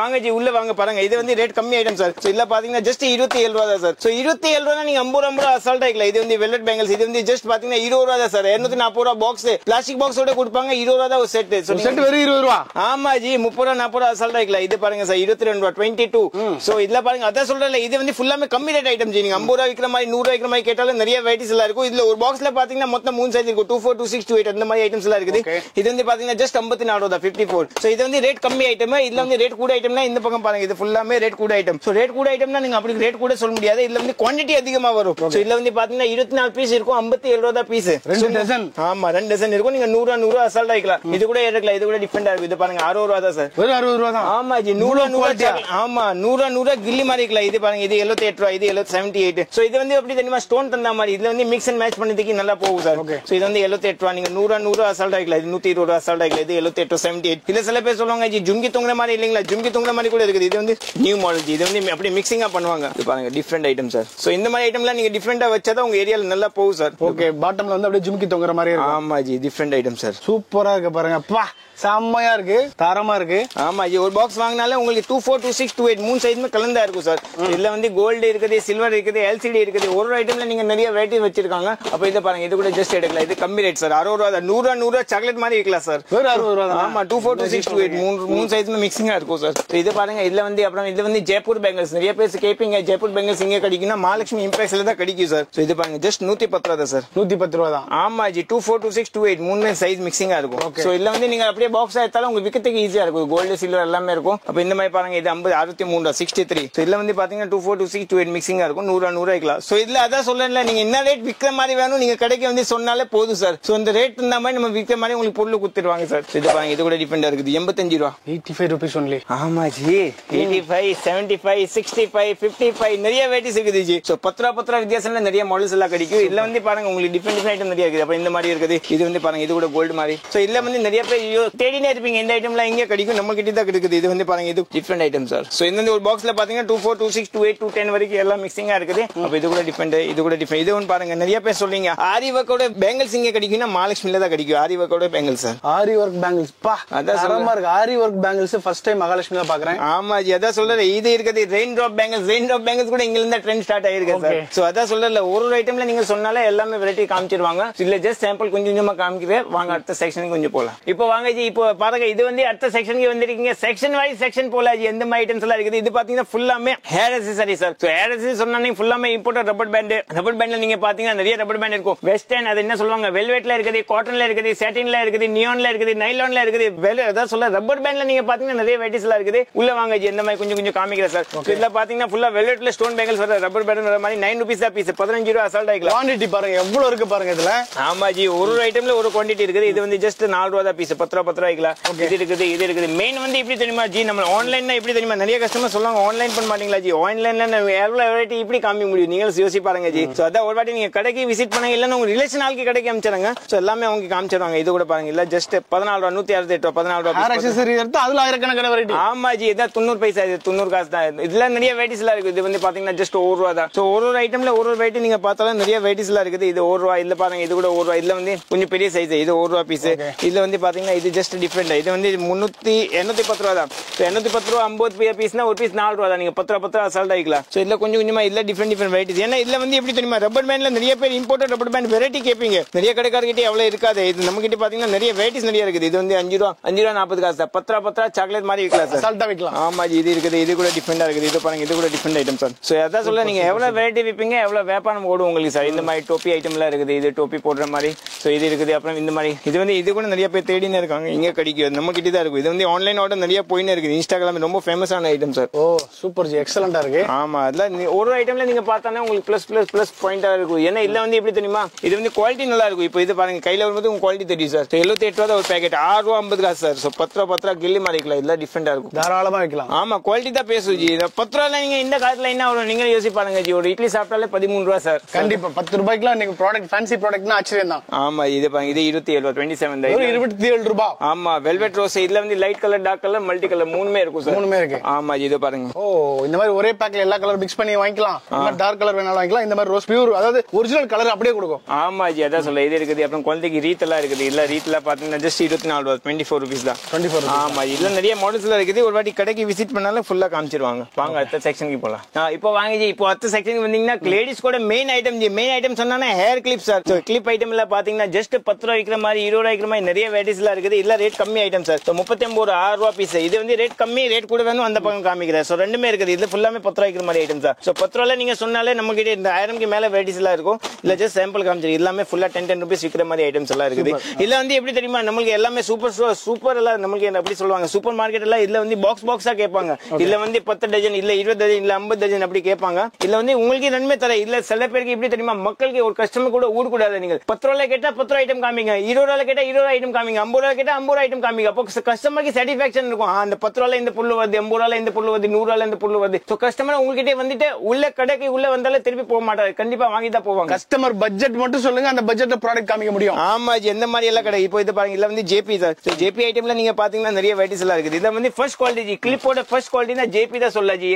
வாங்க ஜி உள்ள வாங்க. பாருங்க இது வந்து ரேட் கம்மி ஐட்டம் சார். சோ இல்ல பாத்தீங்கன்னா ஜஸ்ட் 27 ரூபாய் தான் சார். சோ 27 ரூபாய் நீங்க 50 ரூபாய் அசால்ட் ஆயிக்கலாம். இது வந்து வெல்லட் பேங்கிள்ஸ். இது வந்து ஜஸ்ட் பாத்தீங்கன்னா 20 ரூபாய் தான் சார். 240 ரூபாய் பாக்ஸ் பிளாஸ்டிக் பாக்ஸோட கொடுப்பாங்க. 20 ரூபாய் தான் ஒரு செட். சோ செட் வெறும் 20 ரூபாய். ஆமா ஜி 30 ரூபாய் 40 ரூபாய் அசால்ட் ஆயிக்கலாம். இது பாருங்க சார் 22 ரூபாய் 22. சோ இதுல பாருங்க அதான் சொல்றேன் இது வந்து ஃபுல்லாமே கம்மி ரேட் ஐட்டம் ஜி. நீங்க 50 ரூபாய் விக்கிற மாதிரி 100 ரூபாய் விக்கிற மாதிரி கேட்டாலும் நிறைய வெரைட்டிஸ் எல்லாம் இருக்கும். இதுல ஒரு பாக்ஸ்ல பாத்தீங்கன்னா மொத்தம் 3 சைஸ் இருக்கும். 24, 26, 28 அந்த மாதிரி ஐட்டம்ஸ் எல்லாம் இருக்குது. இது வந்து பாத்தீங்கன்னா ஜஸ்ட் 54 ரூபாய் 54. சோ இது வந்து ரேட் கம்மி ஐட்டம். இதுல வந்து ரேட் கூட ஐட்டம்னா இந்த பக்கம் பாருங்க இது ஃபுல்லாமே ரேட் கூட ஐட்டம். சோ ரேட் கூட ஐட்டம்னா நீங்க அப்படி ரேட் கூட சொல்ல முடியாது. இதுல வந்து குவாண்டிட்டி அதிகமா வரும். சோ இதுல வந்து பாத்தீங்கன்னா 24 பீஸ் இருக்கும். 57 ரூபாய் பீஸ். 2 டசன். ஆமா 2 டசன் இருக்கும். நீங்க 100 ரூபாய் அசால்ட் ஆயிக்கலாம். இது கூட எடுக்கலாம். இது கூட டிஃபரெண்டா இருக்கு. இது பாருங்க 60 ரூபாய் தான் சார். வெறும் 60 ரூபாய் தான். ஆமா ஜி 100 ஆமா 100 கில்லி மாதிரி இருக்கலாம். இது பாருங்க இது 78 ரூபாய். இது 78. சோ இது வந்து எப்படி தெரியுமா ஸ்டோன் தந்த மாதிரி. இதுல வந்து மிக்ஸ் அண்ட் மேட்ச் பண்ணதுக்கு நல்லா போகும் சார். சோ இது வந்து 78 ரூபாய். நீங்க 100 அசால்ட் ஆயிக்கலாம். இது 120 ரூபாய் அசால்ட் ஆயிக்கலாம். இது 78, 78. இல்ல சில பேர் சொல்லுவாங்க ஜி ஜும்கி தொங்குற மாதிரி இல்லீங்களா, ஜும்கி தொங்குற மாதிரி கூட இருக்குது. இது வந்து நியூ மாடல் ஜி. இது வந்து அப்படியே மிக்சிங்கா பண்ணுவாங்க. இது பாருங்க டிஃபரெண்ட் ஐட்டம் சார். சோ இந்த மாதிரி ஐட்டம்லாம் நீங்க டிஃபரெண்டா வச்சாதான் உங்க ஏரியால நல்லா போகும் சார். ஓகே பாட்டம்ல வந்து அப்படியே ஜும்கி தொங்குற மாதிரி இருக்கும். ஆமா ஜி டிஃபரெண்ட் ஐட்டம் சார். சூப்பரா இருக்கு பாருங்க. அப்பா செம்மையா இருக்கு, தரமா இருக்கு. ஆமா ஜி ஒரு பாக்ஸ் வாங்கினாலே உங்களுக்கு 24, 26, 28 3 சைஸ்மே கலந்தா இருக்கும் சார். இதுல வந்து கோல்டு இருக்குது, சில்வர் இருக்குது, எல்சிடி இருக்குது. ஒரு ஐட்டம்ல நீங்க நிறைய வெரைட்டி வச்சிருக்காங்க. அப்ப இத பாருங்க இது கூட ஜஸ்ட் எடுக்கலாம். இது கம்மி ரேட் சார். 60 ரூபாய். 100 ரூபாய் சாக்லேட் மாதிரி இருக்கலாம் சார். வெறும் 60 ரூபாய். ஆமா 24, 26, 28 மூணு சைஸ்மே மிக்சிங்கா இருக்கும் சார். இது பாருங்க இதுல வந்து அப்புறம் இது வந்து ஜெய்ப்பூர் பேங்கிள்ஸ். நிறைய பேர் கேப்பீங்க ஜெய்ப்பூர் பேங்கிள்ஸ் இங்க கிடைக்கும்னா மகாலட்சுமி இம்பாக்ட்ஸ்ல தான் கிடைக்கும் சார். இது பாருங்க ஜஸ்ட் 110 ரூபாய் தான் சார். 110 ரூபாய் தான். ஆமா ஜி 24, 26, 28 மூணு சைஸ் மிக்சிங்கா இருக்கும். சோ இதுல வந்து நீங்க அப்படியே பாக்ஸா எடுத்தாலும் உங்களுக்கு விக்கிறதுக்கு ஈஸியா இருக்கும். கோல்டு சில்வர் எல்லாமே இருக்கும். அப்ப இந்த மாதிரி பாருங்க இது 50, 63, 63. சோ இதுல வந்து பாத்தீங்கன்னா 24, 26, 28 மிக்சிங்கா இருக்கும். 100 இருக்கலாம். சோ இதுல அதான் சொல்றேன்ல நீங்க என்ன ரேட் விக்கிற மாதிரி வேணும் நீங்க கடைக்கு வந்து சொன்னாலே போதும் சார். சோ இந்த ரேட் இந்த மாதிரி நம்ம விக்கிற மாதிரி உங்களுக்கு பொருள் கொடுத்துருவாங்க சார். இது பாருங்க இது கூட டிஃபரெண்டா இருக்குது. 85 ரூபாய். 85 rupees only. ஆமா ஜி 85, 75, 65, 55 நிறைய வெரைட்டிஸ் இருக்குது ஜி. சோ 10 ரூபாய் வித்தியாசம்ல நிறைய மாடல்ஸ் எல்லாம் கிடைக்கும். இதுல வந்து பாருங்க உங்களுக்கு டிஃபரெண்ட் ஐட்டம் நிறைய இருக்குது. அப்ப இந்த மாதிரி இருக்குது. இது வந்து பாருங்க இது கூட கோல்டு மாதிரி. சோ இதுல வந்து நிறைய பேர் தேடினே இருப்பீங்க இந்த ஐட்டம்லாம் இங்க கிடைக்கும். நம்ம கிட்ட தான் கிடைக்குது. இது வந்து பாருங்க இது டிஃபரெண்ட் ஐட்டம் சார். சோ இந்த ஒரு பாக்ஸ்ல பாத்தீங்கன்னா 24, 26, 28, 210 வரைக்கும் எல்லாம் மிக்சிங்கா இருக்குது. அப்ப இது கூட டிஃபரெண்ட், இது கூட டிஃபரெண்ட். இது ஒன்னு பாருங்க நிறைய பேர் சொல்றீங்க ஆரி வர்க்கோட பேங்கிள்ஸ் இங்க கிடைக்கும்னா மகாலட்சுமில தான் கிடைக்கும். ஆரி வர்க்கோட பேங்கிள்ஸ் சார். ஆரி வர்க் பேங்கிள்ஸ் பா அதான் தரமா இருக்கு. ஆரி வர்க் பேங்கிள்ஸ் ஃபர்ஸ்ட் டைம் மகாலட்சுமில பாக்குறேன். ஆமா ஜி அதான் சொல்றேன். இது இருக்குது rain drop bangles. Rain drop bangles கூட இங்க இருந்து ட்ரெண்ட் ஸ்டார்ட் ஆயிருக்கு சார். சோ அதான் சொல்றேன் ஒரு ஐட்டம்ல நீங்க சொன்னாலே எல்லாமே வெரைட்டி காமிச்சிருவாங்க. இல்ல ஜஸ்ட் சாம்பிள் கொஞ்சம் கொஞ்சமா காமிக்கிறேன். வாங்க அடுத்த செக்ஷனுக்கு கொஞ்சம் போலாம். இப்போ வாங்க ஜி இப்போ பாருங்க இது வந்து அடுத்த செக்ஷனுக்கு வந்திருக்கீங்க. செக்ஷன் வைஸ் செக்ஷன் போல ஜி எந்த மாதிரி ஐட்டம்ஸ் எல்லாம் இருக்குது. இது பாத்தீங்கன்னா ஃபுல்லாமே ஹேர் அக்சஸரி சார். சோ ஹேர் அக்சஸரி சொன்னா ஃபுல்லாமே இம்போர்ட்டட் ரப்பர் பேண்ட். ரப்பர் பேண்ட்ல நீங்க பாத்தீங்கன்னா நிறைய ரப்பர் பேண்ட் இருக்கும். வெஸ்டர்ன் அது என்ன சொல்லுவாங்க வெல்வெட்ல இருக்குது, காட்டன்ல இருக்குது, சாட்டின்ல இருக்குது, நியான்ல இருக்குது, நைலான்ல இருக்குது, அதான் சொல்ல ரப்பர் பேண்ட்ல நீங்க பாத்தீங்கன்னா நிறைய வெரைட்டிஸ் எல்லாம் இருக்குது. உள்ள வாங்க ஜி, இந்த மாதிரி கொஞ்சம் காமிக்கிறேன் சார். இதுல பாத்தீங்கன்னா ஃபுல்லா வெல்வெட்ல ஸ்டோன் பேங்கிள்ஸ் வர ரப்பர் பேண்ட் வர மாதிரி 9 rupees தான் பீஸ், 15 ரூபாய் அசால்ட் ஆயிக்கலாம். குவாண்டிட்டி பாருங்க எவ்வளவு இருக்கு பாருங்க இதுல. ஆமா ஜி, ஒரு ஐட்டம்ல ஒரு குவாண்டிட்டி இருக்குது. இது வந்து ஜஸ்ட் 4 ரூபாய் தான் பீஸ், 10 ரூபாய் ஆயிக்கலாம். இது இருக்குது, இது இருக்குது. மெயின் வந்து எப்படி தெரியுமா ஜி, நம்ம ஆன்லைன்ல எப்படி தெரியுமா, நிறைய கஸ்டமர் சொல்லுவாங்க ஆன்லைன் பண்ண மாட்டீங்களா ஜி, ஆன்லைன்ல எவ்வளவு வெரைட்டி இப்படி காமிக்க முடியும், நீங்க யோசிச்சு பாருங்க ஜி. சோ அதான் ஒரு வாட்டி நீங்க கடைக்கு விசிட் பண்ண, இல்லன்னா உங்க ரிலேஷன் ஆளுக்கு கடைக்கு அனுப்பிச்சாங்க. சோ எல்லாமே அவங்க காமிச்சிருவாங்க. இது கூட பாருங்க, இல்ல ஜஸ்ட் 14 ரூபாய், 168 ரூபாய், 14 ரூபாய். ஹேர் அக்சஸரி எடுத்து அதுல ஆயிரக்கணக்கான வெரைட்டி. ஆமா ஜி, இதான் 90 பைசா, 90 காசு தான். இதுல நிறைய வெரைட்டிஸ் எல்லாம் இருக்கு. இது வந்து பாத்தீங்கன்னா ஜஸ்ட் 1 ரூபாய் தான். சோ ஒரு ஐட்டம்ல ஒரு வெரைட்டி நீங்க பார்த்தாலும் நிறைய வெரைட்டிஸ் எல்லாம் இருக்குது. இது 1 ரூபாய். இதுல பாருங்க, இது கூட 1 ரூபாய். இதுல வந்து கொஞ்சம் பெரிய சைஸ், இது 1 ரூபாய் பீஸ். இதுல வந்து பாத்தீங்கன்னா இது ஜஸ்ட் டிஃபரெண்ட். இது வந்து 810 ரூபாய் தான். 810 ரூபாய் 50 பீஸ்னா ஒரு பீஸ் 4 ரூபாய் தான். நீங்க 10 ரூபாய் அசால்ட் ஆயிக்கலாம். சோ இதுல கொஞ்சமா இல்ல டிஃபரெண்ட் வெரைட்டிஸ். ஏன்னா இதுல வந்து எப்படி தெரியுமா, ரப்பர் பேண்ட்ல நிறைய பேர் இம்போர்ட்டட் ரப்பர் பேண்ட் வெரைட்டி கேட்பீங்க. நிறைய கடைக்காரர்கிட்ட அவ்வளவு இருக்காது. இது நம்ம கிட்ட பாத்தீங்கன்னா நிறைய வெரைட்டிஸ் நிறைய இருக்குது. இது வந்து 5 ரூபாய் 40 காசு, 10 ரூபாய் சாக்லேட் மாதிரி விற்கலாம் சார், அசால்ட்டா விற்கலாம். ஆமா ஜி, இது இருக்குது. இது கூட டிஃபரெண்டா இருக்குது. இது பாருங்க, இது கூட டிஃபரெண்ட் ஐட்டம் சார். சோ அதான் சொல்ல, நீங்க எவ்வளவு வெரைட்டி விப்பீங்க எவ்வளவு வியாபாரம் ஓடும் உங்களுக்கு சார். இந்த மாதிரி டோப்பி ஐட்டம் எல்லாம் இருக்குது. இது டோப்பி போடுற மாதிரி. சோ இது இருக்குது. அப்புறம் இந்த மாதிரி இது வந்து இது கூட நிறைய பேர் தேடினே இருக்காங்க. இங்க கிடைக்கும், நம்ம கிட்ட தான் இருக்கும். இது வந்து ஆன்லைன் ஆர்டர் நிறைய போயின்னு இருக்குது. இன்ஸ்டாகிராம் ரொம்ப ஃபேமஸான ஐட்டம் சார். ஓ சூப்பர் ஜி, எக்ஸலண்டா இருக்கு. ஆமா, அதெல்லாம் ஒரு ஐட்டம்ல நீங்க பார்த்தானே உங்களுக்கு பிளஸ் பாயிண்டா இருக்கும். ஏன்னா இல்ல வந்து எப்படி தெரியுமா, இது வந்து குவாலிட்டி நல்லா இருக்கும். இப்போ இது பாருங்க, கையில வரும்போது உங்க குவாலிட்டி தெரியும் சார். 78 ரூபாய் ஒரு பேக்கெட், 6 ரூபாய் 50 காசு சார். சோ 10 ரூபாய் கில்லி மாதிரி இருக்கலாம். இதெல்லாம் டிஃபரெண்டா இருக்கும், தாராளமா வைக்கலாம். ஆமா, குவாலிட்டி தான் பேசும் ஜி. 10 ரூபாய் நீங்க இந்த காலத்துல என்ன வரும் நீங்க யோசிச்சு பாருங்க ஜி. ஒரு இட்லி சாப்பிட்டாலே 13 ரூபாய் சார். கண்டிப்பா 10 ரூபாய்க்குலாம் நீங்க ப்ராடக்ட் ஃபேன்சி ப்ராடக்ட்னா ஆச்சரியம் தான். ஆமா, இது பாருங்க, இது 27 ரூபாய், 27 ரூபாய். ஆமா, வெல்வெட் ரோஸ். இதுல வந்து light colour, dark colour, multi colour மூணுமே இருக்கும் சார். மூணுமே இருக்கு. ஆமா, இது பாருங்க. ஓ, இந்த மாதிரி ஒரே பேக்ல எல்லா கலர் மிக்ஸ் பண்ணி வாங்கிக்கலாம். டார்க் கலர் வேணாலும் வாங்கிக்கலாம். இந்த மாதிரி ரோஸ் பியூர், அதாவது ஒரிஜினல் கலர் அப்படியே கொடுக்கும். ஆமா ஜி, அதான் சொல்ல. இது இருக்குது. அப்புறம் குழந்தைக்கு ரீத் எல்லாம் இருக்குது. இல்ல ரீத்ல பாத்தீங்கன்னா ஜஸ்ட் 24 ரூபாய், 24 rupees தான். 24. ஆமா, இதுல நிறைய மாடல்ஸ் எல்லாம் இருக்குது. ஒரு வாட்டி கடைக்கு விசிட் பண்ணாலும் ஃபுல்லா காமிச்சிருவாங்க. வாங்க அடுத்த செக்ஷனுக்கு போலாம். இப்போ வாங்க ஜி, இப்போ அடுத்த செக்ஷனுக்கு வந்தீங்கன்னா லேடிஸ் கூட main item ji. Main item சொன்னா hair clip sir. Clip item எல்லாம் பாத்தீங்கன்னா ஜஸ்ட் 10 ரூபாய் விற்கிற மாதிரி, 20 ரூபாய் விற்கிற மாதிரி நிறைய வெரைட்டிஸ் எல்லாம் இருக்குது. இல்ல ரேட் கம்மி ஐட்டம் சார். 39 6 ரூபாய் பீஸ். இது வந்து ரேட் கம்மி, ரேட் கூட வேணும் அந்த பக்கம் காமிக்கிறேன். சோ ரெண்டுமே இருக்குது. இதுல ஃபுல்லாமே 10 ரூபாய் விற்கிற மாதிரி ஐட்டம் சார். சோ 10 ரூபாய் நீங்க சொன்னாலே நம்ம கிட்ட இந்த 1000க்கு மேல வெரைட்டிஸ் எல்லாம் இருக்கும். இல்ல ஜஸ்ட் சாம்பிள் காமிச்சிரு. எல்லாமே ஃபுல்லா 10 rupees விற்கிற மாதிரி ஐட்டம்ஸ் எல்லாம் இருக்குது. இல்ல வந்து எப்படி தெரியுமா, நமக்கு எல்லாமே சூப்பர் எல்லாம் நமக்கு எப்படி சொல்லுவாங்க, சூப்பர் மார்க்கெட் எல்லாம் இதுல வந்து பாக்ஸா கேட்பாங்க. இல்ல வந்து 10 டஜன், இல்ல 20 டஜன், இல்ல 50 டஜன் அப்படி கேட்பாங்க. இல்ல வந்து உங்களுக்கு நன்மை தர. இல்ல சில பேருக்கு எப்படி தெரியுமா, மக்களுக்கு ஒரு கஸ்டமர் கூட ஊர் கூடாது. நீங்க 10 ரூபாய் கேட்டா 10 ரூபாய் ஐட்டம் காமிங்க, 20 ரூபாய் கேட்டா 20 ரூபாய் ஐட்டம் காமிங்க, 50 ரூபாய் கேட்டா 50 ரூபாய் ஐட்டம் காமிங்க. அப்போ கஸ்டமருக்கு சாட்டிஸ்பாக்சன் இருக்கும். அந்த 10 ரூபாய் இந்த பொருள் வருது, 50 ரூபாய் இந்த பொருள் வருது, 100 ரூபாய் இந்த பொருள் வருது. சோ கஸ்டமர் உங்ககிட்ட வந்துட்டு உள்ள கடைக்கு உள்ள வந்தாலே திருப்பி போக மாட்டாரு. கண்டிப்பா வாங்கி தான் போவாங்க. கஸ்டமர் பட்ஜெட் மட்டும் சொல்லுங்க, அந்த பட்ஜெட்ல ப்ராடக்ட் காமிக்க முடியும். ஆமா ஜி, எந்த மாதிரி எல்லாம் கடை. இப்போ இது பாருங்க, இல்ல வந்து ஜேபி சார். ஜேபி ஐட்டம்ல நீங்க பாத்தீங்கன்னா நிறைய வெரைட்டிஸ் எல்லாம் இருக்குது. இது வந்து ஃபர்ஸ்ட் குவாலிட்டி ஜி. கிளிப்போட ஃபர்ஸ்ட் குவாலிட்டினா ஜேபி தான் சொல்ல ஜி.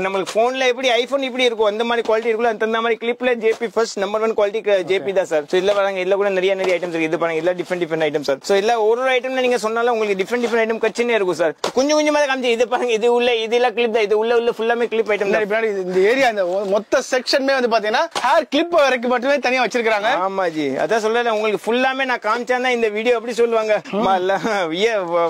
நமக்கு போன்ல எப்படி ஐபோன் இப்படி இருக்கும் அந்த மாதிரி குவாலிட்டி இருக்கும். அந்த மாதிரி கிளிப்ல JP first number 1 quality JP தான் சார். சோ இல்ல பாருங்க, இல்ல கூட நிறைய ஐட்டம்ஸ் இருக்கு. இது பாருங்க, இல்ல டிஃபரெண்ட் ஐட்டம் சார். சோ இல்ல ஒரு ஐட்டம்ல நீங்க சொன்னாலும் உங்களுக்கு டிஃபரெண்ட் ஐட்டம் கச்சினே இருக்கும் சார். கொஞ்சமா காமிச்சு. இது பாருங்க, இது உள்ள இதெல்லாம் கிளிப் தான். இது உள்ள ஃபுல்லாமே கிளிப் ஐட்டம் தான். இந்த ஏரியா இந்த மொத்த செக்ஷன்மே வந்து பாத்தீங்கன்னா ஹேர் கிளிப் வரைக்கும் மட்டுமே தனியா வச்சிருக்காங்க. ஆமா ஜி, அதான் சொல்லல உங்களுக்கு ஃபுல்லாமே நான் காமிச்சேன்னா இந்த வீடியோ எப்படி சொல்லுவாங்க,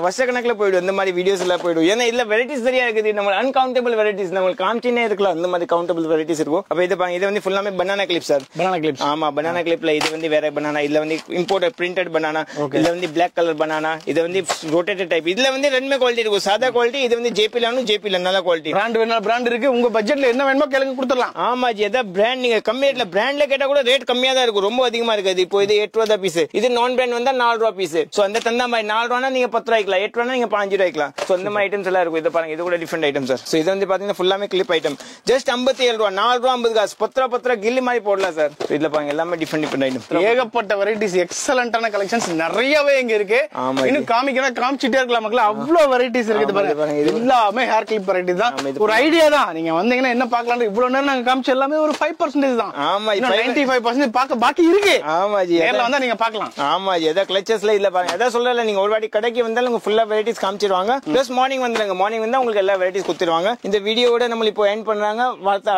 வருஷக்கணக்கில் போயிடும். இந்த மாதிரி வீடியோஸ் எல்லாம் போயிடும். ஏன்னா இல்ல வெரைட்டிஸ் நிறைய இருக்குது. நம்ம அன்கவுண்டபிள் வெரைட்டிஸ் நம்ம காமிச்சினே இருக்கலாம். அந்த மாதிரி கவுண்டபிள் வெரைட்டிஸ் இருக்கும். அப்ப இது பாருங்க, இது வந்து ஃபுல்லாமே banana clip sir. Banana clip. ஆமா, பனானா கிளிப்ல இது வந்து வேற பனானா. இதுல வந்து இம்போர்ட்டட் பிரிண்டட் பனானா. இதுல வந்து பிளாக் கலர் பனானா. இது வந்து ரொட்டேட்டட் டைப். இதுல வந்து ரெண்டுமே குவாலிட்டி இருக்கும். சாதா குவாலிட்டி. இது வந்து ஜேபில நல்ல குவாலிட்டி. பிராண்ட் வேணா பிராண்ட் இருக்கு. உங்க பட்ஜெட்ல என்ன வேணுமோ கேளுங்க, கொடுத்துடலாம். ஆமா ஜி, அதான் பிராண்ட். நீங்க கம்மி ரேட்ல பிராண்ட்ல கேட்டா கூட ரேட் கம்மியா தான் இருக்கும். ரொம்ப அதிகமா இருக்காது. இப்போ இது 8 ரூபாய் பீஸ். இது நான் பிராண்ட் வந்தா 4 ரூபாய் பீஸ். சோ அந்த தந்தா மாதிரி 4 ரூபானா நீங்க 10 ரூபாய்க்கலாம், 8 ரூபானா நீங்க 5 ரூபாய்க்கலாம். சோ இந்த மாதிரி ஐட்டம்ஸ் எல்லாம் இருக்கும். இது பாருங்க, இது கூட டிஃபரெண்ட் ஐட்டம் சார். சோ இது வந்து பாத்தீங்கன்னா ஃபுல்லாமே கிளிப் ஐட்டம். ஜஸ்ட் 57 ரூபாய், 4 ரூபாய் 50 காசு, 10 ரூபாய் கில்லி மாதிரி போடலாம் சார். இதுல பாருங்க, எல்லாமே டிஃபரெண்ட் ஐட்டம். ஏகப்பட்ட வெரைட்டிஸ், எக்ஸலண்டான கலெக்ஷன்ஸ் நிறையவே இங்க இருக்கு. இன்னும் காமிக்கணும், காமிச்சிட்டே இருக்கலாம் மக்கள். அவ்வளவு வெரைட்டிஸ் இருக்குது பாருங்க. எல்லாமே ஹேர் கிளிப் வெரைட்டி தான். ஒரு ஐடியா தான். நீங்க வந்தீங்கன்னா என்ன பார்க்கலாம். இவ்வளவு நேரம் நாங்க காமிச்ச எல்லாமே ஒரு 5% தான். ஆமா, 95% பார்க்க பாக்கி இருக்கு. ஆமா ஜி, நேர்ல வந்தா நீங்க பார்க்கலாம். ஆமா ஜி, ஏதா கிளச்சஸ்ல இல்ல பாருங்க. ஏதா சொல்லல, நீங்க ஒரு வாட்டி கடைக்கு வந்தாலும் உங்களுக்கு ஃபுல்லா வெரைட்டிஸ் காமிச்சிடுவாங்க. பிளஸ் மார்னிங் வந்துருங்க. மார்னிங் வந்தா உங்களுக்கு எல்லா வெரைட்டிஸ் கொடுத்துருவாங்க. இந்த வீடியோட நம்ம இப்போ எண்ட் பண்றாங்க.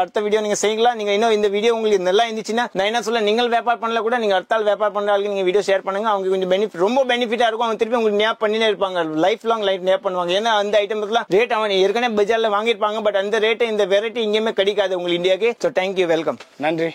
அடுத்த வீடியோ நீங்க செய்யலாம். நீங்க இன்னும் இந்த வீடியோ உங்களுக்கு நல்லா இருந்துச்சுன்னா, நான் என்ன சொல்ல, நீங்கள் வியாபாரம் பண்ணல கூட நீங்க அடுத்த ஆள் வியாபாரம் பண்ற ஆளுக்கு நீங்க வீடியோ ஷேர் பண்ணுங்க. அவங்க கொஞ்சம் பெனிஃபிட், ரொம்ப பெனிஃபிட்டா இருக்கும். அவங்க திருப்பி உங்களுக்கு ஞாபகம் பண்ணினே இருப்பாங்க. லைஃப் லாங் ஞாபகம் பண்ணுவாங்க. ஏன்னா அந்த ஐட்டம்ஸ்லாம் ரேட் அவன் ஏற்கனவே பஜார்ல வாங்கிருப்பாங்க. பட் அந்த ரேட் இந்த வெரைட்டி இங்கேயுமே கிடைக்காது உங்களுக்கு இந்தியாவுக்கு. சோ தேங்க்யூ, வெல்கம், நன்றி.